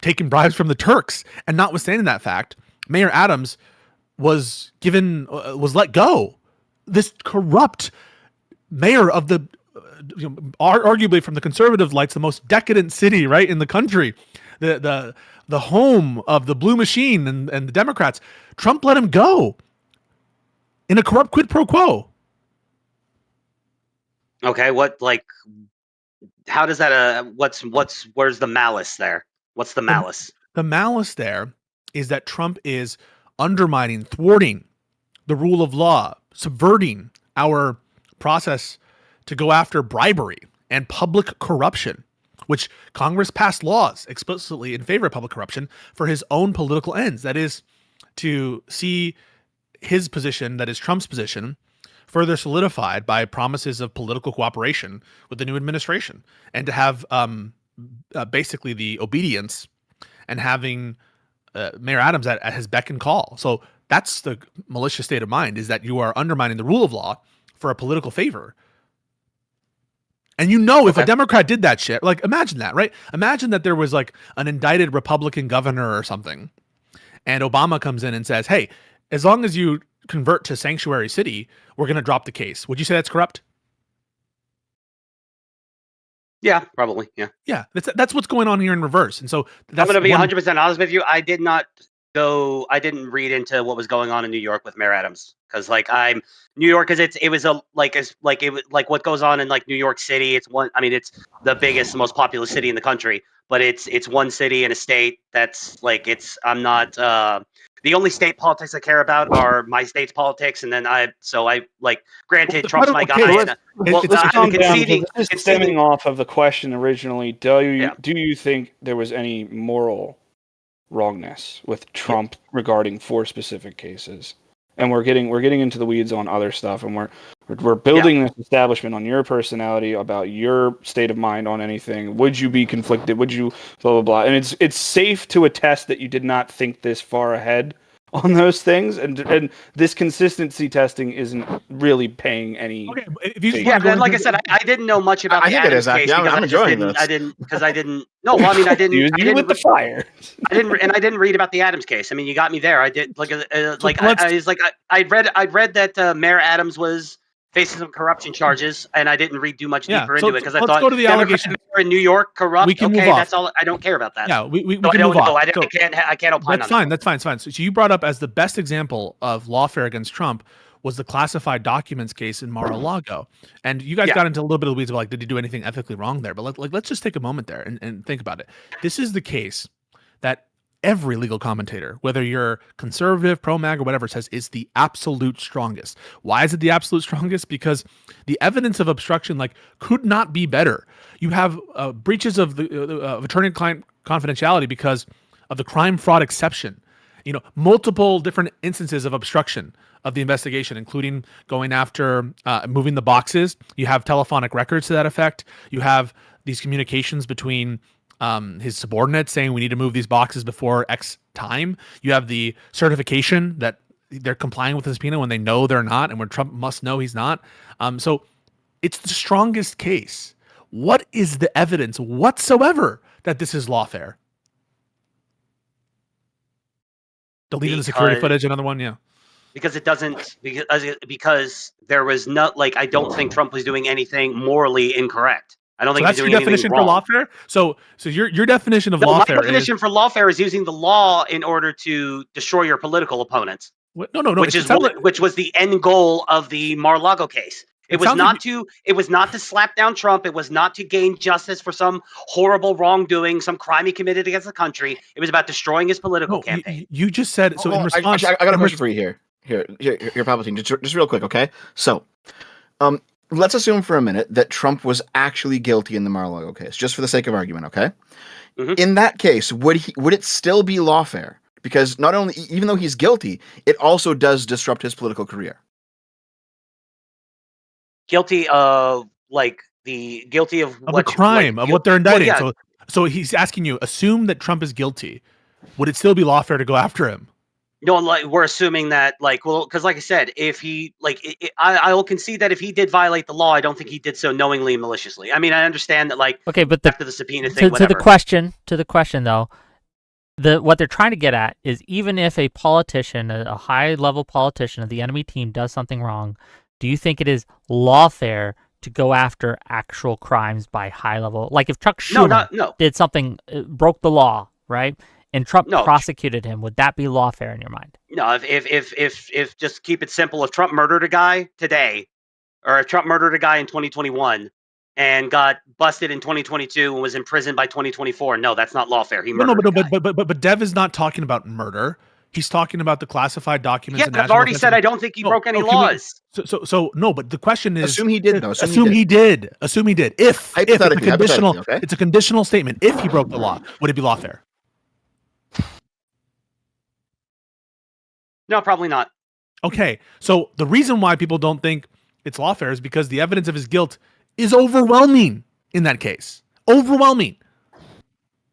[SPEAKER 3] taking bribes from the Turks. And notwithstanding that fact, Mayor Adams was let go this corrupt mayor of the arguably from the conservative lights the most decadent city right in the country, the home of the blue machine and the Democrats. Trump let him go in a corrupt quid pro quo.
[SPEAKER 4] Okay, how does that where's the malice there? What's the malice?
[SPEAKER 3] The malice there is that Trump is undermining, thwarting the rule of law, subverting our process to go after bribery and public corruption, which Congress passed laws explicitly in favor of public corruption for his own political ends. That is to see his position, that is Trump's position, further solidified by promises of political cooperation with the new administration, and to have basically the obedience and having Mayor Adams at his beck and call. So that's the malicious state of mind, is that you are undermining the rule of law for a political favor. And if a Democrat did that shit, like imagine that, right? Imagine that there was like an indicted Republican governor or something, and Obama comes in and says, hey, as long as you convert to sanctuary city, we're going to drop the case. Would you say that's corrupt?
[SPEAKER 4] Yeah, probably. Yeah.
[SPEAKER 3] Yeah, that's what's going on here in reverse. And so
[SPEAKER 4] I'm going to be 100% honest with you. I didn't read into what was going on in New York with Mayor Adams, because New York is what goes on in like New York City. It's the biggest, most populous city in the country, but it's one city in a state that's I'm not the only state politics I care about are my state's politics, and then granted, Trump's my guy.
[SPEAKER 2] It's stemming off of the question originally. Do you think there was any moral wrongness with Trump regarding 4 specific cases? And we're getting into the weeds on other stuff, and we're building this establishment on your personality, about your state of mind on anything. Would you be conflicted? Would you blah blah blah? And it's safe to attest that you did not think this far ahead on those things, and this consistency testing isn't really paying any.
[SPEAKER 3] Okay,
[SPEAKER 4] like I said, I didn't know much about the Adams case.
[SPEAKER 5] I'm enjoying this.
[SPEAKER 4] I didn't. No, well, I mean, I didn't.
[SPEAKER 2] You lit the fire.
[SPEAKER 4] I didn't read about the Adams case. I mean, you got me there. I did I'd read that Mayor Adams was facing some corruption charges, and I didn't read too much deeper into it because I thought
[SPEAKER 3] go to the allegation
[SPEAKER 4] in New York corrupt.
[SPEAKER 3] We can move off.
[SPEAKER 4] That's all. I don't care about that.
[SPEAKER 3] Yeah, we can move off.
[SPEAKER 4] I can't opine.
[SPEAKER 3] That's fine. That's fine. It's fine. So you brought up as the best example of lawfare against Trump was the classified documents case in Mar-a-Lago, and you guys got into a little bit of the weeds about did he do anything ethically wrong there? But let's just take a moment there and think about it. This is the case that every legal commentator, whether you're conservative, pro-MAG, or whatever, says is the absolute strongest. Why is it the absolute strongest? Because the evidence of obstruction could not be better. You have breaches of the attorney-client confidentiality because of the crime fraud exception. Multiple different instances of obstruction of the investigation, including going after moving the boxes. You have telephonic records to that effect. You have these communications between his subordinates saying we need to move these boxes before X time. You have the certification that they're complying with the subpoena when they know they're not, and when Trump must know he's not. So it's the strongest case. What is the evidence whatsoever that this is lawfare? Deleting the security footage, another one, yeah.
[SPEAKER 4] Because it doesn't, because there was I don't think Trump was doing anything morally incorrect. I don't think
[SPEAKER 3] that's
[SPEAKER 4] he's doing
[SPEAKER 3] your definition
[SPEAKER 4] for
[SPEAKER 3] lawfare. So your definition of lawfare.
[SPEAKER 4] My definition for lawfare is using the law in order to destroy your political opponents.
[SPEAKER 3] No.
[SPEAKER 4] Which was the end goal of the Mar-a-Lago case. It was not to slap down Trump. It was not to gain justice for some horrible wrongdoing, some crime he committed against the country. It was about destroying his political campaign.
[SPEAKER 3] You just said so. In response,
[SPEAKER 5] I got a question for you here. Here, Palpatine, just real quick, okay? So, let's assume for a minute that Trump was actually guilty in the Mar-a-Lago case, just for the sake of argument, okay? Mm-hmm. In that case, would it still be lawfare? Because not only, even though he's guilty, it also does disrupt his political career.
[SPEAKER 4] Guilty of
[SPEAKER 3] the crime of what they're indicting. Well, yeah. So he's asking you, assume that Trump is guilty. Would it still be lawfare to go after him?
[SPEAKER 4] No, we're assuming that, because like I said, if he, I will concede that if he did violate the law, I don't think he did so knowingly and maliciously. I mean, I understand that,
[SPEAKER 1] okay, but
[SPEAKER 4] after the subpoena thing,
[SPEAKER 1] to the question though, what they're trying to get at is even if a politician, a high-level politician of the enemy team does something wrong, do you think it is lawfare to go after actual crimes by high level? Like if Chuck Schumer did something, broke the law, right? And Trump prosecuted him, would that be lawfare in your mind?
[SPEAKER 4] No, if just keep it simple, if Trump murdered a guy today, or if Trump murdered a guy in 2021 and got busted in 2022 and was in prison by 2024, no, that's not lawfare. He murdered a guy.
[SPEAKER 3] But Dev is not talking about murder. He's talking about the classified documents.
[SPEAKER 4] Yeah, I've already said I don't think he broke any laws.
[SPEAKER 3] So no, but the question is,
[SPEAKER 5] assume he did though.
[SPEAKER 3] Assume he did. If it's a conditional,
[SPEAKER 5] okay?
[SPEAKER 3] It's a conditional statement. If he broke the law, would it be lawfare?
[SPEAKER 4] No, probably not.
[SPEAKER 3] Okay, so the reason why people don't think it's lawfare is because the evidence of his guilt is overwhelming in that case. Overwhelming.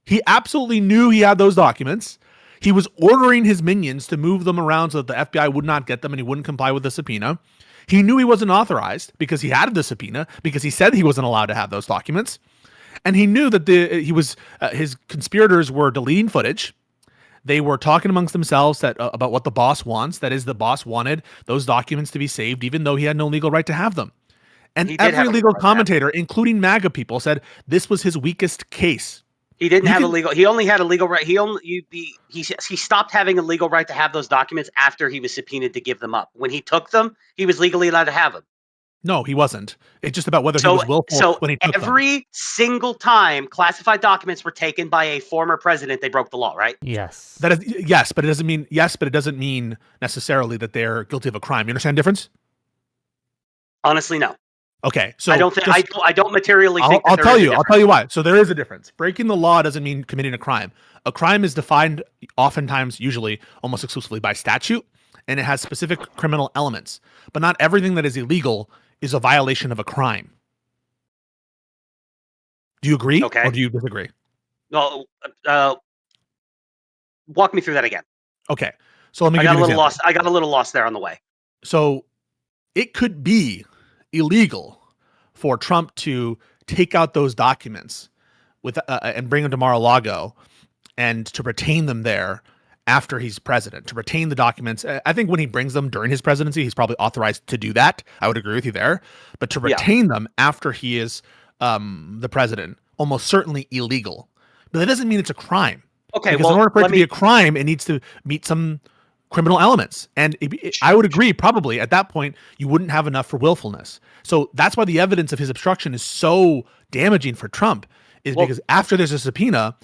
[SPEAKER 3] He absolutely knew he had those documents. He was ordering his minions to move them around so that the FBI would not get them and he wouldn't comply with the subpoena. He knew he wasn't authorized because he had the subpoena, because he said he wasn't allowed to have those documents. And he knew that his conspirators were deleting footage. They were talking amongst themselves about what the boss wants. That is, the boss wanted those documents to be saved, even though he had no legal right to have them. And every legal commentator, including MAGA people, said this was his weakest case.
[SPEAKER 4] He didn't have a legal. He only had a legal right. He stopped having a legal right to have those documents after he was subpoenaed to give them up. When he took them, he was legally allowed to have them.
[SPEAKER 3] No, he wasn't. It's just about whether he was willful when he took them.
[SPEAKER 4] Every single time classified documents were taken by a former president, they broke the law, right?
[SPEAKER 1] Yes.
[SPEAKER 3] That is yes, but it doesn't mean necessarily that they're guilty of a crime. You understand the difference?
[SPEAKER 4] Honestly, no.
[SPEAKER 3] Okay, so
[SPEAKER 4] I don't materially think.
[SPEAKER 3] I'll tell you why. So there is a difference. Breaking the law doesn't mean committing a crime. A crime is defined oftentimes, usually, almost exclusively by statute, and it has specific criminal elements. But not everything that is illegal is a violation of a crime. Do you agree?
[SPEAKER 4] Okay.
[SPEAKER 3] Or do you disagree?
[SPEAKER 4] No. Walk me through that again.
[SPEAKER 3] Okay. So let me give you an example.
[SPEAKER 4] I got a little lost there on the way.
[SPEAKER 3] So it could be illegal for Trump to take out those documents and bring them to Mar-a-Lago and to retain them there after he's president, to retain the documents. I think when he brings them during his presidency, he's probably authorized to do that. I would agree with you there. But to retain them after he is the president, almost certainly illegal. But that doesn't mean it's a crime.
[SPEAKER 4] Okay,
[SPEAKER 3] because in order for it to be a crime, it needs to meet some criminal elements. And I would agree, probably at that point, you wouldn't have enough for willfulness. So that's why the evidence of his obstruction is so damaging for Trump, because after there's a subpoena,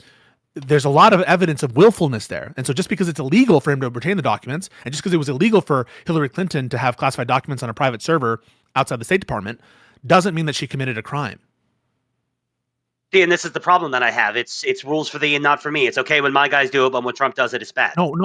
[SPEAKER 3] there's a lot of evidence of willfulness there. And so just because it's illegal for him to retain the documents, and just because it was illegal for Hillary Clinton to have classified documents on a private server outside the State Department, doesn't mean that she committed a crime.
[SPEAKER 4] See, and this is the problem that I have. It's rules for thee and not for me. It's okay when my guys do it, but when Trump does it, it's bad.
[SPEAKER 3] No.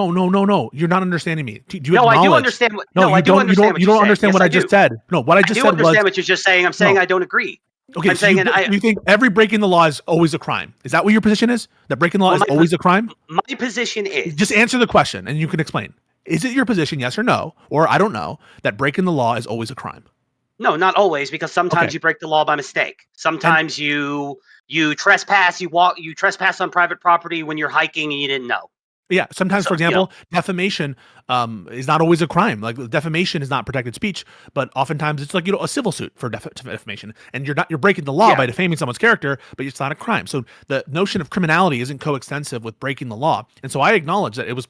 [SPEAKER 3] You're not understanding me. Do you
[SPEAKER 4] I do understand.
[SPEAKER 3] You don't understand what I just said. No, what I just said was. I do understand
[SPEAKER 4] what you're just saying. I'm saying I don't agree.
[SPEAKER 3] Okay, so you think every breaking the law is always a crime? Is that what your position is? That breaking the law is always a crime?
[SPEAKER 4] My position is.
[SPEAKER 3] Just answer the question and you can explain. Is it your position, yes or no, or I don't know, that breaking the law is always a crime?
[SPEAKER 4] No, not always, because sometimes you break the law by mistake. Sometimes you trespass, you trespass on private property when you're hiking and you didn't know.
[SPEAKER 3] Yeah, sometimes, for example, defamation is not always a crime. Like defamation is not protected speech, but oftentimes it's like a civil suit for defamation, and you're breaking the law by defaming someone's character, but it's not a crime. So the notion of criminality isn't coextensive with breaking the law. And so I acknowledge that it was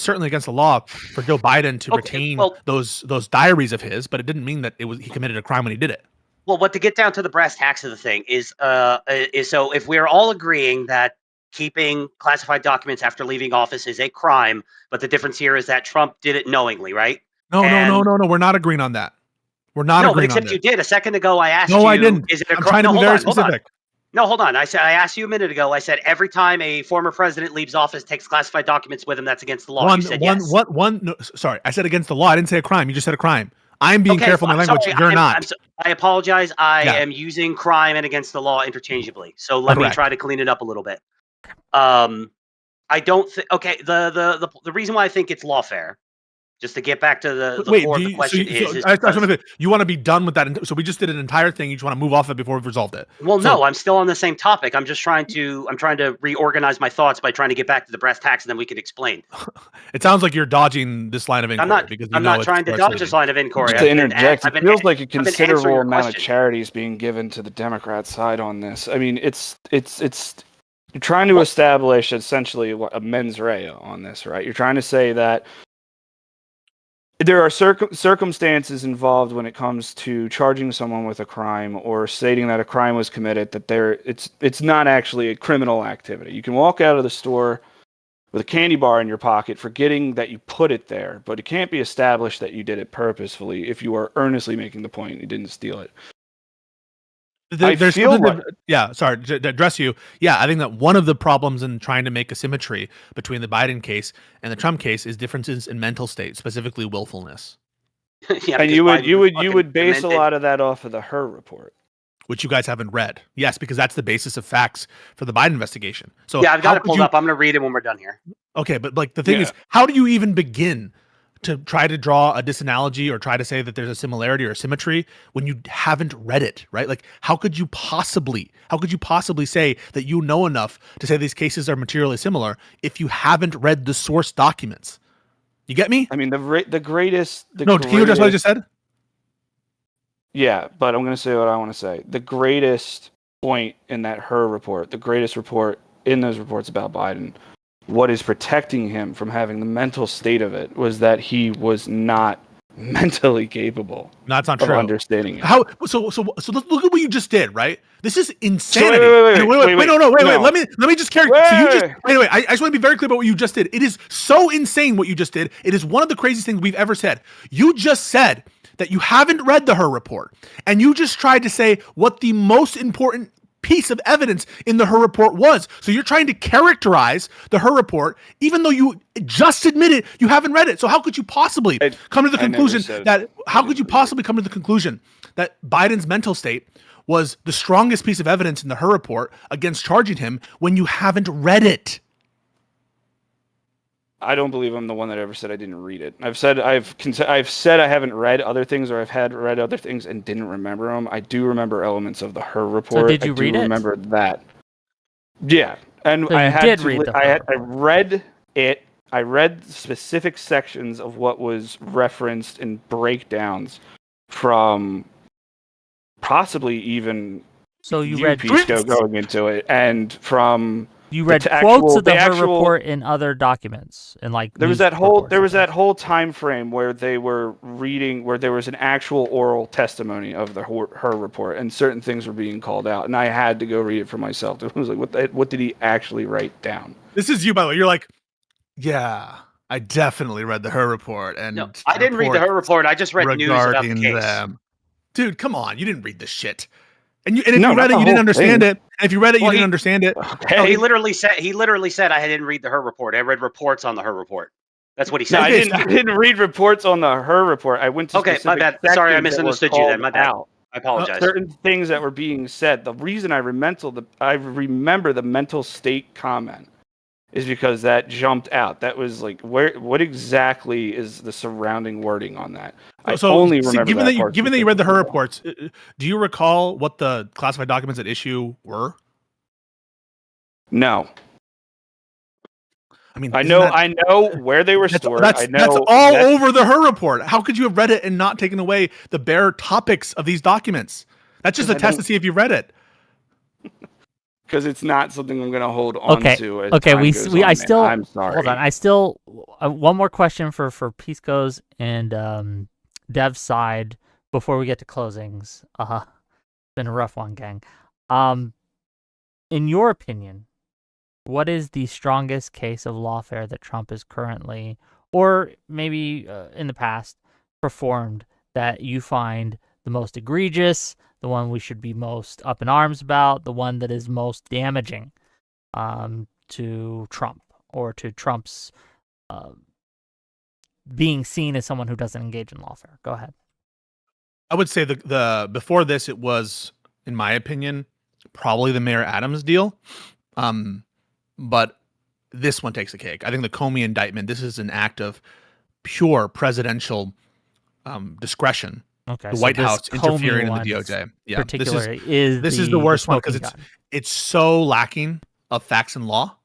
[SPEAKER 3] certainly against the law for Joe Biden to retain those diaries of his, but it didn't mean that he committed a crime when he did it.
[SPEAKER 4] Well, to get down to the brass tacks of the thing is so if we're all agreeing that keeping classified documents after leaving office is a crime, but the difference here is that Trump did it knowingly, right?
[SPEAKER 3] No. We're not agreeing on that. We're not agreeing on that. No, but except
[SPEAKER 4] you did. A second ago, I asked you.
[SPEAKER 3] No, I didn't.
[SPEAKER 4] Is it a crime?
[SPEAKER 3] I'm trying to be very specific.
[SPEAKER 4] No, hold on. I asked you a minute ago. I said every time a former president leaves office, takes classified documents with him, that's against the law. You said yes.
[SPEAKER 3] No, sorry, I said against the law. I didn't say a crime. You just said a crime. I'm being careful in my language. You're not.
[SPEAKER 4] I apologize. I am using crime and against the law interchangeably. So let me try to clean it up a little bit. I don't think. Okay, the reason why I think it's lawfare Just to get back to the
[SPEAKER 3] Wait,
[SPEAKER 4] core of
[SPEAKER 3] do
[SPEAKER 4] the
[SPEAKER 3] you,
[SPEAKER 4] question
[SPEAKER 3] so
[SPEAKER 4] is
[SPEAKER 3] I just
[SPEAKER 4] because,
[SPEAKER 3] want to you want to be done with that? So we just did an entire thing. You just want to move off it before we've resolved it?
[SPEAKER 4] well,
[SPEAKER 3] So-
[SPEAKER 4] no, I'm still on the same topic. I'm trying to reorganize my thoughts by trying to get back to the brass tacks, and then we can explain.
[SPEAKER 3] It sounds like you're dodging this line of inquiry because you
[SPEAKER 4] I'm
[SPEAKER 3] know
[SPEAKER 4] not
[SPEAKER 3] it's
[SPEAKER 4] trying to
[SPEAKER 3] where it's
[SPEAKER 4] dodge
[SPEAKER 3] leading.
[SPEAKER 4] this line of inquiry.
[SPEAKER 2] Just to interject, it feels like a
[SPEAKER 4] I've been answering
[SPEAKER 2] considerable
[SPEAKER 4] your
[SPEAKER 2] amount of
[SPEAKER 4] question.
[SPEAKER 2] charities being given to the Democrat side on this. I mean, it's you're trying to establish essentially a mens rea on this, right? You're trying to say that there are circumstances involved when it comes to charging someone with a crime or stating that a crime was committed, that it's not actually a criminal activity. You can walk out of the store with a candy bar in your pocket, forgetting that you put it there, but it can't be established that you did it purposefully if you are earnestly making the point you didn't steal it.
[SPEAKER 3] Sorry to address you. Yeah, I think that one of the problems in trying to make a symmetry between the Biden case and the Trump case is differences in mental state, specifically willfulness,
[SPEAKER 4] Yeah,
[SPEAKER 2] And
[SPEAKER 4] because
[SPEAKER 2] you
[SPEAKER 4] Biden was
[SPEAKER 2] would
[SPEAKER 4] fucking
[SPEAKER 2] base a
[SPEAKER 4] demented.
[SPEAKER 2] lot of that off of the Her report.
[SPEAKER 3] which you guys haven't read. Yes, because that's the basis of facts for the Biden investigation. So
[SPEAKER 4] Yeah, I've got
[SPEAKER 3] how
[SPEAKER 4] it
[SPEAKER 3] could
[SPEAKER 4] pulled
[SPEAKER 3] you-
[SPEAKER 4] up. I'm going to read it when we're done here.
[SPEAKER 3] Okay, but like the thing
[SPEAKER 2] Yeah.
[SPEAKER 3] is, how do you even begin to try to draw a disanalogy or try to say that there's a similarity or a symmetry when you haven't read it, right? Like how could you possibly say that you know enough to say these cases are materially similar if you haven't read the source documents? You get me?
[SPEAKER 2] I mean, the greatest.
[SPEAKER 3] No, can you address what I just said?
[SPEAKER 2] Yeah, but I'm going to say what I want to say. The greatest point in that Her report, the greatest report in those reports about Biden, what is protecting him from having the mental state of it was that he was not mentally capable
[SPEAKER 3] No, that's not
[SPEAKER 2] of
[SPEAKER 3] true.
[SPEAKER 2] understanding it.
[SPEAKER 3] How so look at what you just did, right? This is insanity.
[SPEAKER 2] wait,
[SPEAKER 3] No, wait.
[SPEAKER 2] no.
[SPEAKER 3] Let me just carry. So you just wait. I just want to be very clear about what you just did. It is so insane what you just did. It is one of the craziest things we've ever said. You just said that you haven't read the Her report, and you just tried to say what the most important piece of evidence in the Her report was. So you're trying to characterize the Her report, even though you just admitted you haven't read it. So how could you possibly come to the conclusion that Biden's mental state was the strongest piece of evidence in the Her report against charging him when you haven't read it?
[SPEAKER 2] I don't believe I'm the one that ever said I didn't read it. I've said I haven't read other things, or I've had read other things and didn't remember them. I do remember elements of the Her report.
[SPEAKER 1] So did you read it?
[SPEAKER 2] I remember that. Yeah, and
[SPEAKER 1] So
[SPEAKER 2] I
[SPEAKER 1] you
[SPEAKER 2] had
[SPEAKER 1] did
[SPEAKER 2] to.
[SPEAKER 1] read the
[SPEAKER 2] I
[SPEAKER 1] Her
[SPEAKER 2] had. I read it. I read specific sections of what was referenced in breakdowns from possibly even.
[SPEAKER 1] So you read
[SPEAKER 2] Pisco going into it, and from.
[SPEAKER 1] You read
[SPEAKER 2] the
[SPEAKER 1] quotes of the Her
[SPEAKER 2] actual
[SPEAKER 1] report in other documents and like
[SPEAKER 2] there was
[SPEAKER 1] news
[SPEAKER 2] that whole
[SPEAKER 1] reports
[SPEAKER 2] there
[SPEAKER 1] and
[SPEAKER 2] was that
[SPEAKER 1] things.
[SPEAKER 2] whole time frame where they were reading, where there was an actual oral testimony of the Her report, and certain things were being called out, and I had to go read it for myself. It was like, what did he actually write down?
[SPEAKER 3] This is you, by the way. You're like, yeah, I definitely read the Her report, and
[SPEAKER 4] No, I didn't read the Her report. I just read news about the case.
[SPEAKER 3] them. Dude, come on, you didn't read this shit. And if
[SPEAKER 2] No,
[SPEAKER 3] you read
[SPEAKER 2] not
[SPEAKER 3] it,
[SPEAKER 2] the
[SPEAKER 3] you didn't
[SPEAKER 2] whole
[SPEAKER 3] understand
[SPEAKER 2] thing.
[SPEAKER 3] it. And if you read it, you
[SPEAKER 4] Well,
[SPEAKER 3] didn't understand it.
[SPEAKER 2] Okay.
[SPEAKER 4] No, he literally said I didn't read the Her report. I read reports on the Her report. That's what he
[SPEAKER 2] No,
[SPEAKER 4] said.
[SPEAKER 2] I didn't read reports on the Her report. I went to
[SPEAKER 4] Okay, my
[SPEAKER 2] specific
[SPEAKER 4] bad. Sorry, I
[SPEAKER 2] sections that were
[SPEAKER 4] misunderstood you then.
[SPEAKER 2] called
[SPEAKER 4] My bad.
[SPEAKER 2] out.
[SPEAKER 4] I apologize.
[SPEAKER 2] Certain things that were being said. The reason I remember the mental state comment is because that jumped out. That was like, what exactly is the surrounding wording on that? I only remember
[SPEAKER 3] given
[SPEAKER 2] that part
[SPEAKER 3] that you read the Her
[SPEAKER 2] specifically.
[SPEAKER 3] reports, do you recall what the classified documents at issue were?
[SPEAKER 2] No.
[SPEAKER 3] I mean,
[SPEAKER 2] I know where they were stored.
[SPEAKER 3] That's all over the Her report. How could you have read it and not taken away the bare topics of these documents? That's just a test to see if you read it.
[SPEAKER 2] Because it's not something I'm going to hold on to. As
[SPEAKER 1] Okay.
[SPEAKER 2] time
[SPEAKER 1] I
[SPEAKER 2] goes on,
[SPEAKER 1] still.
[SPEAKER 2] man. I'm sorry.
[SPEAKER 1] Hold on. I still one more question for Pisco's and Dev's side before we get to closings. Been a rough one, gang. In your opinion, what is the strongest case of lawfare that Trump is currently, or maybe in the past, performed that you find the most egregious, the one we should be most up in arms about, the one that is most damaging to Trump or to Trump's being seen as someone who doesn't engage in lawfare? Go ahead.
[SPEAKER 3] I would say the before this, it was, in my opinion, probably the Mayor Adams deal. But this one takes the cake. I think the Comey indictment, this is an act of pure presidential discretion.
[SPEAKER 1] Okay,
[SPEAKER 3] The
[SPEAKER 1] so
[SPEAKER 3] White
[SPEAKER 1] this
[SPEAKER 3] House
[SPEAKER 1] Comey
[SPEAKER 3] interfering in the
[SPEAKER 1] one
[SPEAKER 3] DOJ. Yeah,
[SPEAKER 1] particularly is
[SPEAKER 3] this is the worst one because
[SPEAKER 1] smoking gun.
[SPEAKER 3] it's so lacking of facts and law,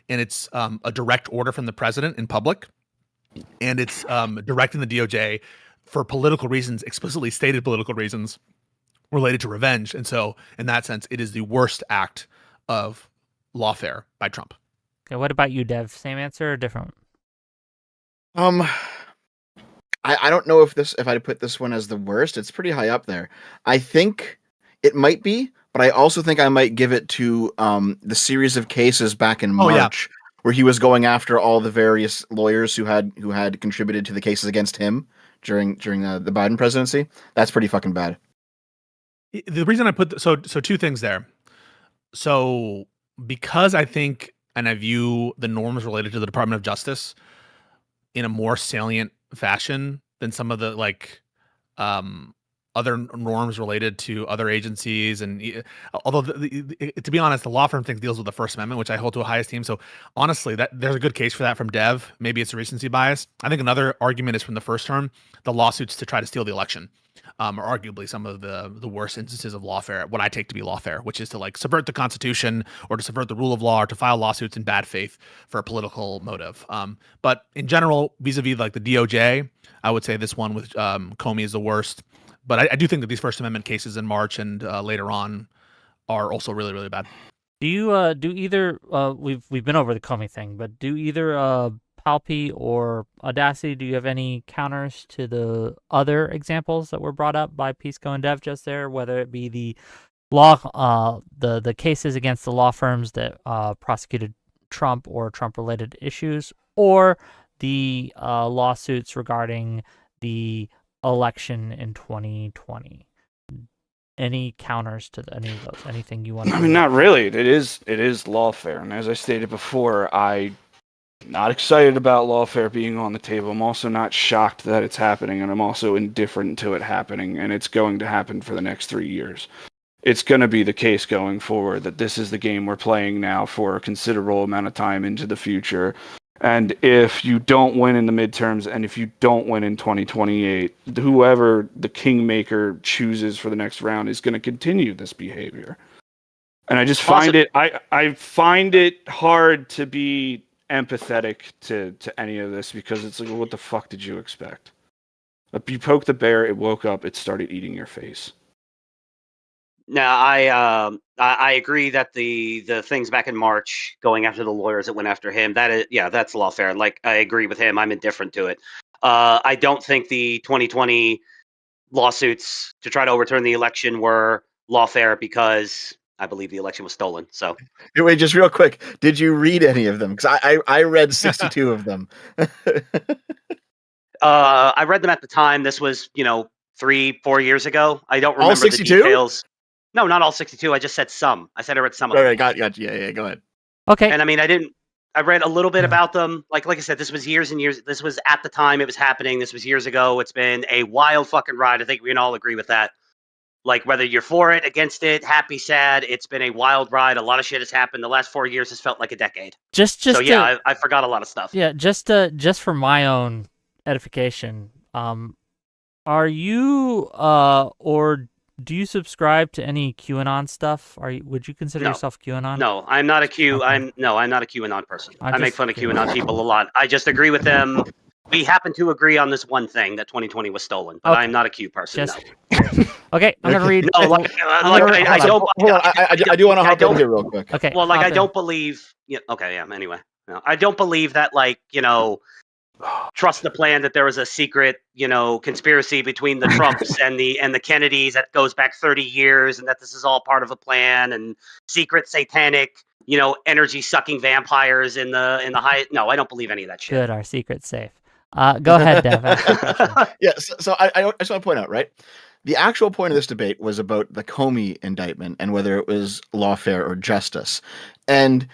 [SPEAKER 3] and it's a direct order from the president in public, and it's directing the DOJ for political reasons, explicitly stated political reasons related to revenge. And so, in that sense, it is the worst act of lawfare by Trump.
[SPEAKER 1] Okay, what about you, Dev? Same answer or different?
[SPEAKER 5] I don't know if I'd put this one as the worst. It's pretty high up there. I think it might be, but I also think I might give it to the series of cases back in March where he was going after all the various lawyers who had contributed to the cases against him during the Biden presidency. That's pretty fucking bad.
[SPEAKER 3] The reason I put so two things there. So because I think and I view the norms related to the Department of Justice in a more salient fashion than some of the other norms related to other agencies. And although to be honest, the law firm thing deals with the First Amendment, which I hold to a high esteem. So honestly, that there's a good case for that from Dev. Maybe it's a recency bias. I think another argument is from the first term, the lawsuits to try to steal the election. Are arguably some of the worst instances of lawfare, what I take to be lawfare, which is to subvert the Constitution or to subvert the rule of law or to file lawsuits in bad faith for a political motive. But in general, vis-a-vis the DOJ, I would say this one with Comey is the worst. But I do think that these First Amendment cases in March and later on are also really, really bad.
[SPEAKER 1] Do you do either? We've been over the Comey thing, but do either Palpy or Audacity, do you have any counters to the other examples that were brought up by Pisco and Dev just there, whether it be the law, the cases against the law firms that prosecuted Trump or Trump-related issues, or the lawsuits regarding the election in 2020? Any counters to any of those? Anything you want to?
[SPEAKER 2] I mean, not really. It is lawfare, and as I stated before, I'm not excited about lawfare being on the table. I'm also not shocked that it's happening, and I'm also indifferent to it happening, and it's going to happen for the next 3 years. It's going to be the case going forward that this is the game we're playing now for a considerable amount of time into the future. And if you don't win in the midterms, and if you don't win in 2028, whoever the kingmaker chooses for the next round is going to continue this behavior. And I just find I find it hard to be empathetic to any of this, because it's like, what the fuck did you expect? You poked the bear, it woke up, it started eating your face.
[SPEAKER 4] Now, I agree that the things back in March going after the lawyers that went after him, that's lawfare. Like, I agree with him. I'm indifferent to it. I don't think the 2020 lawsuits to try to overturn the election were lawfare, because I believe the election was stolen. So,
[SPEAKER 5] wait, just real quick, did you read any of them? Because I read 62 of them.
[SPEAKER 4] I read them at the time. This was 3-4 years ago. I don't remember
[SPEAKER 5] all 62?
[SPEAKER 4] the details. No, not all 62. I just said some. I said I read some of them.
[SPEAKER 5] All right, got you. Yeah, go ahead.
[SPEAKER 1] Okay.
[SPEAKER 4] And I mean, I read a little bit about them. Like I said, this was years and years. This was at the time it was happening. This was years ago. It's been a wild fucking ride. I think we can all agree with that. Like, whether you're for it, against it, happy, sad, it's been a wild ride. A lot of shit has happened. The last 4 years has felt like a decade. I forgot a lot of stuff.
[SPEAKER 1] Yeah, just for my own edification, are you or do you subscribe to any QAnon stuff? Would you consider yourself QAnon?
[SPEAKER 4] No, I'm not a Q. Okay. I'm not a QAnon person. I make fun of QAnon people a lot. I just agree with them. We happen to agree on this one thing, that 2020 was stolen, but I'm not a Q person.
[SPEAKER 1] Okay, I'm gonna read.
[SPEAKER 4] No, I don't.
[SPEAKER 5] I do want to hop in here real quick.
[SPEAKER 1] Okay.
[SPEAKER 4] Well, I don't believe. Yeah. Okay. Yeah. Anyway, no, I don't believe that. Trust the plan that there was a secret, conspiracy between the Trumps and the Kennedys that goes back 30 years, and that this is all part of a plan, and secret satanic, energy sucking vampires in the high. No, I don't believe any of that shit.
[SPEAKER 1] Good, our secret's safe. Go ahead, Dev.
[SPEAKER 5] Yeah. So I just want to point out, right? The actual point of this debate was about the Comey indictment and whether it was lawfare or justice, and.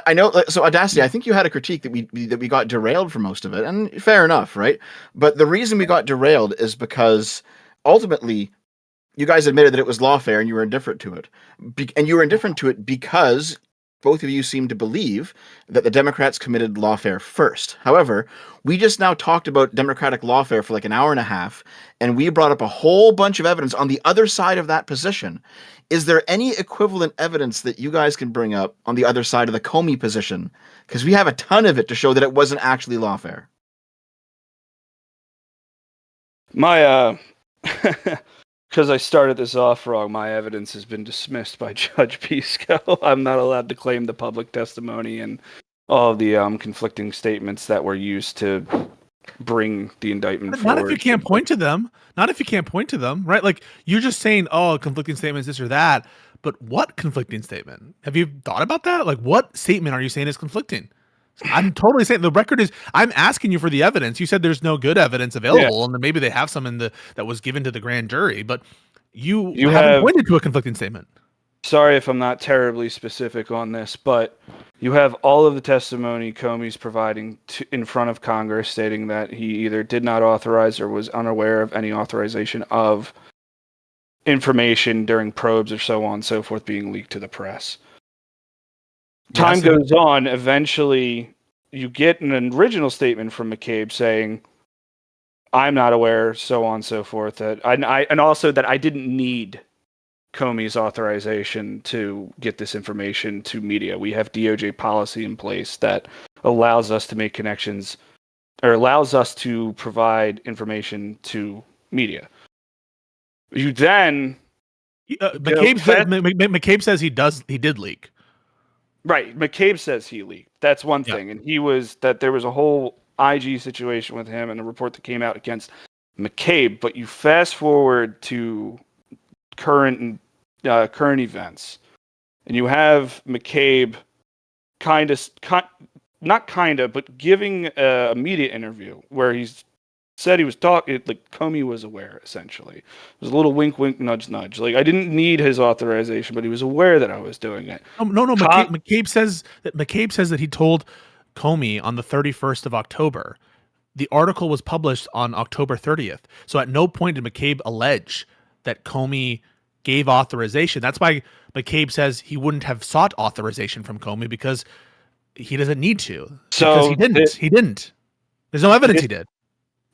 [SPEAKER 5] I know. So Audacity, I think you had a critique that we got derailed for most of it, and fair enough, right? But the reason we got derailed is because ultimately, you guys admitted that it was lawfare, and you were indifferent to it, and you were indifferent to it because both of you seem to believe that the Democrats committed lawfare first. However, we just now talked about Democratic lawfare for like an hour and a half, and we brought up a whole bunch of evidence on the other side of that position. Is there any equivalent evidence that you guys can bring up on the other side of the Comey position? Because we have a ton of it to show that it wasn't actually lawfare.
[SPEAKER 2] My because I started this off wrong, my evidence has been dismissed by Judge Pisco. I'm not allowed to claim the public testimony and all of the conflicting statements that were used to bring the indictment forward.
[SPEAKER 3] Not if you can't point to them. Not if you can't point to them, right? Like, you're just saying, oh, conflicting statements, this or that. But what conflicting statement? Have you thought about that? Like, what statement are you saying is conflicting? I'm totally saying the record is. I'm asking you for the evidence. You said there's no good evidence available, and then maybe they have some in the that was given to the grand jury, but you haven't pointed to a conflicting statement.
[SPEAKER 2] Sorry if I'm not terribly specific on this, but you have all of the testimony Comey's providing in front of Congress stating that he either did not authorize or was unaware of any authorization of information during probes or so on and so forth being leaked to the press. Time goes on. Eventually, you get an original statement from McCabe saying, "I'm not aware," so on and so forth. And also that I didn't need Comey's authorization to get this information to media. We have DOJ policy in place that allows us to make connections, or allows us to provide information to media. You then
[SPEAKER 3] McCabe says he did leak.
[SPEAKER 2] Right, McCabe says he leaked. That's one thing, and there was a whole IG situation with him and a report that came out against McCabe. But you fast forward to current events, and you have McCabe but giving a media interview where he's said he was talking, like Comey was aware, essentially. It was a little wink, wink, nudge, nudge. Like, I didn't need his authorization, but he was aware that I was doing it.
[SPEAKER 3] No. McCabe says that he told Comey on the 31st of October. The article was published on October 30th. So at no point did McCabe allege that Comey gave authorization. That's why McCabe says he wouldn't have sought authorization from Comey, because he doesn't need to.
[SPEAKER 2] So
[SPEAKER 3] because he didn't. There's no evidence he did.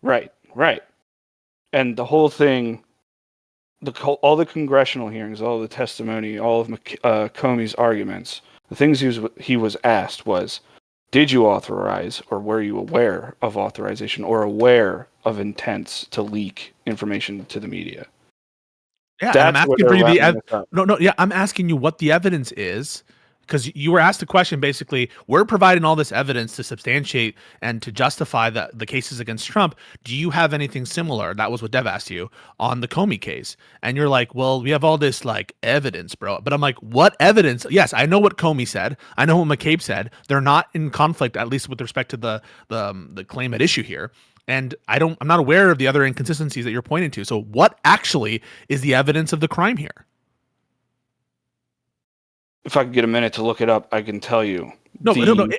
[SPEAKER 2] Right. And the whole thing, all the congressional hearings, all the testimony, all of Comey's arguments, the things he was asked was, did you authorize, or were you aware of authorization, or aware of intents to leak information to the media?
[SPEAKER 3] Yeah, I'm asking for you I'm asking you what the evidence is, because you were asked a question. Basically, we're providing all this evidence to substantiate and to justify the cases against Trump. Do you have anything similar? That was what Dev asked you on the Comey case. And you're like, well, we have all this like evidence, bro. But I'm like, what evidence? Yes, I know what Comey said. I know what McCabe said. They're not in conflict, at least with respect to the claim at issue here. And I'm not aware of the other inconsistencies that you're pointing to. So what actually is the evidence of the crime here?
[SPEAKER 2] If I could get a minute to look it up, I can tell you.
[SPEAKER 3] No.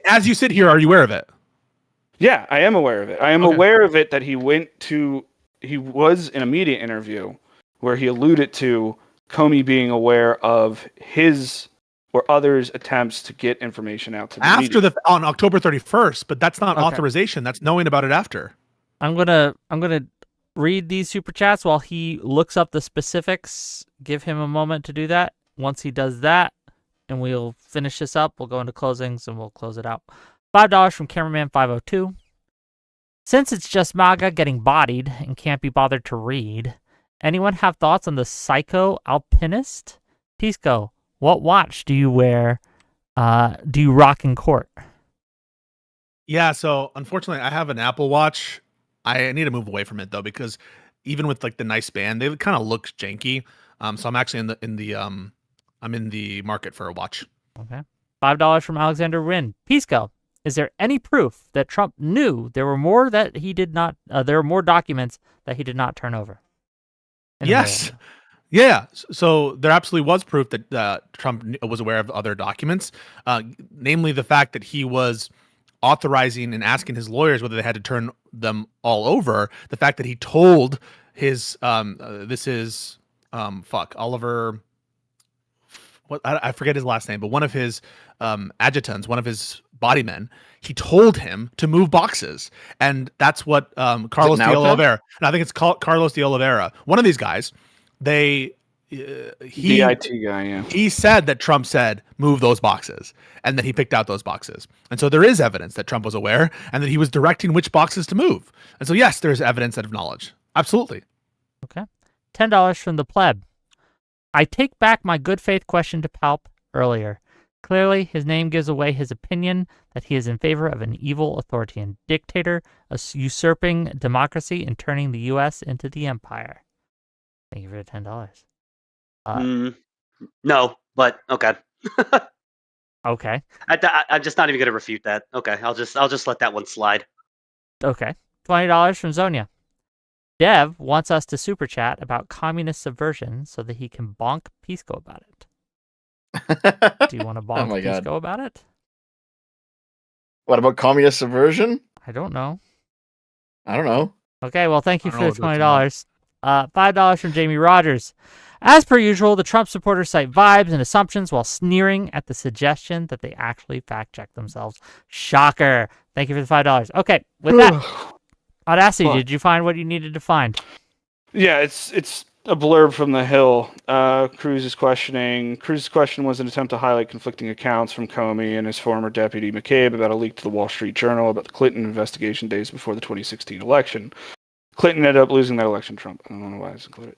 [SPEAKER 3] As you sit here, are you aware of it?
[SPEAKER 2] Yeah, I am aware of it. I am aware of it that he was in a media interview where he alluded to Comey being aware of his or others' attempts to get information out to the media.
[SPEAKER 3] On October 31st, but that's not authorization. That's knowing about it after.
[SPEAKER 1] I'm gonna read these super chats while he looks up the specifics. Give him a moment to do that. Once he does that, and we'll finish this up. We'll go into closings and we'll close it out. $5 from Cameraman 502. Since it's just MAGA getting bodied and can't be bothered to read, anyone have thoughts on the psycho alpinist? Pisco, what watch do you wear? Do you rock in court?
[SPEAKER 3] Yeah, so unfortunately I have an Apple Watch. I need to move away from it though, because even with like the nice band, they kind of look janky. So I'm actually I'm in the market for a watch.
[SPEAKER 1] Okay. $5 from Alexander Wynn. Pisco, is there any proof that Trump knew there were more that he did not? There were more documents that he did not turn over.
[SPEAKER 3] Yes. Yeah. So there absolutely was proof that Trump was aware of other documents, namely the fact that he was authorizing and asking his lawyers whether they had to turn them all over. The fact that he told his Oliver. I forget his last name, but one of his adjutants, one of his body men, he told him to move boxes, and that's what Carlos de Oliveira. And I think it's called Carlos de Oliveira. One of these guys, the IT
[SPEAKER 2] guy, yeah.
[SPEAKER 3] He said that Trump said move those boxes, and that he picked out those boxes, and so there is evidence that Trump was aware and that he was directing which boxes to move. And so yes, there's evidence of knowledge. Absolutely.
[SPEAKER 1] Okay. $10 from the pleb. I take back my good faith question to Palp earlier. Clearly, his name gives away his opinion that he is in favor of an evil authoritarian dictator, usurping democracy and turning the U.S. into the empire. Thank you for the $10.
[SPEAKER 4] No, but okay.
[SPEAKER 1] Okay.
[SPEAKER 4] I'm just not even going to refute that. Okay, I'll just let that one slide.
[SPEAKER 1] Okay. $20 from Zonia. Dev wants us to super chat about communist subversion so that he can bonk Pisco about it. Do you want to bonk Pisco about it?
[SPEAKER 5] What about communist subversion?
[SPEAKER 1] I don't know.
[SPEAKER 5] Okay,
[SPEAKER 1] well, thank you for the $20. $5 from Jamie Rogers. As per usual, the Trump supporters cite vibes and assumptions while sneering at the suggestion that they actually fact-check themselves. Shocker. Thank you for the $5. Okay, with that, Audacity, did you find what you needed to find?
[SPEAKER 2] Yeah, it's a blurb from The Hill. Cruz's question was an attempt to highlight conflicting accounts from Comey and his former deputy McCabe about a leak to the Wall Street Journal about the Clinton investigation days before the 2016 election. Clinton ended up losing that election. Trump. I don't know why it's included.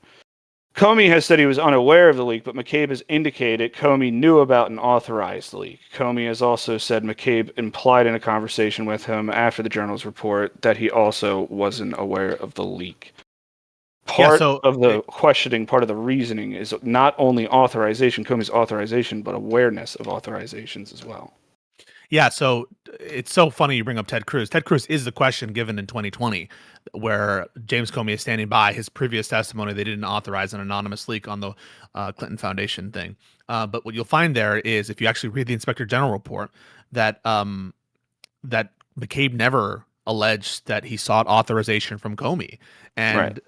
[SPEAKER 2] Comey has said he was unaware of the leak, but McCabe has indicated Comey knew about and authorized the leak. Comey has also said McCabe implied in a conversation with him after the Journal's report that he also wasn't aware of the leak. Part of the questioning, part of the reasoning is not only authorization, Comey's authorization, but awareness of authorizations as well.
[SPEAKER 3] Yeah, so it's so funny you bring up Ted Cruz. Ted Cruz is the question given in 2020 where James Comey is standing by his previous testimony. They didn't authorize an anonymous leak on the Clinton Foundation thing. But what you'll find there is, if you actually read the Inspector General report, that that McCabe never alleged that he sought authorization from Comey. And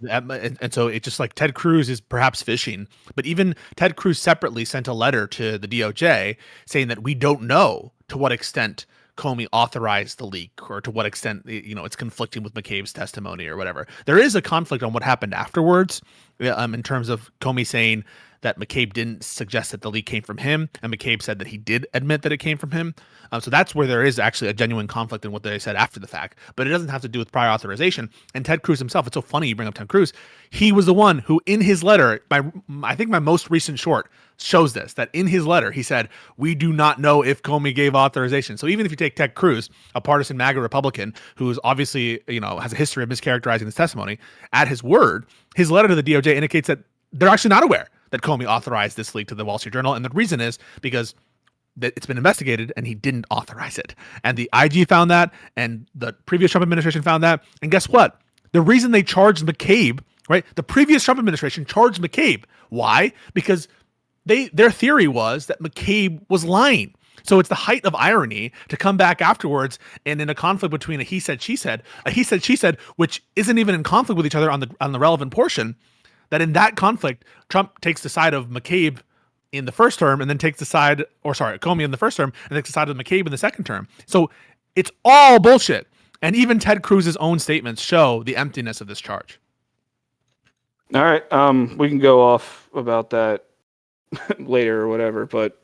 [SPEAKER 3] so it's just like Ted Cruz is perhaps fishing. But even Ted Cruz separately sent a letter to the DOJ saying that we don't know to what extent Comey authorized the leak or to what extent, it's conflicting with McCabe's testimony or whatever. There is a conflict on what happened afterwards in terms of Comey saying that McCabe didn't suggest that the leak came from him, and McCabe said that he did admit that it came from him. So that's where there is actually a genuine conflict in what they said after the fact, but it doesn't have to do with prior authorization. And Ted Cruz himself, it's so funny you bring up Ted Cruz, he was the one who in his letter, I think my most recent short shows this, that in his letter he said, we do not know if Comey gave authorization. So even if you take Ted Cruz, a partisan MAGA Republican who is obviously, has a history of mischaracterizing his testimony, at his word, his letter to the DOJ indicates that they're actually not aware that Comey authorized this leak to the Wall Street Journal. And the reason is because that it's been investigated and he didn't authorize it. And the IG found that, and the previous Trump administration found that. And guess what? The reason they charged McCabe, right? The previous Trump administration charged McCabe. Why? Because their theory was that McCabe was lying. So it's the height of irony to come back afterwards and in a conflict between a he said, she said, which isn't even in conflict with each other on the relevant portion, that in that conflict, Trump takes the side of McCabe in the first term and then takes the side, Comey in the first term and takes the side of McCabe in the second term. So it's all bullshit. And even Ted Cruz's own statements show the emptiness of this charge.
[SPEAKER 2] All right. We can go off about that later or whatever, but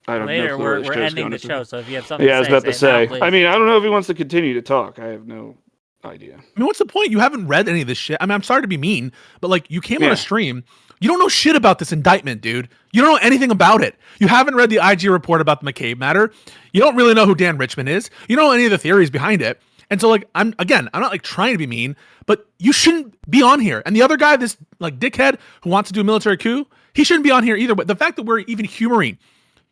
[SPEAKER 2] I don't know.
[SPEAKER 1] Later, we're ending the show, so if you have something
[SPEAKER 2] I was about to say.
[SPEAKER 1] now,
[SPEAKER 2] I mean, I don't know if he wants to continue to talk. I have no idea.
[SPEAKER 3] I mean, what's the point? You haven't read any of this shit. I mean, I'm sorry to be mean, but like you came on a stream. You don't know shit about this indictment, dude. You don't know anything about it. You haven't read the IG report about the McCabe matter. You don't really know who Dan Richman is. You don't know any of the theories behind it. And so like, I'm not like trying to be mean, but you shouldn't be on here. And the other guy, this like dickhead who wants to do a military coup, he shouldn't be on here either. But the fact that we're even humoring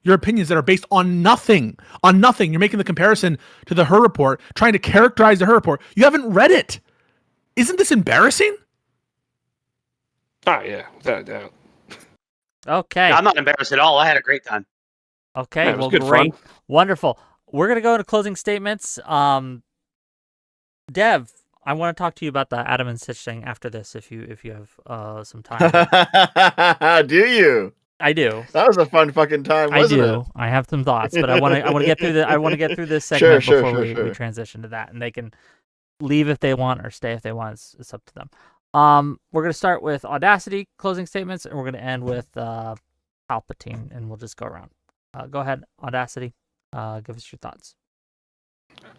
[SPEAKER 3] your opinions that are based on nothing, you're making the comparison to the Her report, trying to characterize the Her report. You haven't read it. Isn't this embarrassing?
[SPEAKER 2] Oh, yeah, without a doubt.
[SPEAKER 1] Okay.
[SPEAKER 4] No, I'm not embarrassed at all. I had a great time.
[SPEAKER 1] Okay,
[SPEAKER 2] Yeah,
[SPEAKER 1] well,
[SPEAKER 2] good
[SPEAKER 1] great.
[SPEAKER 2] fun.
[SPEAKER 1] Wonderful. We're going to go into closing statements. Dev, I want to talk to you about the Adam and Stitch thing after this, if you have some time.
[SPEAKER 5] Do you?
[SPEAKER 1] I do.
[SPEAKER 5] That was a fun fucking time, wasn't it?
[SPEAKER 1] I have some thoughts, but I want to get through this segment
[SPEAKER 5] Sure,
[SPEAKER 1] before we
[SPEAKER 5] sure.
[SPEAKER 1] transition to that, and they can leave if they want or stay if they want. It's up to them. We're gonna start with Audacity closing statements, and we're gonna end with Palpatine, and we'll just go around. Go ahead, Audacity. Give us your thoughts.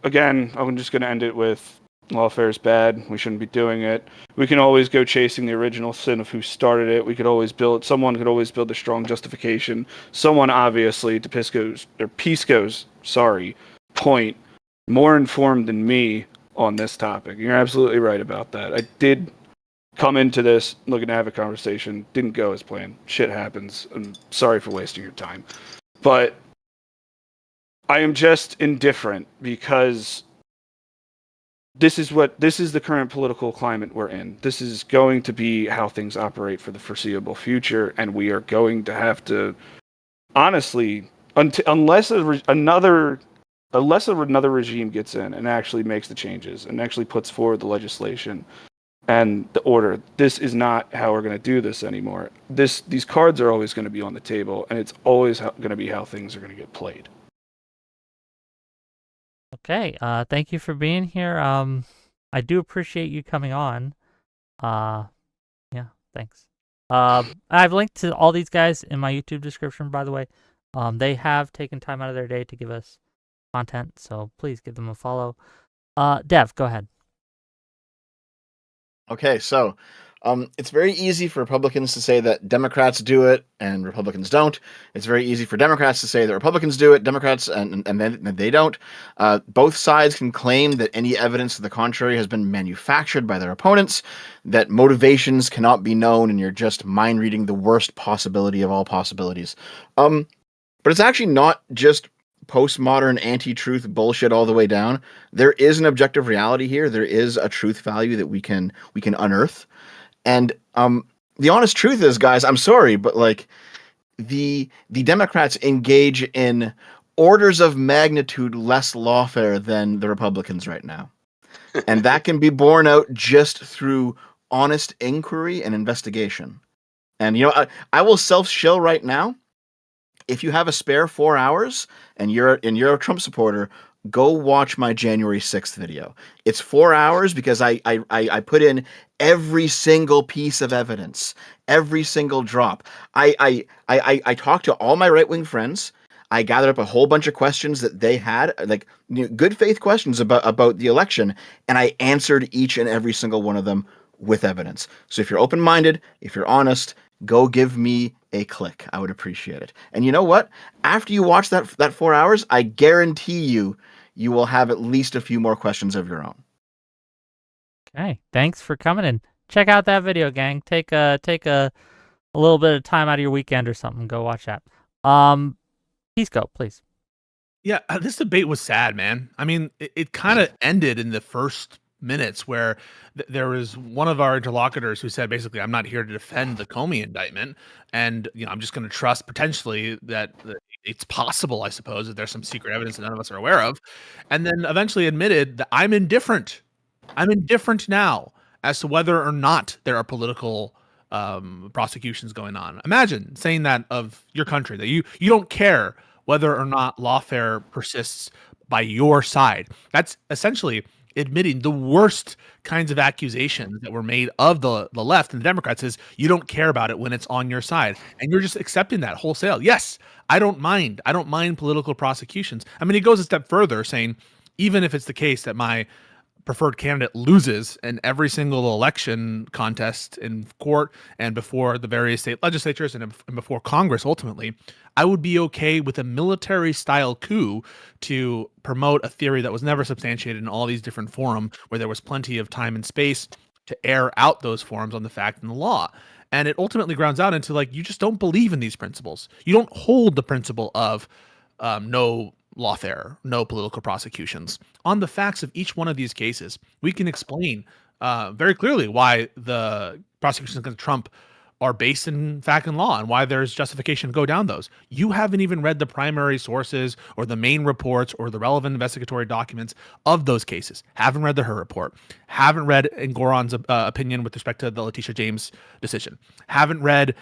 [SPEAKER 2] Again, I'm just going to end it with lawfare is bad. We shouldn't be doing it. We can always go chasing the original sin of who started it. Someone could always build a strong justification. Someone obviously, to Pisco's point, more informed than me on this topic. You're absolutely right about that. I did come into this looking to have a conversation. Didn't go as planned. Shit happens. I'm sorry for wasting your time. But I am just indifferent because this is the current political climate we're in. This is going to be how things operate for the foreseeable future, and we are going to have to, honestly, unless another regime gets in and actually makes the changes and actually puts forward the legislation and the order, this is not how we're going to do this anymore. These cards are always going to be on the table, and it's always going to be how things are going to get played.
[SPEAKER 1] Okay. Thank you for being here. I do appreciate you coming on. Yeah, thanks. I've linked to all these guys in my YouTube description, by the way. They have taken time out of their day to give us content, so please give them a follow. Dev, go ahead.
[SPEAKER 5] Okay, so it's very easy for Republicans to say that Democrats do it and Republicans don't. It's very easy for Democrats to say that Republicans do it, Democrats, and then they don't. Both sides can claim that any evidence to the contrary has been manufactured by their opponents, that motivations cannot be known, and you're just mind reading the worst possibility of all possibilities. But it's actually not just postmodern anti-truth bullshit all the way down. There is an objective reality here. There is a truth value that we can unearth. And the honest truth is, guys, I'm sorry, but like the Democrats engage in orders of magnitude less lawfare than the Republicans right now. And that can be borne out just through honest inquiry and investigation. And, you know, I will self-shill right now. If you have a spare 4 hours and you're a Trump supporter, go watch my January 6th video. It's 4 hours because I put in every single piece of evidence, every single drop. I talked to all my right-wing friends. I gathered up a whole bunch of questions that they had, like, you know, good faith questions about the election, and I answered each and every single one of them with evidence. So if you're open-minded, if you're honest, go give me a click. I would appreciate it. And you know what? After you watch that 4 hours, I guarantee you will have at least a few more questions of your own.
[SPEAKER 1] Okay, thanks for coming in. Check out that video, gang. Take a little bit of time out of your weekend or something. Go watch that. Pisco, please.
[SPEAKER 3] Yeah, this debate was sad, man. I mean, it kind of ended in the first minutes where there was one of our interlocutors who said, basically, I'm not here to defend the Comey indictment, and I'm just going to trust potentially that it's possible, I suppose, that there's some secret evidence that none of us are aware of, and then eventually admitted that I'm indifferent. I'm indifferent now as to whether or not there are political prosecutions going on. Imagine saying that of your country, that you don't care whether or not lawfare persists by your side. That's essentially admitting the worst kinds of accusations that were made of the left and the Democrats is you don't care about it when it's on your side. And you're just accepting that wholesale. Yes, I don't mind political prosecutions. I mean, he goes a step further saying, even if it's the case that my preferred candidate loses in every single election contest in court and before the various state legislatures and before Congress, ultimately, I would be okay with a military-style coup to promote a theory that was never substantiated in all these different forums where there was plenty of time and space to air out those forums on the fact and the law. And it ultimately grounds out into, like, you just don't believe in these principles. You don't hold the principle of no lawfare, no political prosecutions. On the facts of each one of these cases, we can explain very clearly why the prosecutions against Trump are based in fact and law and why there's justification to go down those. You haven't even read the primary sources or the main reports or the relevant investigatory documents of those cases. Haven't read the Her report. Haven't read Ngoran's opinion with respect to the Letitia James decision. Haven't read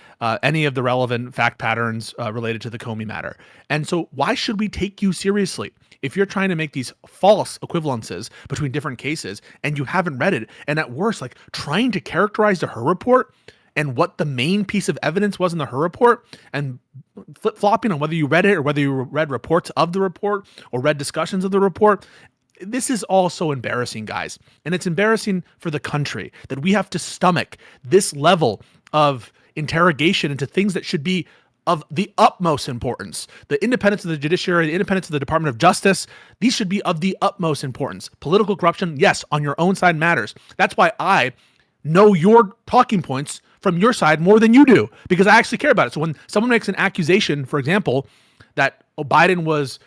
[SPEAKER 3] any of the relevant fact patterns related to the Comey matter. And so why should we take you seriously if you're trying to make these false equivalences between different cases and you haven't read it? And at worst, like trying to characterize the Her report and what the main piece of evidence was in the Her report and flip-flopping on whether you read it or whether you read reports of the report or read discussions of the report. This is all so embarrassing, guys. And it's embarrassing for the country that we have to stomach this level of interrogation into things that should be of the utmost importance. The independence of the judiciary, the independence of the Department of Justice, these should be of the utmost importance. Political corruption, yes, on your own side matters. That's why I know your talking points from your side more than you do, because I actually care about it. So when someone makes an accusation, for example, that Biden was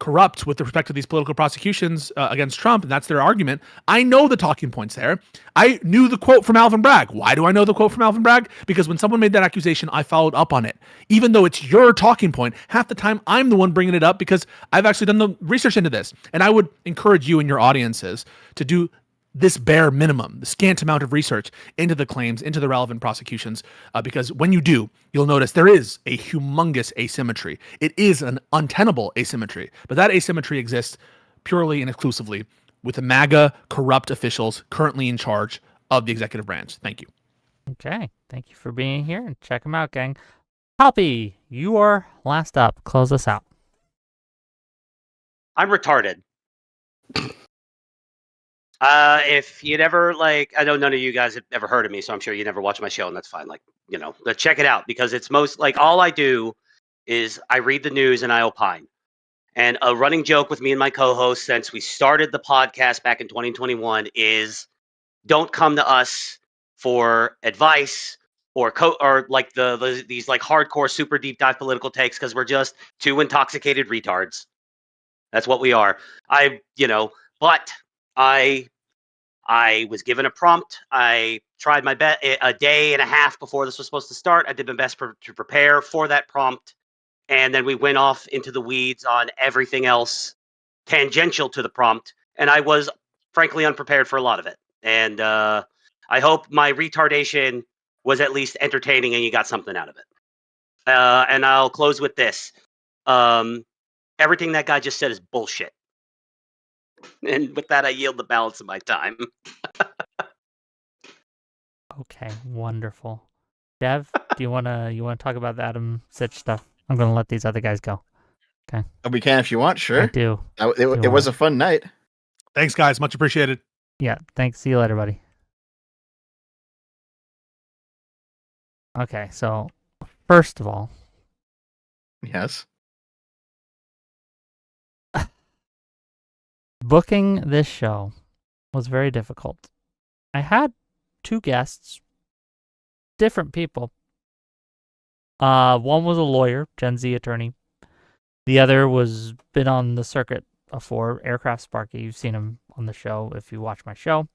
[SPEAKER 3] corrupt with respect to these political prosecutions against Trump, and that's their argument, I know the talking points there. I knew the quote from Alvin Bragg. Why do I know the quote from Alvin Bragg? Because when someone made that accusation, I followed up on it. Even though it's your talking point, half the time I'm the one bringing it up because I've actually done the research into this. And I would encourage you and your audiences to do this bare minimum, the scant amount of research into the claims, into the relevant prosecutions, because when you do, you'll notice there is a humongous asymmetry. It is an untenable asymmetry, but that asymmetry exists purely and exclusively with the MAGA corrupt officials currently in charge of the executive branch. Thank you.
[SPEAKER 1] Okay. Thank you for being here, and check them out, gang. Poppy, you are last up. Close us out.
[SPEAKER 4] I'm retarded. If you'd ever I know none of you guys have ever heard of me, so I'm sure you never watch my show, and that's fine. But check it out, because it's most all I do is I read the news and I opine. And a running joke with me and my co-host since we started the podcast back in 2021 is don't come to us for advice or these hardcore super deep dive political takes, because we're just two intoxicated retards. That's what we are. But I was given a prompt. I tried my best a day and a half before this was supposed to start. I did my best to prepare for that prompt. And then we went off into the weeds on everything else tangential to the prompt. And I was frankly unprepared for a lot of it. And I hope my retardation was at least entertaining and you got something out of it. And I'll close with this. Everything that guy just said is bullshit. And with that, I yield the balance of my time.
[SPEAKER 1] Okay, wonderful. Dev, do you wanna talk about the Adam Sitch stuff? I'm gonna let these other guys go. Okay.
[SPEAKER 5] We can if you want, sure.
[SPEAKER 1] I do.
[SPEAKER 5] It was a fun night.
[SPEAKER 3] Thanks, guys. Much appreciated.
[SPEAKER 1] Yeah, thanks. See you later, buddy. Okay, so first of all,
[SPEAKER 5] Yes.
[SPEAKER 1] booking this show was very difficult. I had two guests, different people. One was a lawyer, Gen Z attorney. The other was been on the circuit before, Aircraft Sparky. You've seen him on the show if you watch my show.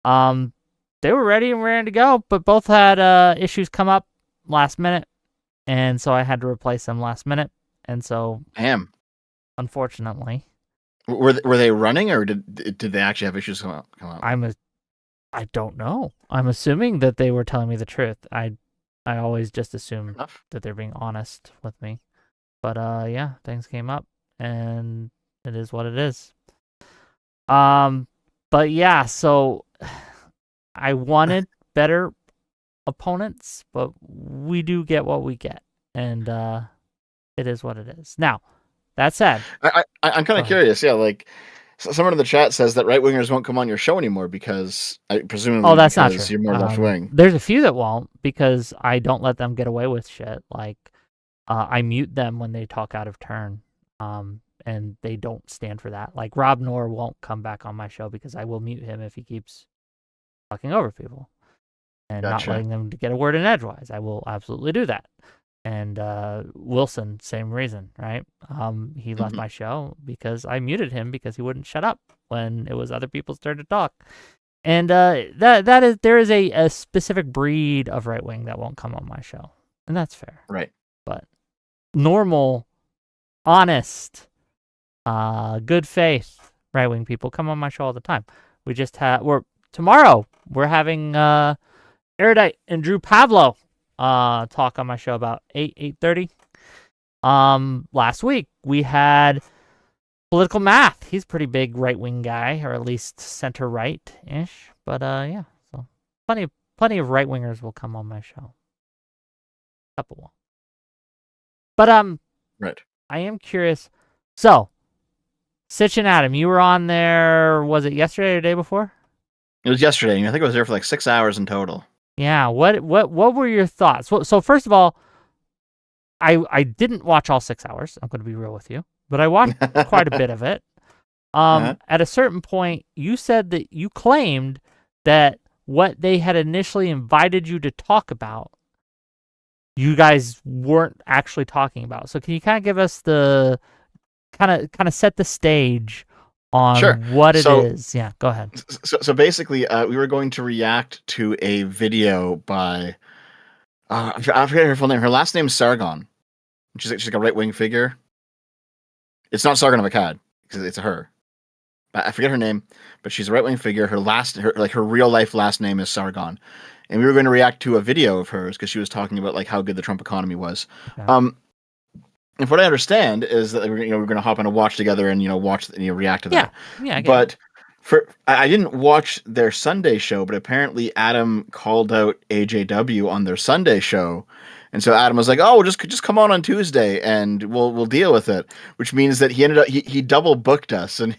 [SPEAKER 1] They were ready and raring to go, but both had issues come up last minute, and so I had to replace them last minute. And so, unfortunately,
[SPEAKER 5] were they running, or did they actually have issues come up?
[SPEAKER 1] I don't know. I'm assuming that they were telling me the truth. I always just assume that they're being honest with me. But yeah, things came up, and it is what it is. But yeah, so I wanted better opponents, but we do get what we get, and it is what it is. Now, that said,
[SPEAKER 5] I'm kind of curious. Yeah, someone in the chat says that right wingers won't come on your show anymore because presumably
[SPEAKER 1] that's not true.
[SPEAKER 5] You're more left wing.
[SPEAKER 1] There's a few that won't because I don't let them get away with shit. I mute them when they talk out of turn, and they don't stand for that. Like Rob Noor won't come back on my show because I will mute him if he keeps talking over people and not letting them get a word in edgewise. I will absolutely do that. And Wilson, same reason, right? He left my show because I muted him because he wouldn't shut up when it was other people's turn to talk. And there is a specific breed of right wing that won't come on my show, and that's fair.
[SPEAKER 5] Right.
[SPEAKER 1] But normal, honest, good faith right wing people come on my show all the time. We just tomorrow we're having Erudite and Drew Pavlo talk on my show about 8:30. Last week we had Political Math. He's a pretty big right-wing guy, or at least center-right-ish. But yeah, so plenty of right-wingers will come on my show. Couple will. But
[SPEAKER 5] Right.
[SPEAKER 1] I am curious. So, Sitch and Adam, you were on there, was it yesterday or the day before?
[SPEAKER 5] It was yesterday. I think I was there for like 6 hours in total.
[SPEAKER 1] Yeah, what were your thoughts? So first of all, I didn't watch all 6 hours. I'm going to be real with you, but I watched quite a bit of it. At a certain point, you said that you claimed that what they had initially invited you to talk about, you guys weren't actually talking about. So can you kind of give us the kind of set the stage on what it is? Yeah, go ahead.
[SPEAKER 5] So basically, we were going to react to a video by I forget her full name. Her last name is Sargon. She's like a right wing figure. It's not Sargon of Akkad because it's a her. I forget her name, but she's a right wing figure. Her real life last name is Sargon, and we were going to react to a video of hers because she was talking about like how good the Trump economy was. Okay. And what I understand is that we're going to hop on a watch together and watch react to that.
[SPEAKER 1] Yeah.
[SPEAKER 5] But I didn't watch their Sunday show, but apparently Adam called out AJW on their Sunday show. And so Adam was like, "Oh, just come on Tuesday and we'll deal with it." Which means that he double booked us, and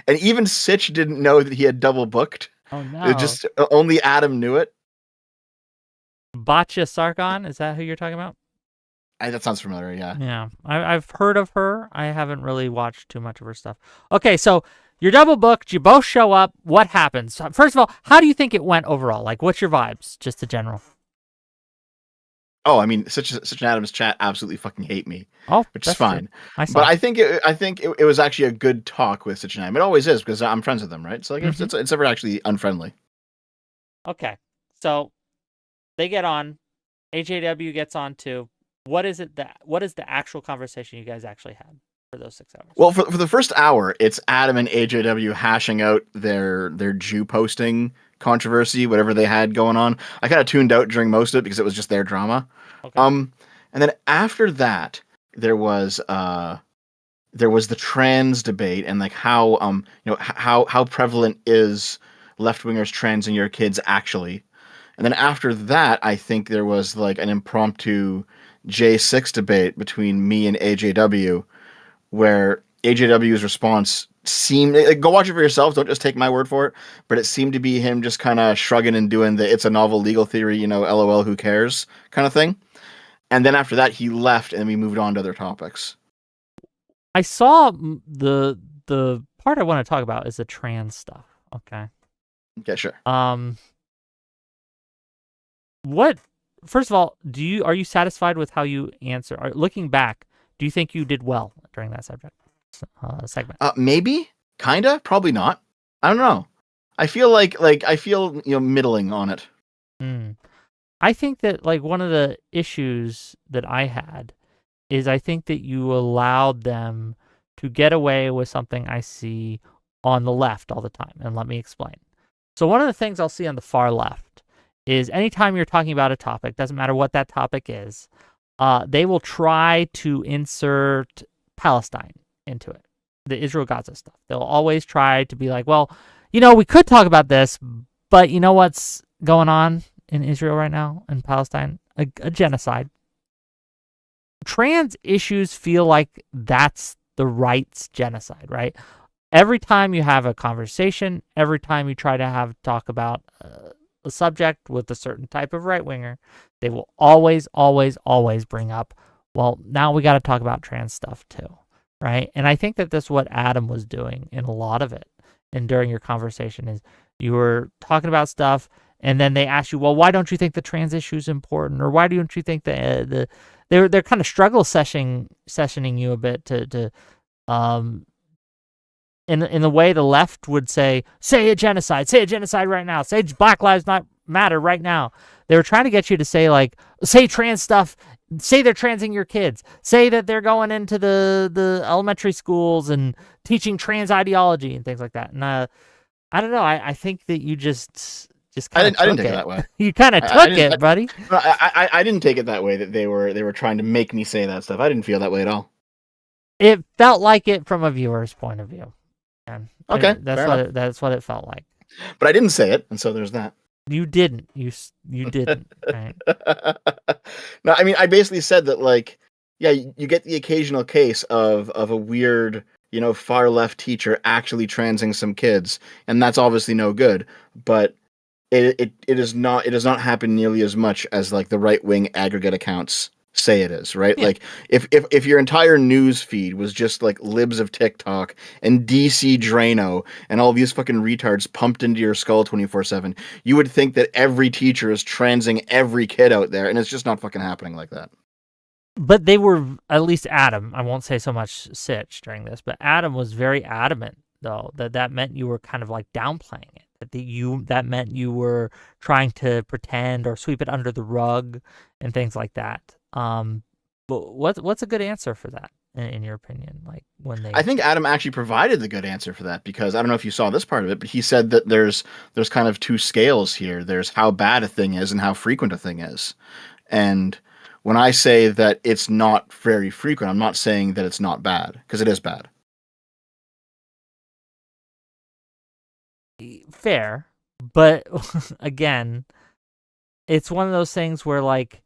[SPEAKER 5] even Sitch didn't know that he had double booked.
[SPEAKER 1] Oh no!
[SPEAKER 5] It just only Adam knew it.
[SPEAKER 1] Batya Sargon, is that who you're talking about?
[SPEAKER 5] That sounds familiar. Yeah.
[SPEAKER 1] Yeah, I've heard of her. I haven't really watched too much of her stuff. Okay, so you're double booked. You both show up. What happens? First of all, how do you think it went overall? Like, what's your vibes, just in general?
[SPEAKER 5] Oh, I mean, such an Adam's chat absolutely fucking hate me.
[SPEAKER 1] Oh,
[SPEAKER 5] which is fine.
[SPEAKER 1] But
[SPEAKER 5] I think it was actually a good talk with Sitch and Adam. It always is because I'm friends with them, right? So like it's never actually unfriendly.
[SPEAKER 1] Okay, so they get on. AJW gets on too. What is the actual conversation you guys actually had for those 6 hours?
[SPEAKER 5] Well, for the first hour, it's Adam and AJW hashing out their Jew posting controversy, whatever they had going on. I kind of tuned out during most of it because it was just their drama.
[SPEAKER 1] Okay.
[SPEAKER 5] And then after that, there was the trans debate and like how how prevalent is left-wingers transing your kids actually. And then after that, I think there was like an impromptu J6 debate between me and AJW, where AJW's response seemed, go watch it for yourself, don't just take my word for it, but it seemed to be him just kind of shrugging and doing the it's a novel legal theory, LOL, who cares kind of thing. And then after that, he left and we moved on to other topics.
[SPEAKER 1] I saw the part I want to talk about is the trans stuff. Okay.
[SPEAKER 5] Okay, sure.
[SPEAKER 1] First of all, are you satisfied with how you answer? Looking back, do you think you did well during that segment?
[SPEAKER 5] Maybe, kinda, probably not. I don't know. I feel like middling on it.
[SPEAKER 1] I think that like one of the issues that I had is I think that you allowed them to get away with something I see on the left all the time, and let me explain. So one of the things I'll see on the far left is anytime you're talking about a topic, doesn't matter what that topic is, they will try to insert Palestine into it, the Israel-Gaza stuff. They'll always try to be like, well, we could talk about this, but you know what's going on in Israel right now, in Palestine? A genocide. Trans issues feel like that's the right's genocide, right? Every time you have a conversation, every time you try to talk about a subject with a certain type of right-winger, they will always, always, always bring up, well, now we got to talk about trans stuff too, right? And I think that that's what Adam was doing in a lot of it. And during your conversation is you were talking about stuff, and then they ask you, well, why don't you think the trans issue is important? Or why don't you think that they're kind of struggle sessioning you a bit to in the way the left would say a genocide right now, say Black Lives Matter right now. They were trying to get you to say like, say trans stuff, say they're transing your kids, say that they're going into the elementary schools and teaching trans ideology and things like that. And I don't know. I think that you just kind of
[SPEAKER 5] I didn't take it that way.
[SPEAKER 1] You kind of took it, buddy.
[SPEAKER 5] I didn't take it that way, that they were trying to make me say that stuff. I didn't feel that way at all.
[SPEAKER 1] It felt like it from a viewer's point of view. And
[SPEAKER 5] Okay,
[SPEAKER 1] that's what it felt like.
[SPEAKER 5] But I didn't say it, and so there's that.
[SPEAKER 1] You didn't. You didn't. Right?
[SPEAKER 5] No, I mean, I basically said that, like, yeah, you get the occasional case of a weird, far left teacher actually transing some kids, and that's obviously no good. But it does not happen nearly as much as like the right wing aggregate accounts say it is, right?
[SPEAKER 1] Yeah.
[SPEAKER 5] Like if your entire news feed was just like libs of TikTok and DC Drano and all these fucking retards pumped into your skull 24/7, you would think that every teacher is transing every kid out there, and it's just not fucking happening like that.
[SPEAKER 1] But they were, at least Adam, I won't say so much Sitch during this, but Adam was very adamant though that meant you were kind of like downplaying it. That meant you were trying to pretend or sweep it under the rug and things like that. But what's a good answer for that in your opinion? Like I
[SPEAKER 5] think Adam actually provided the good answer for that, because I don't know if you saw this part of it, but he said that there's kind of two scales here. There's how bad a thing is and how frequent a thing is. And when I say that it's not very frequent, I'm not saying that it's not bad, because it is bad.
[SPEAKER 1] Fair, but again, it's one of those things where like,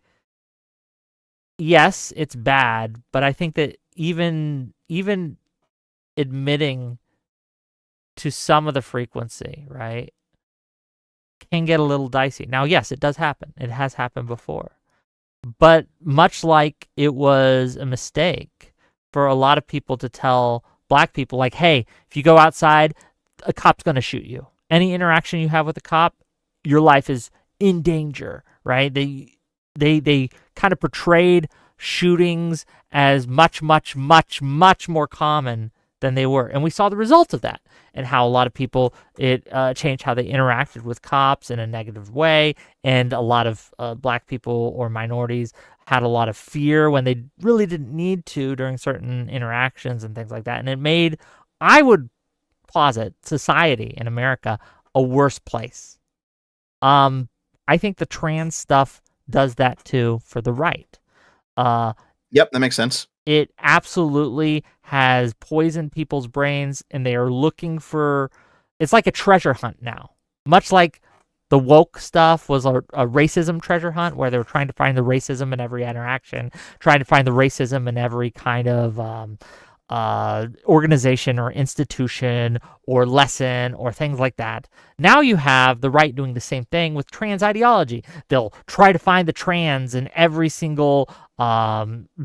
[SPEAKER 1] yes, it's bad, but I think that even admitting to some of the frequency, right, can get a little dicey. Now, yes, it does happen. It has happened before. But much like it was a mistake for a lot of people to tell black people, like, hey, if you go outside, a cop's going to shoot you. Any interaction you have with a cop, your life is in danger, right? They kind of portrayed shootings as much more common than they were. And we saw the results of that, and how a lot of people, it changed how they interacted with cops in a negative way. And a lot of black people or minorities had a lot of fear when they really didn't need to during certain interactions and things like that. And it made, I would posit, society in America a worse place. I think the trans stuff does that too for the right.
[SPEAKER 5] Yep, that makes sense.
[SPEAKER 1] It absolutely has poisoned people's brains, and they are looking for, it's like a treasure hunt now. Much like the woke stuff was a racism treasure hunt, where they were trying to find the racism in every interaction, trying to find the racism in every kind of organization or institution or lesson or things like that. Now you have the right doing the same thing with trans ideology. They'll try to find the trans in every single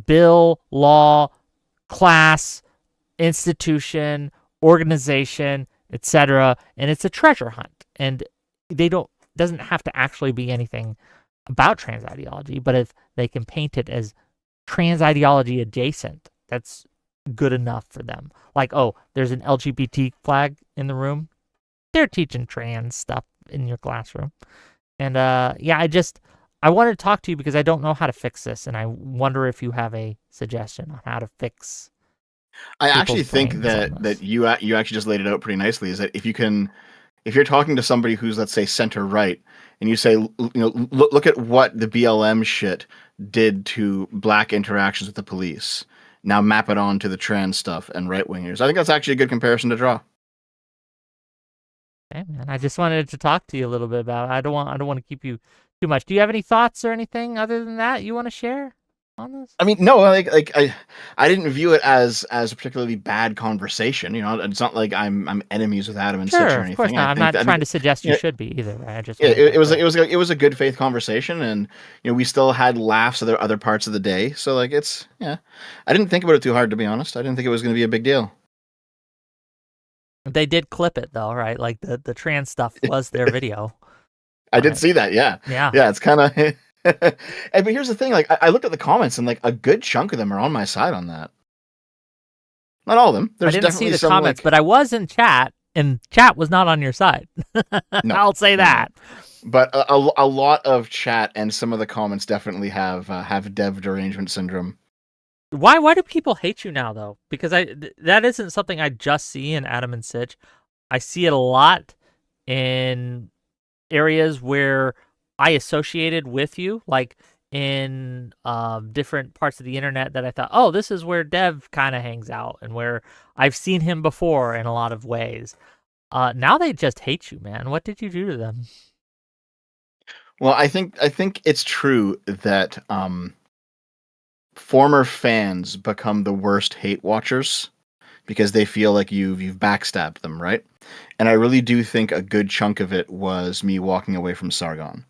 [SPEAKER 1] bill, law, class, institution, organization, etc. And it's a treasure hunt. And doesn't have to actually be anything about trans ideology, but if they can paint it as trans ideology adjacent, that's good enough for them. Like, oh, there's an LGBT flag in the room, they're teaching trans stuff in your classroom. And I wanted to talk to you because I don't know how to fix this, and I wonder if you have a suggestion on how to fix.
[SPEAKER 5] I actually think that you actually just laid it out pretty nicely. Is that if you're talking to somebody who's, let's say, center right, and you say, look at what the BLM shit did to black interactions with the police. Now map it on to the trans stuff and right wingers. I think that's actually a good comparison to draw.
[SPEAKER 1] Okay, man. I just wanted to talk to you a little bit about it. I don't want to keep you too much. Do you have any thoughts or anything other than that you want to share on this?
[SPEAKER 5] I mean, no, like I didn't view it as a particularly bad conversation. It's not like I'm enemies with Adam and
[SPEAKER 1] sure,
[SPEAKER 5] such or anything.
[SPEAKER 1] Of course not. I'm not trying to suggest you should be either. Right? I just
[SPEAKER 5] it was a good faith conversation, and we still had laughs at other parts of the day. So like I didn't think about it too hard, to be honest. I didn't think it was going to be a big deal.
[SPEAKER 1] They did clip it though, right? Like the trans stuff was their video.
[SPEAKER 5] I did see that. Yeah. It's kind of. But here's the thing: like, I looked at the comments, and like a good chunk of them are on my side on that. Not all of them. There's
[SPEAKER 1] I didn't
[SPEAKER 5] definitely
[SPEAKER 1] see the
[SPEAKER 5] some
[SPEAKER 1] comments, but I was in chat, and chat was not on your side.
[SPEAKER 5] No,
[SPEAKER 1] I'll say that.
[SPEAKER 5] But a lot of chat and some of the comments definitely have dev derangement syndrome.
[SPEAKER 1] Why do people hate you now, though? Because that isn't something I just see in Adam and Sitch. I see it a lot in areas where I associated with you, like in different parts of the internet that I thought, oh, this is where Dev kind of hangs out and where I've seen him before in a lot of ways. Now they just hate you, man. What did you do to them?
[SPEAKER 5] Well, I think it's true that former fans become the worst hate watchers because they feel like you've backstabbed them, right? And I really do think a good chunk of it was me walking away from Sargon,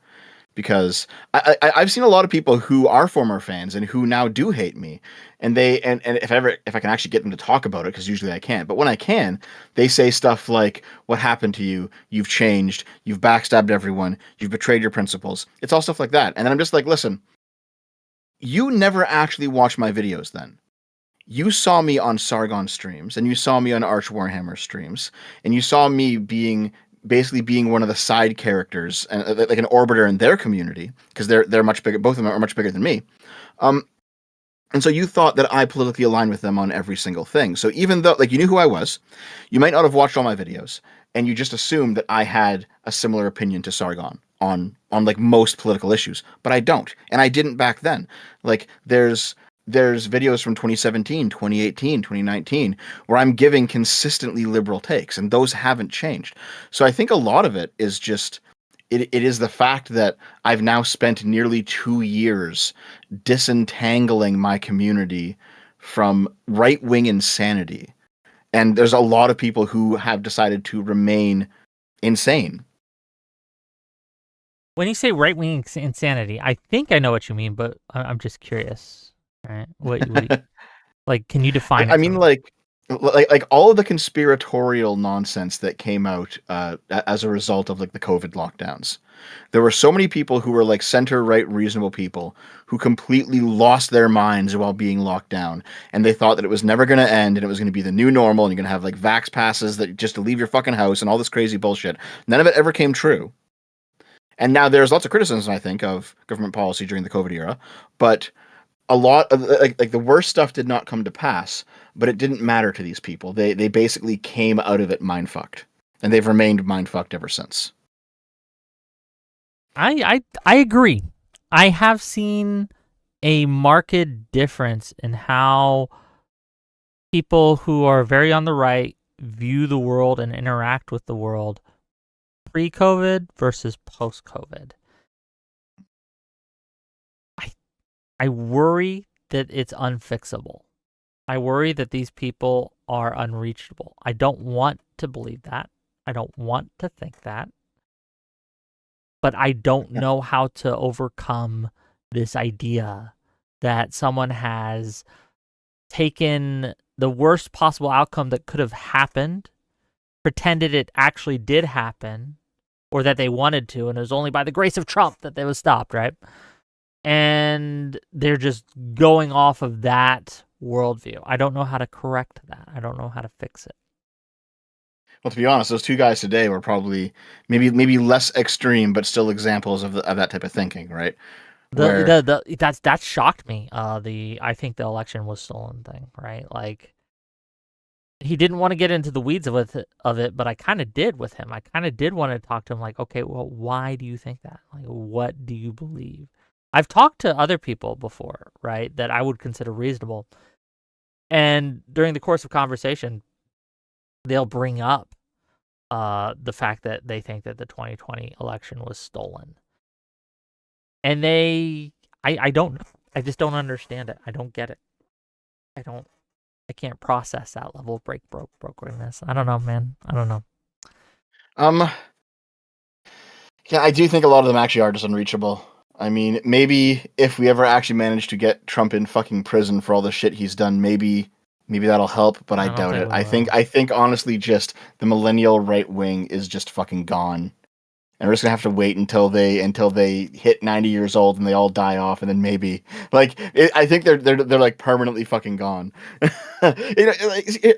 [SPEAKER 5] because I've seen a lot of people who are former fans and who now do hate me, and if I can actually get them to talk about it, because usually I can't, but when I can, they say stuff like, "What happened to you? You've changed. You've backstabbed everyone. You've betrayed your principles." It's all stuff like that, and then I'm just like, listen, you never actually watched my videos then. You saw me on Sargon streams, and you saw me on Arch Warhammer streams, and you saw me basically being one of the side characters, and like an orbiter in their community, because they're much bigger. Both of them are much bigger than me. And so you thought that I politically aligned with them on every single thing. So even though, like, you knew who I was, you might not have watched all my videos, and you just assumed that I had a similar opinion to Sargon on like most political issues, but I don't, and I didn't back then. Like, there's videos from 2017, 2018, 2019 where I'm giving consistently liberal takes, and those haven't changed. So I think a lot of it is just it is the fact that I've now spent nearly 2 years disentangling my community from right-wing insanity. And there's a lot of people who have decided to remain insane.
[SPEAKER 1] When you say right-wing insanity, I think I know what you mean, but I'm just curious. Right? Like, can you define it?
[SPEAKER 5] I mean, like all of the conspiratorial nonsense that came out as a result of like the COVID lockdowns. There were so many people who were like center-right reasonable people who completely lost their minds while being locked down, and they thought that it was never going to end, and it was going to be the new normal, and you're going to have like vax passes that just to leave your fucking house and all this crazy bullshit. None of it ever came true. And now there's lots of criticism, I think, of government policy during the COVID era, but a lot of like the worst stuff did not come to pass, but it didn't matter to these people. They basically came out of it mind fucked, and they've remained mind fucked ever since.
[SPEAKER 1] I agree. I have seen a marked difference in how people who are very on the right view the world and interact with the world pre-COVID versus post-COVID. I worry that it's unfixable. I worry that these people are unreachable. I don't want to believe that. I don't want to think that. But I don't know how to overcome this idea that someone has taken the worst possible outcome that could have happened, pretended it actually did happen, or that they wanted to, and it was only by the grace of Trump that they was stopped, right? And they're just going off of that worldview. I don't know how to correct that. I don't know how to fix it.
[SPEAKER 5] Well, to be honest, those two guys today were probably maybe less extreme, but still examples of that type of thinking, right?
[SPEAKER 1] That shocked me. I think the election was stolen thing, right? Like, he didn't want to get into the weeds of it, but I kind of did with him. I kind of did want to talk to him, like, okay, well, why do you think that? Like, what do you believe? I've talked to other people before, right, that I would consider reasonable. And during the course of conversation, they'll bring up the fact that they think that the 2020 election was stolen. And I don't know. I just don't understand it. I don't get it. I can't process that level of brokenness. I don't know, man. I don't know.
[SPEAKER 5] Yeah, I do think a lot of them actually are just unreachable. I mean, maybe if we ever actually manage to get Trump in fucking prison for all the shit he's done, maybe that'll help, but I doubt it. I think honestly just the millennial right wing is just fucking gone. and we're just gonna have to wait until they hit 90 years old and they all die off, and then maybe I think they're like permanently fucking gone.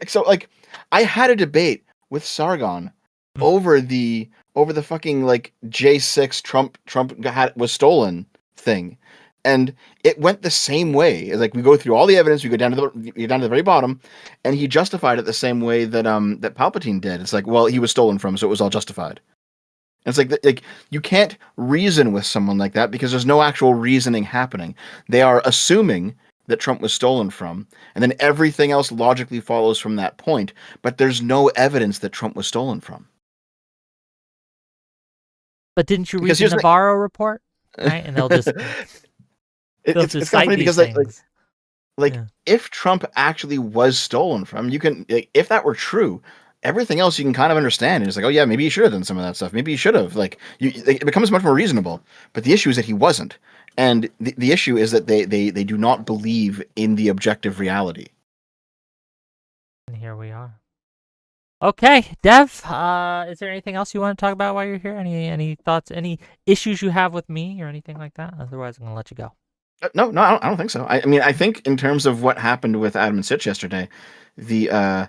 [SPEAKER 5] So like I had a debate with Sargon over the fucking like J6 Trump was stolen thing. And it went the same way. Like we go through all the evidence, we go down to the very bottom, and he justified it the same way that that Palpatine did. It's like, well, he was stolen from, so it was all justified. And it's like you can't reason with someone like that because there's no actual reasoning happening. They are assuming that Trump was stolen from, and then everything else logically follows from that point, but there's no evidence that Trump was stolen from.
[SPEAKER 1] But didn't you read the Navarro report? Right? And they'll just
[SPEAKER 5] it's kind of funny because if Trump actually was stolen from, you can, if that were true, everything else you can kind of understand. And it's like, oh yeah, maybe he should have done some of that stuff. Maybe he should have. It becomes much more reasonable. But the issue is that he wasn't. And the issue is that they do not believe in the objective reality.
[SPEAKER 1] And here we are. Okay, Dev, is there anything else you want to talk about while you're here? Any thoughts, any issues you have with me or anything like that? Otherwise, I'm going to let you go.
[SPEAKER 5] No, I don't think so. I mean, I think in terms of what happened with Adam and Sitch yesterday, I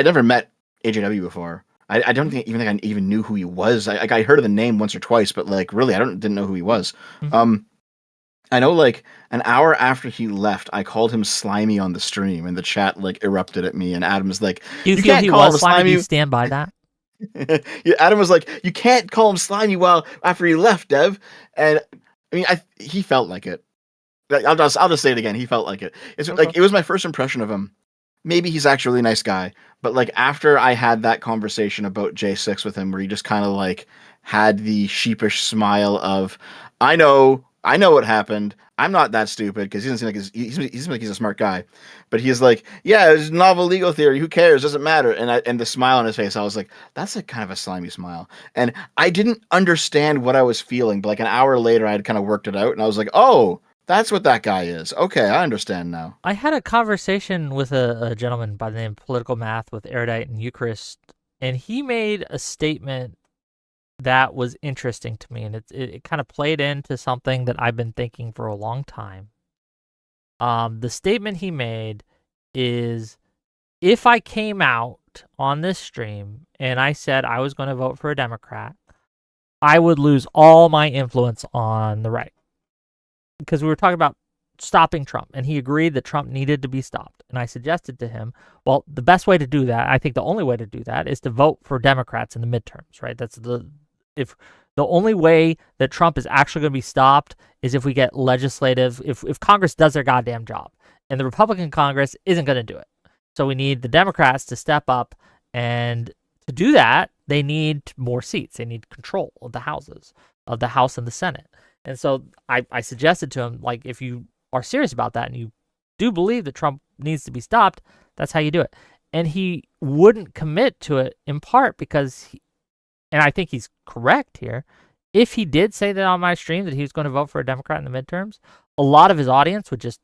[SPEAKER 5] never met HYUK before. I don't think I even knew who he was. I heard of the name once or twice, but like really, didn't know who he was. Mm-hmm. I know like an hour after he left, I called him slimy on the stream, and the chat like erupted at me. And Adam was like,
[SPEAKER 1] "Do you feel he was slimy? Do you stand by that?"
[SPEAKER 5] Yeah, Adam was like, "You can't call him slimy after he left, Dev." And I mean, he felt like it. I'll just say it again. He felt like it. It's okay. Like it was my first impression of him. Maybe he's actually a nice guy, but like after I had that conversation about J6 with him, where he just kind of like had the sheepish smile of, I know what happened. I'm not that stupid, because he doesn't seem like he seems like he's a smart guy, but he's like, yeah, it's novel legal theory. Who cares? Doesn't matter. And the smile on his face, I was like, that's a kind of a slimy smile. And I didn't understand what I was feeling, but like an hour later, I had kind of worked it out, and I was like, oh, that's what that guy is. Okay, I understand now.
[SPEAKER 1] I had a conversation with a gentleman by the name of Political Math with Erudite and Eucharist, and he made a statement that was interesting to me, and it kind of played into something that I've been thinking for a long time. The statement he made is, if I came out on this stream and I said I was going to vote for a Democrat, I would lose all my influence on the right. Because we were talking about stopping Trump, and he agreed that Trump needed to be stopped. And I suggested to him, well, the best way to do that, I think the only way to do that, is to vote for Democrats in the midterms, right? If the only way that Trump is actually going to be stopped is if we get legislative, if Congress does their goddamn job, and the Republican Congress isn't going to do it. So we need the Democrats to step up, and to do that, they need more seats. They need control of the houses, of the House and the Senate. And so I suggested to him, like, if you are serious about that and you do believe that Trump needs to be stopped, that's how you do it. And he wouldn't commit to it, in part because, and I think he's correct here, if he did say that on my stream that he was going to vote for a Democrat in the midterms, a lot of his audience would just,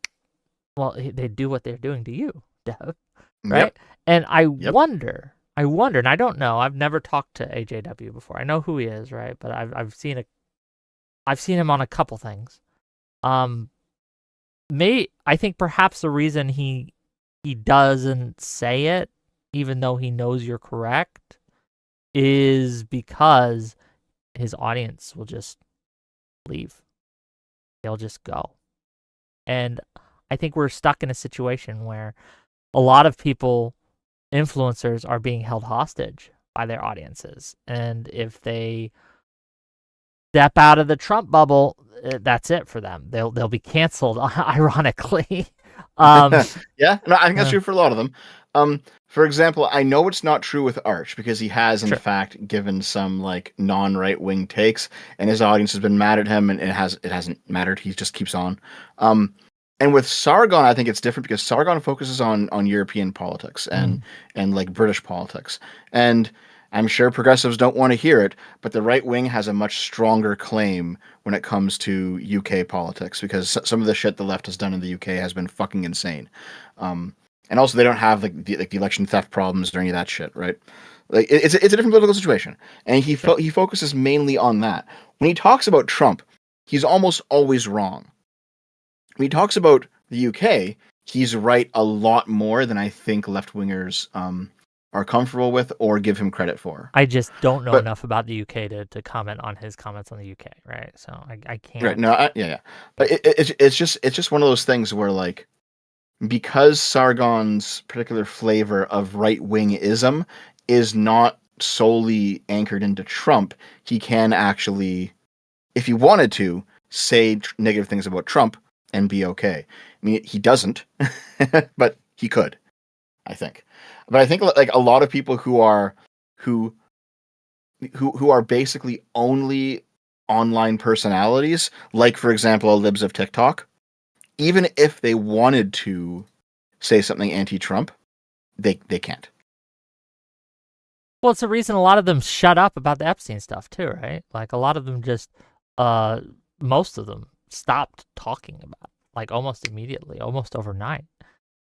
[SPEAKER 1] well, they'd do what they're doing to you, Dev, right? Yep. And I wonder, and I don't know, I've never talked to AJW before. I know who he is, right? But I've seen him on a couple things. I think perhaps the reason he doesn't say it, even though he knows you're correct, is because his audience will just leave. They'll just go. And I think we're stuck in a situation where a lot of people, influencers, are being held hostage by their audiences. And if they step out of the Trump bubble, that's it for them. They'll be canceled, ironically.
[SPEAKER 5] Yeah, no, I think that's true for a lot of them. For example, I know it's not true with Arch, because he has in fact given some like non-right wing takes, and his audience has been mad at him, and it hasn't mattered. He just keeps on. And with Sargon, I think it's different, because Sargon focuses on European politics and like British politics, and I'm sure progressives don't want to hear it, but the right wing has a much stronger claim when it comes to UK politics, because some of the shit the left has done in the UK has been fucking insane. And also they don't have the election theft problems or any of that shit, right? Like it's a different political situation, and he focuses mainly on that. When he talks about Trump, he's almost always wrong. When he talks about the UK, he's right a lot more than I think left-wingers are comfortable with or give him credit for.
[SPEAKER 1] I just don't know
[SPEAKER 5] But-
[SPEAKER 1] enough about the UK to comment on his comments on the UK, right? So I can't.
[SPEAKER 5] Right? No, yeah. But it's just one of those things where, like, because Sargon's particular flavor of right-wingism is not solely anchored into Trump, he can actually, if he wanted to, say negative things about Trump and be okay. I mean, he doesn't, but he could, I think. But I think like a lot of people who are basically only online personalities, like for example, libs of TikTok, even if they wanted to say something anti-Trump, they can't.
[SPEAKER 1] Well, it's the reason a lot of them shut up about the Epstein stuff too, right? Like a lot of them just, most of them stopped talking about it, like almost immediately, almost overnight.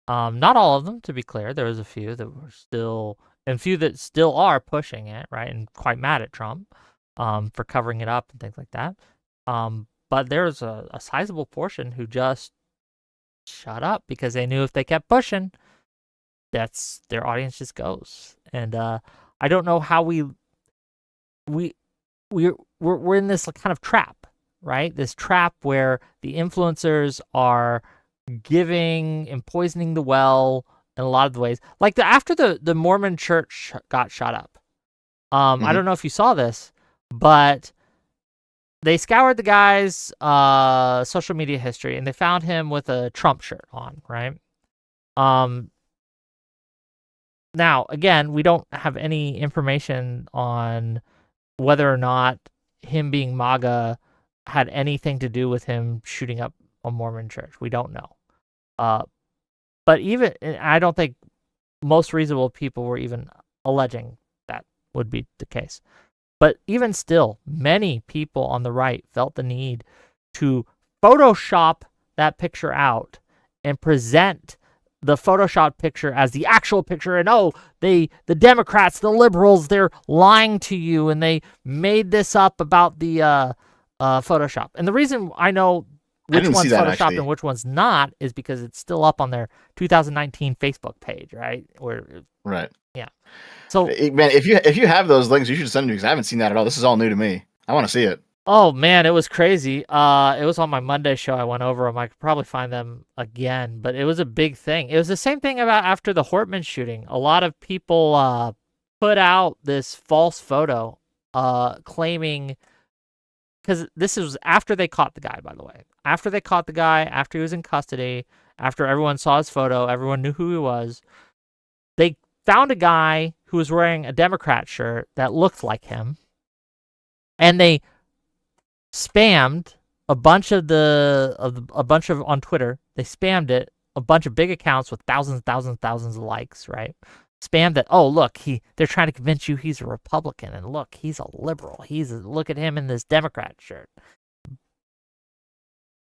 [SPEAKER 1] Not all of them, to be clear. There was a few that were still, and few that still are pushing it, right, and quite mad at Trump for covering it up and things like that. But there's a sizable portion who just shut up because they knew if they kept pushing, that's their audience just goes. And I don't know how we're in this kind of trap, right? This trap where the influencers are giving and poisoning the well in a lot of the ways. Like after the Mormon church got shot up. I don't know if you saw this, but they scoured the guy's social media history and they found him with a Trump shirt on, right? Now, again, we don't have any information on whether or not him being MAGA had anything to do with him shooting up a Mormon church. We don't know. But even, I don't think most reasonable people were even alleging that would be the case. But even still, many people on the right felt the need to Photoshop that picture out and present the Photoshop picture as the actual picture. And the Democrats, the liberals, they're lying to you and they made this up about the Photoshop. And the reason I know which one's Photoshopped and which one's not is because it's still up on their 2019 Facebook page, right?
[SPEAKER 5] Right.
[SPEAKER 1] Yeah. So,
[SPEAKER 5] man, if you have those links, you should send them to me because I haven't seen that at all. This is all new to me. I want to see it.
[SPEAKER 1] Oh man, it was crazy. It was on my Monday show. I went over them. I could probably find them again, but it was a big thing. It was the same thing about after the Hortman shooting. A lot of people put out this false photo, claiming, because this was after they caught the guy, by the way. After they caught the guy, after he was in custody, after everyone saw his photo, everyone knew who he was. They found a guy who was wearing a Democrat shirt that looked like him, and they spammed a bunch of on Twitter. They spammed it, a bunch of big accounts with thousands of likes, right? Spammed that. Oh, look, they're trying to convince you he's a Republican, and look, he's a liberal. Look at him in this Democrat shirt.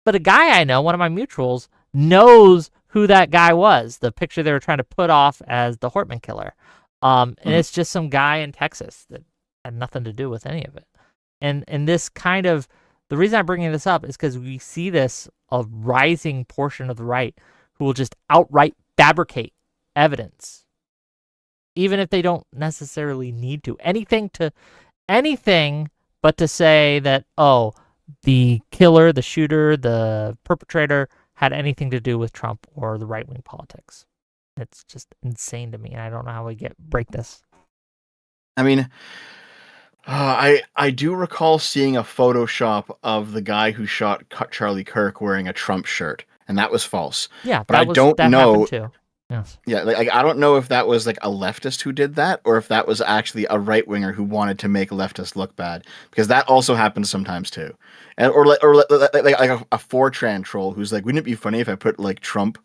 [SPEAKER 1] But a guy I know, one of my mutuals, knows who that guy was. The picture they were trying to put off as the Hortman killer, and it's just some guy in Texas that had nothing to do with any of it. And this kind of, the reason I'm bringing this up is because we see this a rising portion of the right who will just outright fabricate evidence, even if they don't necessarily need to. Anything but to say that, the killer, the shooter, the perpetrator had anything to do with Trump or the right-wing politics. It's just insane to me, and I don't know how we break this.
[SPEAKER 5] I mean, I do recall seeing a Photoshop of the guy who shot Charlie Kirk wearing a Trump shirt, and that was false.
[SPEAKER 1] Yeah,
[SPEAKER 5] but I don't know.
[SPEAKER 1] Too. Yes.
[SPEAKER 5] Yeah, like I don't know if that was like a leftist who did that, or if that was actually a right winger who wanted to make leftists look bad, because that also happens sometimes too, or like a 4chan troll who's like, wouldn't it be funny if I put like Trump,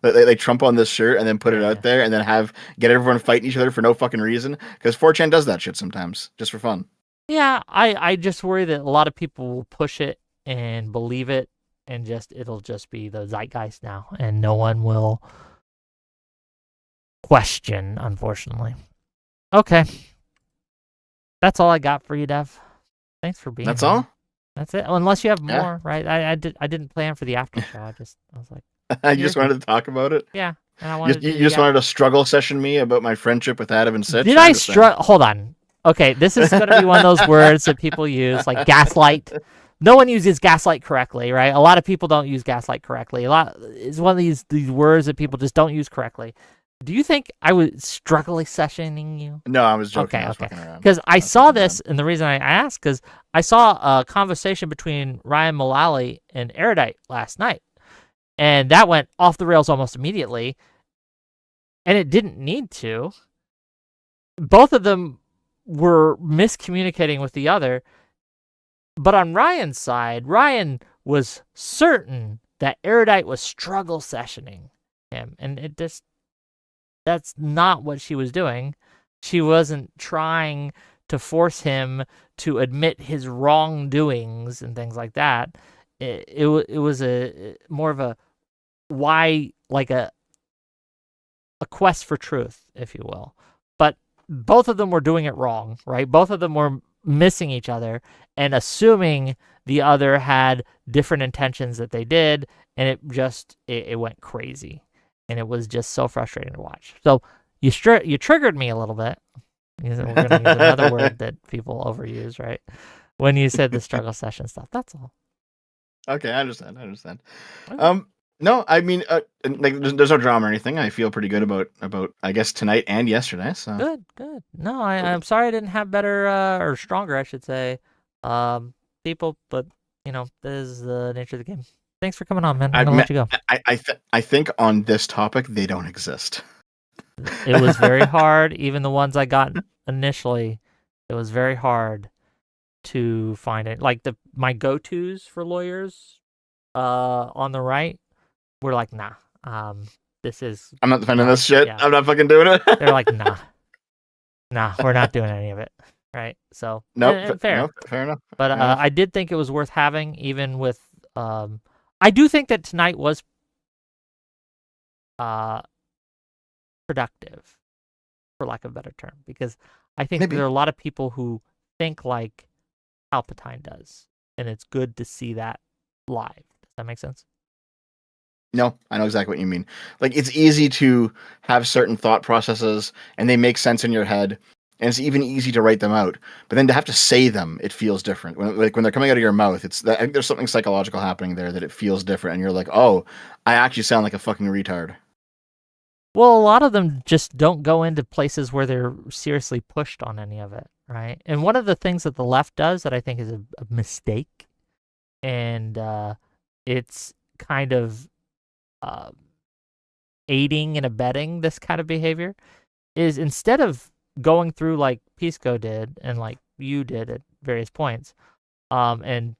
[SPEAKER 5] like Trump on this shirt and then put it out there and then get everyone fighting each other for no fucking reason, because 4chan does that shit sometimes just for fun.
[SPEAKER 1] Yeah, I just worry that a lot of people will push it and believe it, and it'll just be the zeitgeist now, and no one will question, unfortunately. Okay. That's all I got for you, Dev. Thanks for being
[SPEAKER 5] That's
[SPEAKER 1] here.
[SPEAKER 5] all.
[SPEAKER 1] That's it. Unless you have
[SPEAKER 5] Yeah.
[SPEAKER 1] more, right? I didn't plan for the after show. I was like,
[SPEAKER 5] I just wanted to talk about it.
[SPEAKER 1] yeah. And I
[SPEAKER 5] You,
[SPEAKER 1] wanted
[SPEAKER 5] you
[SPEAKER 1] to
[SPEAKER 5] just wanted to struggle session me about my friendship with Adam and Sitch.
[SPEAKER 1] Did
[SPEAKER 5] I
[SPEAKER 1] I
[SPEAKER 5] understand.
[SPEAKER 1] Hold on. Okay, this is going to be one of those words that people use, like gaslight. No one uses gaslight correctly, right? A lot of people don't use gaslight correctly. It's one of these words that people just don't use correctly. Do you think I was struggling sessioning you?
[SPEAKER 5] No, I was joking.
[SPEAKER 1] Okay,
[SPEAKER 5] I was
[SPEAKER 1] okay.
[SPEAKER 5] fucking around.
[SPEAKER 1] Because I saw this, and the reason I asked, because I saw a conversation between Ryan Mullally and Erudite last night, and that went off the rails almost immediately, and it didn't need to. Both of them were miscommunicating with the other, but on Ryan's side, Ryan was certain that Erudite was struggle sessioning him, and that's not what she was doing. She wasn't trying to force him to admit his wrongdoings and things like that. It was a more of a why, like a quest for truth, if you will. But both of them were doing it wrong, right? Both of them were missing each other and assuming the other had different intentions that they did, and it went crazy, and it was just so frustrating to watch. So you triggered me a little bit. We're going to use another word that people overuse, right? When you said the struggle session stuff, that's all.
[SPEAKER 5] Okay, I understand.
[SPEAKER 1] Okay.
[SPEAKER 5] No, I mean, like, there's no drama or anything. I feel pretty good about I guess tonight and yesterday. So
[SPEAKER 1] Good. No, I'm sorry I didn't have better or stronger, I should say, people, but this is the nature of the game. Thanks for coming on, man. I'm gonna let you go.
[SPEAKER 5] I think on this topic they don't exist.
[SPEAKER 1] It was very hard. Even the ones I got initially, it was very hard to find it. Like my go-tos for lawyers, on the right, were like, nah. This is.
[SPEAKER 5] I'm not defending this shit.
[SPEAKER 1] Yeah.
[SPEAKER 5] I'm not fucking doing it.
[SPEAKER 1] They're like, nah, we're not doing any of it, right? So
[SPEAKER 5] Nope.
[SPEAKER 1] fair.
[SPEAKER 5] Nope, fair enough.
[SPEAKER 1] But I did think it was worth having, even with. I do think that tonight was productive, for lack of a better term, because I think
[SPEAKER 5] Maybe.
[SPEAKER 1] there are a lot of people who think like Palpatine does, and it's good to see that live. Does that make sense?
[SPEAKER 5] No, I know exactly what you mean. Like, it's easy to have certain thought processes, and they make sense in your head, and it's even easy to write them out. But then to have to say them, it feels different. When they're coming out of your mouth, I think there's something psychological happening there that it feels different, and you're like, oh, I actually sound like a fucking retard.
[SPEAKER 1] Well, a lot of them just don't go into places where they're seriously pushed on any of it, right? And one of the things that the left does that I think is a mistake, and it's kind of aiding and abetting this kind of behavior, is instead of going through like Pisco did and like you did at various points, and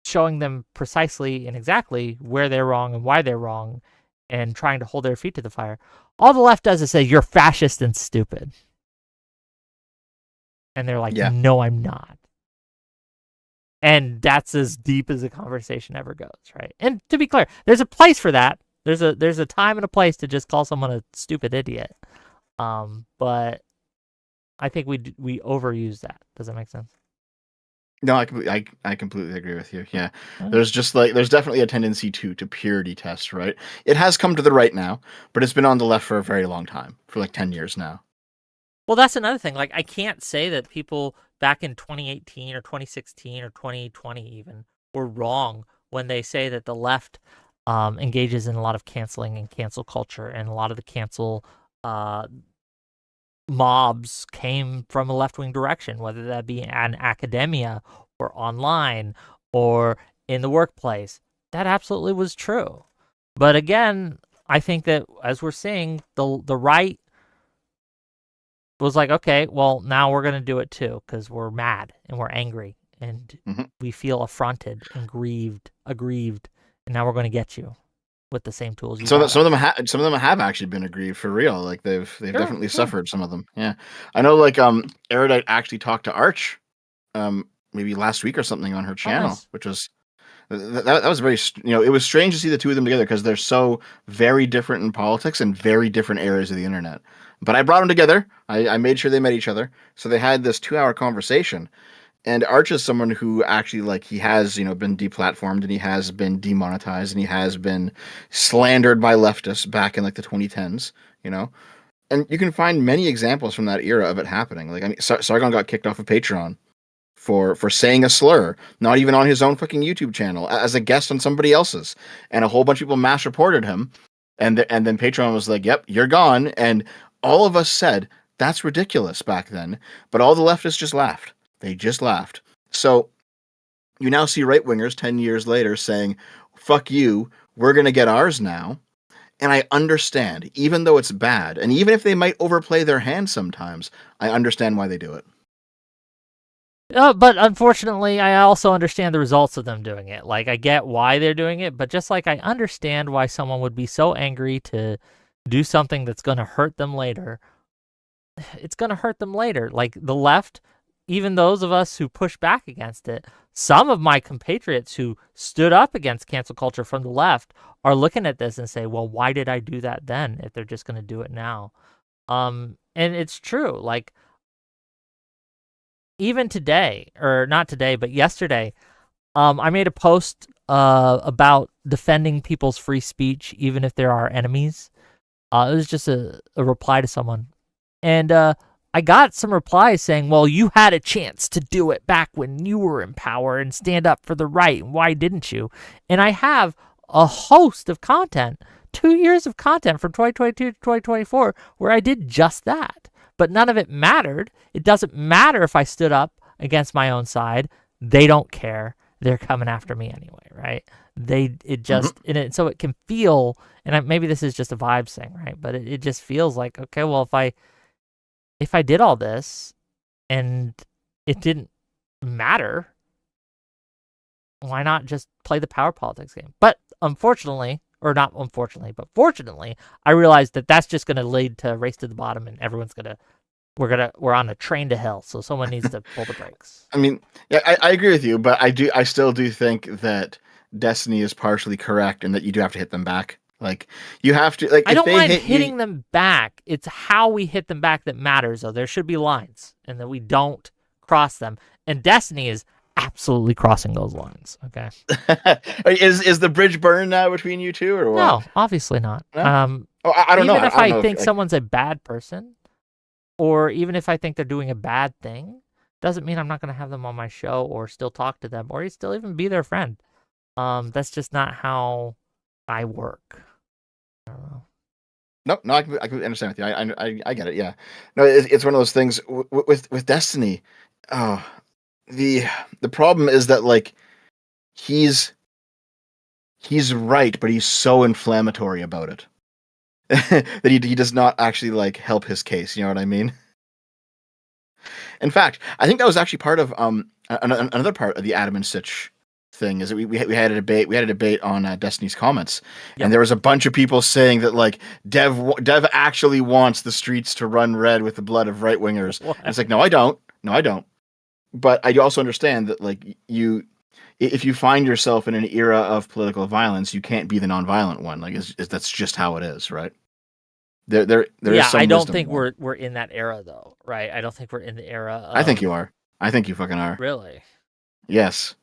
[SPEAKER 1] showing them precisely and exactly where they're wrong and why they're wrong, and trying to hold their feet to the fire, all the left does is say, you're fascist and stupid. And they're like, no, I'm not. And that's as deep as the conversation ever goes, right? And to be clear, there's a place for that. There's a time and a place to just call someone a stupid idiot. But I think we overuse that. Does that make sense?
[SPEAKER 5] No, I completely agree with you. Yeah. There's definitely a tendency to purity test, right? It has come to the right now, but it's been on the left for a very long time, for like 10 years now.
[SPEAKER 1] Well, that's another thing. Like, I can't say that people back in 2018 or 2016 or 2020 even were wrong when they say that the left engages in a lot of canceling and cancel culture, and a lot of the cancel mobs came from a left-wing direction, whether that be in academia or online or in the workplace. That absolutely was true. But again, I think that as we're seeing, the right was like, okay, well, now we're going to do it too, because we're mad and we're angry and we feel affronted and aggrieved, and now we're going to get you with the same tools.
[SPEAKER 5] Some of them have actually been aggrieved for real. Like they've definitely suffered. Some of them, yeah. I know, like Erudite actually talked to Arch, maybe last week or something on her channel, which was that was very, it was strange to see the two of them together because they're so very different in politics and very different areas of the internet. But I brought them together. I made sure they met each other. So they had this 2-hour conversation. And Arch is someone who actually, like, he has, been deplatformed, and he has been demonetized, and he has been slandered by leftists back in, like, the 2010s, And you can find many examples from that era of it happening. Like, I mean, Sargon got kicked off of Patreon for saying a slur, not even on his own fucking YouTube channel, as a guest on somebody else's. And a whole bunch of people mass reported him. And then Patreon was like, yep, you're gone. And all of us said, that's ridiculous back then. But all the leftists just laughed. They just laughed. So you now see right-wingers 10 years later saying, fuck you, we're going to get ours now. And I understand, even though it's bad, and even if they might overplay their hand sometimes, I understand why they do it.
[SPEAKER 1] But unfortunately, I also understand the results of them doing it. Like, I get why they're doing it, but just like I understand why someone would be so angry to do something that's going to hurt them later, it's going to hurt them later. Like, the left, even those of us who push back against it, some of my compatriots who stood up against cancel culture from the left are looking at this and say, well, why did I do that then if they're just going to do it now? And it's true. Like, even today, or not today, but yesterday, I made a post about defending people's free speech, even if there are enemies. It was just a reply to someone. And I got some replies saying, well, you had a chance to do it back when you were in power and stand up for the right. Why didn't you? And I have a host of content, 2 years of content from 2022 to 2024, where I did just that. But none of it mattered. It doesn't matter if I stood up against my own side. They don't care. They're coming after me anyway, right? So it can feel, and maybe this is just a vibes thing, right? But it just feels like, okay, well, if I did all this and it didn't matter, why not just play the power politics game? But unfortunately, or not unfortunately, but fortunately, I realized that that's just going to lead to a race to the bottom, and we're on a train to hell. So someone needs to pull the brakes.
[SPEAKER 5] I mean, yeah, I agree with you, but I still do think that Destiny is partially correct and that you do have to hit them back. Like, you have to, like,
[SPEAKER 1] I don't mind hitting them back. It's how we hit them back that matters, though. There should be lines, and that we don't cross them. And Destiny is absolutely crossing those lines. Okay.
[SPEAKER 5] Is the bridge burned now between you two, or what?
[SPEAKER 1] No, obviously not.
[SPEAKER 5] No? I don't know.
[SPEAKER 1] Even if
[SPEAKER 5] I
[SPEAKER 1] I
[SPEAKER 5] don't know
[SPEAKER 1] think someone's a bad person, or even if I think they're doing a bad thing, doesn't mean I'm not going to have them on my show or still talk to them or still even be their friend. That's just not how I work. I don't know.
[SPEAKER 5] No, I can understand with you. I get it. Yeah. No, it's one of those things with Destiny. Oh, the problem is that, like, he's right, but he's so inflammatory about it that he does not actually, like, help his case. You know what I mean? In fact, I think that was actually part of another part of the Adam and Sitch thing, is that we had a debate. We had a debate on Destiny's comments, and there was a bunch of people saying that, like, Dev actually wants the streets to run red with the blood of right wingers. It's like, no, I don't. But I also understand that, like, if you find yourself in an era of political violence, you can't be the nonviolent one. Like, that's just how it is, right? There is some
[SPEAKER 1] I don't
[SPEAKER 5] wisdom
[SPEAKER 1] think
[SPEAKER 5] there.
[SPEAKER 1] we're in that era, though, right? I don't think we're in the era of...
[SPEAKER 5] I think you are. I think you fucking are.
[SPEAKER 1] Really?
[SPEAKER 5] Yes.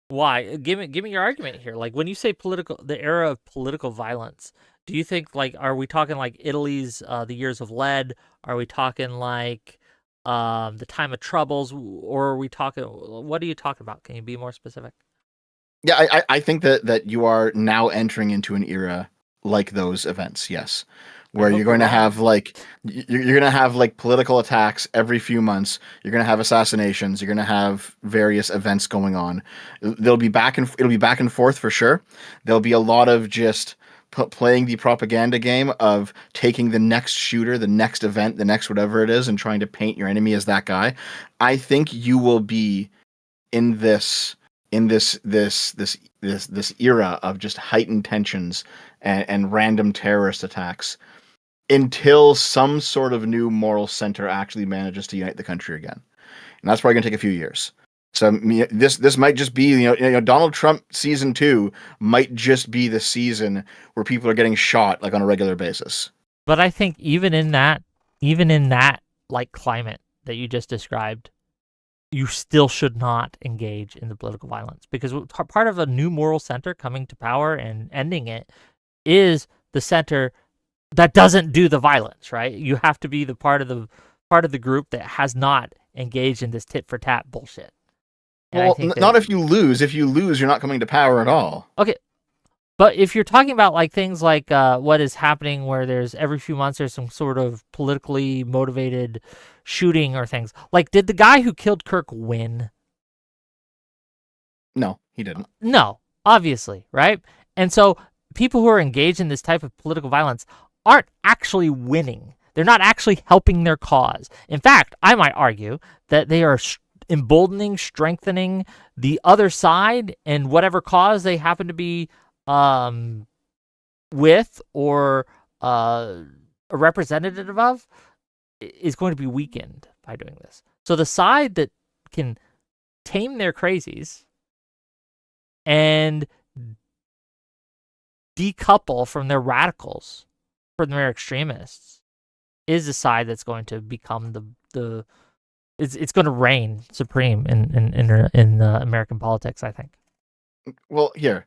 [SPEAKER 1] Why? Give me your argument here. Like, when you say the era of political violence, do you think, like, are we talking like Italy's the years of lead? Are we talking like the time of troubles, or are we talking? What are you talking about? Can you be more specific?
[SPEAKER 5] Yeah, I think that you are now entering into an era like those events. Yes, where you're going to have like political attacks every few months. You're going to have assassinations. You're going to have various events going on. It'll be back and forth for sure. There'll be a lot of just playing the propaganda game of taking the next shooter, the next event, the next whatever it is, and trying to paint your enemy as that guy. I think you will be in this era of just heightened tensions and random terrorist attacks until some sort of new moral center actually manages to unite the country again. And that's probably going to take a few years. So this might just be, Donald Trump season 2 might just be the season where people are getting shot, like, on a regular basis.
[SPEAKER 1] But I think even in that even in that like climate that you just described, you still should not engage in the political violence, because part of a new moral center coming to power and ending it is the center that doesn't do the violence, right? You have to be the part of the group that has not engaged in this tit for tat bullshit. And
[SPEAKER 5] Well, not if you lose. If you lose, you're not coming to power at all.
[SPEAKER 1] Okay. But if you're talking about like things like what is happening where there's every few months there's some sort of politically motivated shooting or things, like did the guy who killed Kirk win?
[SPEAKER 5] No, he didn't.
[SPEAKER 1] No, obviously, right? And so people who are engaged in this type of political violence aren't actually winning. They're not actually helping their cause. In fact, I might argue that they are emboldening, strengthening the other side and whatever cause they happen to be with or a representative of is going to be weakened by doing this. So the side that can tame their crazies and decouple from their radicals, from their extremists, is the side that's going to become the it's going to reign supreme in American politics, I think.
[SPEAKER 5] Well, here,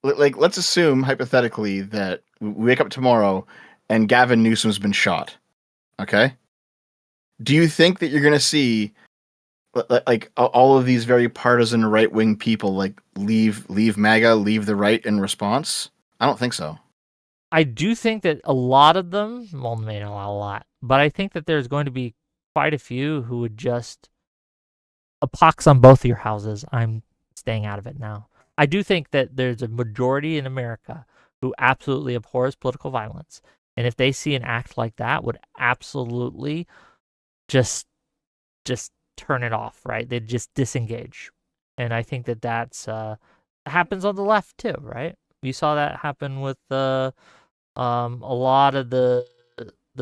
[SPEAKER 5] like let's assume hypothetically that we wake up tomorrow and Gavin Newsom's been shot. Okay, do you think that you're going to see like all of these very partisan right-wing people like leave MAGA, leave the right in response? I don't think so.
[SPEAKER 1] I do think that a lot of them, well, maybe not a lot, but I think that there's going to be quite a few who would just a pox on both of your houses. I'm staying out of it now. I do think that there's a majority in America who absolutely abhors political violence. And if they see an act like that, would absolutely just turn it off, right? They'd just disengage. And I think that that's happens on the left too, right? You saw that happen with a lot of the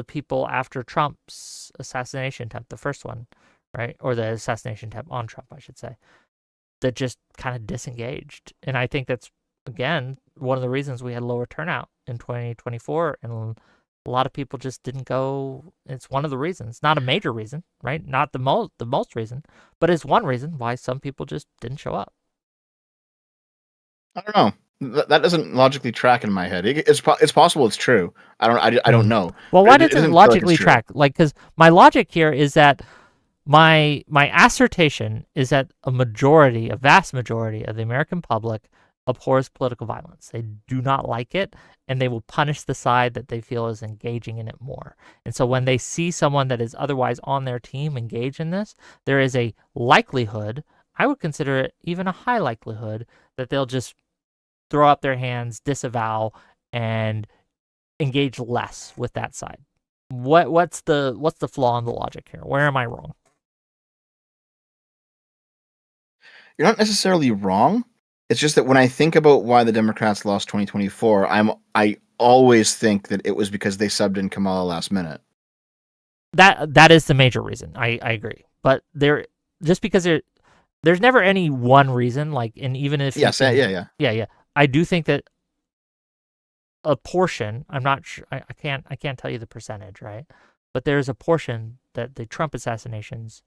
[SPEAKER 1] people after Trump's assassination attempt, the first one, right? Or the assassination attempt on Trump, I should say, that just kind of disengaged. And I think that's, again, one of the reasons we had lower turnout in 2024. And a lot of people just didn't go. It's one of the reasons, not a major reason, right? Not the most reason, but it's one reason why some people just didn't show up.
[SPEAKER 5] I don't know. That doesn't logically track in my head. It's possible it's true. I don't know.
[SPEAKER 1] Well, why doesn't it logically track? Like, because my logic here is that my assertion is that a vast majority of the American public abhors political violence. They do not like it, and they will punish the side that they feel is engaging in it more. And so when they see someone that is otherwise on their team engage in this, there is a likelihood, I would consider it even a high likelihood, that they'll just throw up their hands, disavow, and engage less with that side. What's the flaw in the logic here? Where am I wrong?
[SPEAKER 5] You're not necessarily wrong. It's just that when I think about why the Democrats lost 2024, I always think that it was because they subbed in Kamala last minute.
[SPEAKER 1] That is the major reason. I agree. But there's never any one reason, like, and even if yeah. I do think that a portion, I'm not sure, I can't tell you the percentage, right? But there's a portion that the Trump assassinations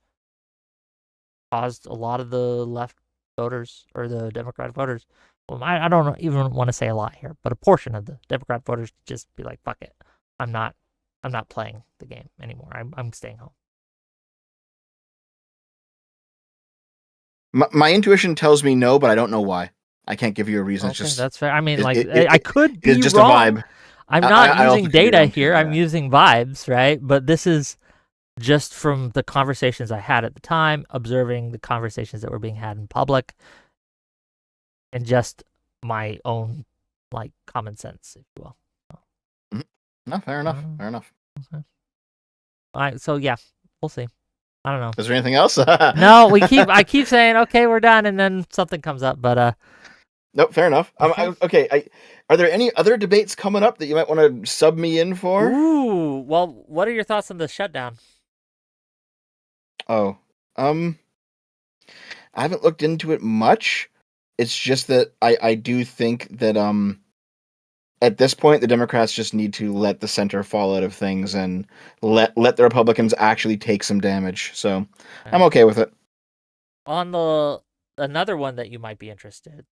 [SPEAKER 1] caused a lot of the left voters or the Democrat voters. Well, I don't even want to say a lot here, but a portion of the Democrat voters just be like, fuck it. I'm not playing the game anymore. I'm staying home.
[SPEAKER 5] My intuition tells me no, but I don't know why. I can't give you a reason.
[SPEAKER 1] Okay,
[SPEAKER 5] it's just
[SPEAKER 1] that's fair. I mean, I could be
[SPEAKER 5] it's just
[SPEAKER 1] wrong.
[SPEAKER 5] a vibe.
[SPEAKER 1] I'm not using data here.
[SPEAKER 5] Yeah.
[SPEAKER 1] I'm using vibes, right? But this is just from the conversations I had at the time, observing the conversations that were being had in public, and just my own like common sense, if you will.
[SPEAKER 5] No, fair enough. Fair enough.
[SPEAKER 1] Okay. All right, so yeah, we'll see. I don't know.
[SPEAKER 5] Is there anything else?
[SPEAKER 1] No, I keep saying okay, we're done, and then something comes up. But
[SPEAKER 5] nope, fair enough. Okay. Are there any other debates coming up that you might want to sub me in for?
[SPEAKER 1] Ooh, well, what are your thoughts on the shutdown?
[SPEAKER 5] Oh, I haven't looked into it much. It's just that I do think that at this point, the Democrats just need to let the center fall out of things and let the Republicans actually take some damage. So I'm okay with it.
[SPEAKER 1] On another one that you might be interested,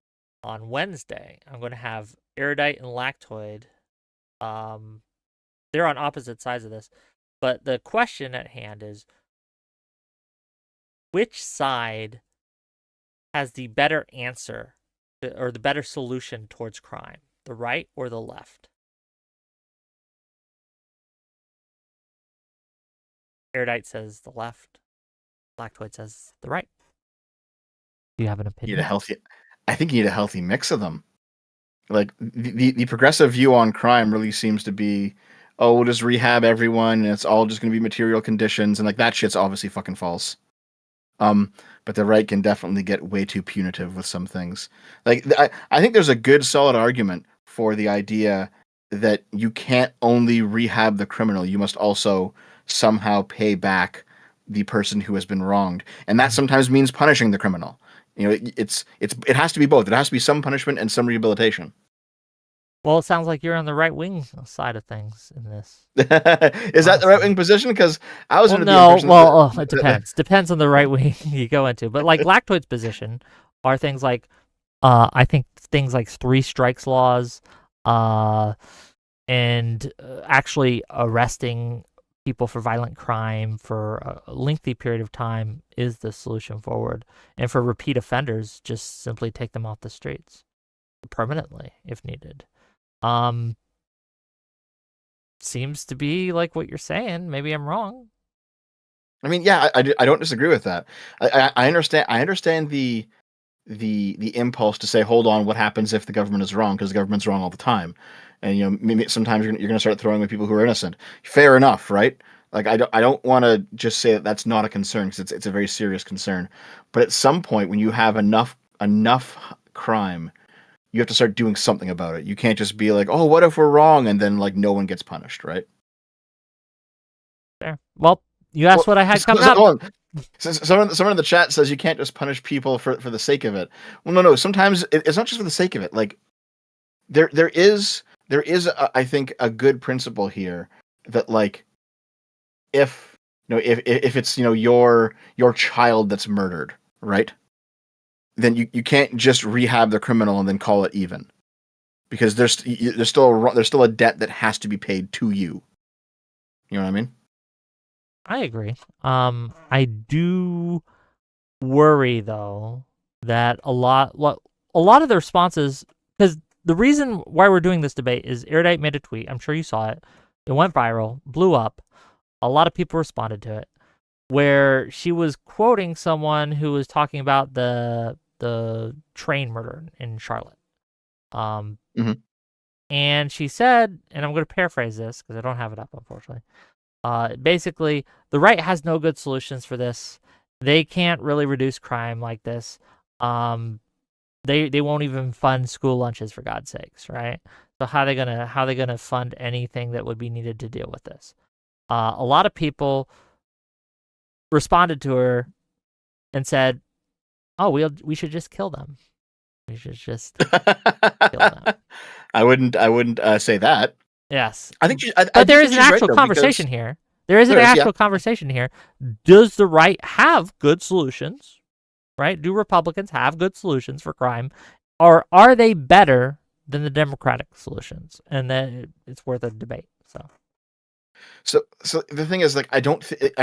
[SPEAKER 1] on Wednesday, I'm going to have erudite and lactoid. They're on opposite sides of this, but the question at hand is, which side has the better answer or the better solution towards crime, the right or the left? Erudite says the left. Lactoid says the right. Do you have an opinion?
[SPEAKER 5] I think you need a healthy mix of them. Like the progressive view on crime really seems to be, oh, we'll just rehab everyone and it's all just going to be material conditions, and like that shit's obviously fucking false. But the right can definitely get way too punitive with some things. Like I think there's a good solid argument for the idea that you can't only rehab the criminal, you must also somehow pay back the person who has been wronged, and that sometimes means punishing the criminal. You know, it has to be both. It has to be some punishment and some rehabilitation.
[SPEAKER 1] Well, it sounds like you're on the right wing side of things in this.
[SPEAKER 5] Is that the right wing position? Because I was
[SPEAKER 1] Well,
[SPEAKER 5] under the
[SPEAKER 1] no.
[SPEAKER 5] impression
[SPEAKER 1] Well, it depends. Depends on the right wing you go into. But like Lactoid's position are things like, I think things like 3 strikes laws, and actually arresting people for violent crime for a lengthy period of time is the solution forward. And for repeat offenders, just simply take them off the streets permanently if needed. Seems to be like what you're saying. Maybe I'm wrong.
[SPEAKER 5] I mean, yeah, I don't disagree with that. I understand the impulse to say, hold on, what happens if the government is wrong? Because the government's wrong all the time, and you know, maybe sometimes you're going to start throwing away people who are innocent. Fair enough, right? Like I don't want to just say that that's not a concern, because it's a very serious concern. But at some point, when you have enough crime, you have to start doing something about it. You can't just be like, oh, what if we're wrong, and then like no one gets punished, right?
[SPEAKER 1] Fair. Well, you asked what I had coming up.
[SPEAKER 5] Someone in the chat says you can't just punish people for the sake of it. Well, no. Sometimes it's not just for the sake of it. Like there is I think a good principle here that like if it's your child that's murdered, right? Then you can't just rehab the criminal and then call it even, because there's still a debt that has to be paid to you. You know what I mean?
[SPEAKER 1] I agree. I do worry though that a lot of the responses, because the reason why we're doing this debate is Erudite made a tweet. I'm sure you saw it. It went viral, blew up. A lot of people responded to it, where she was quoting someone who was talking about the train murder in Charlotte. And she said, and I'm going to paraphrase this because I don't have it up, unfortunately. Basically, the right has no good solutions for this. They can't really reduce crime like this. They won't even fund school lunches, for God's sakes, right? So how they gonna fund anything that would be needed to deal with this? A lot of people responded to her and said, "Oh, we should just kill them. We should just kill them."
[SPEAKER 5] I wouldn't say that.
[SPEAKER 1] Yes,
[SPEAKER 5] I think,
[SPEAKER 1] but there is an actual conversation here. There is an actual conversation here. Does the right have good solutions? Right? Do Republicans have good solutions for crime, or are they better than the Democratic solutions? And then it's worth a debate.
[SPEAKER 5] So the thing is, like, I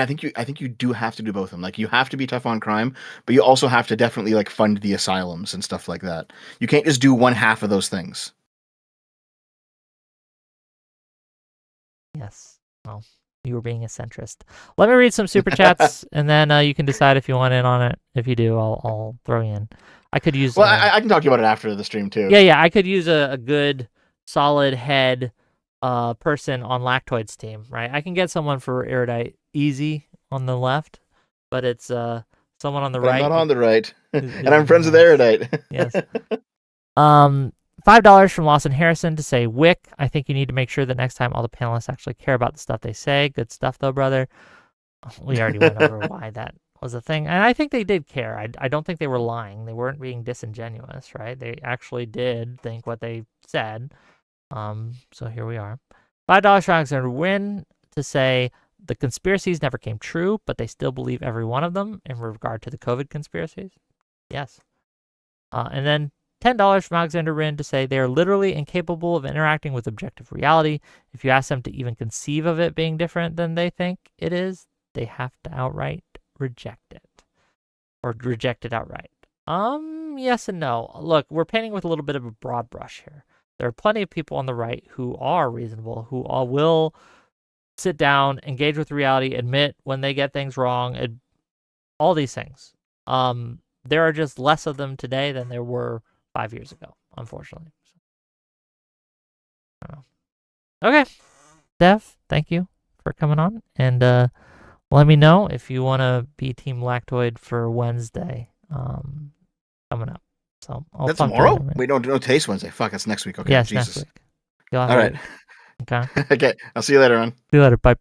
[SPEAKER 5] think you do have to do both of them. Like, you have to be tough on crime, but you also have to definitely like fund the asylums and stuff like that. You can't just do one half of those things.
[SPEAKER 1] Yes. Well, you were being a centrist. Let me read some super chats, and then you can decide if you want in on it. If you do, I'll throw you in. I could use.
[SPEAKER 5] Well, I can talk to you about it after the stream too.
[SPEAKER 1] Yeah. I could use a good, solid head person on Lactoid's team, right? I can get someone for Erudite easy on the left, but it's someone on the right.
[SPEAKER 5] I'm not on the right, and I'm friends with Erudite.
[SPEAKER 1] Yes. $5 from Lawson Harrison to say, HYUK, I think you need to make sure that next time all the panelists actually care about the stuff they say. Good stuff, though, brother. We already went over why that was a thing. And I think they did care. I don't think they were lying. They weren't being disingenuous, right? They actually did think what they said. So here we are. $5 for Alexander Wynn to say the conspiracies never came true, but they still believe every one of them in regard to the COVID conspiracies. Yes. And then $10 from Alexander Wynn to say they are literally incapable of interacting with objective reality. If you ask them to even conceive of it being different than they think it is, they have to outright reject it. Or reject it outright. Yes and no. Look, we're painting with a little bit of a broad brush here. There are plenty of people on the right who are reasonable, who all will sit down, engage with reality, admit when they get things wrong, all these things. There are just less of them today than there were 5 years ago, unfortunately. I don't know. Okay. Dev, thank you for coming on. And let me know if you want to be Team Lactoid for Wednesday coming up. So
[SPEAKER 5] That's tomorrow? Wait, no Taste Wednesday. Fuck, that's next week. Okay,
[SPEAKER 1] yes,
[SPEAKER 5] Jesus.
[SPEAKER 1] next week. All
[SPEAKER 5] right.
[SPEAKER 1] Okay.
[SPEAKER 5] Okay, I'll see you later on.
[SPEAKER 1] See you later. Bye.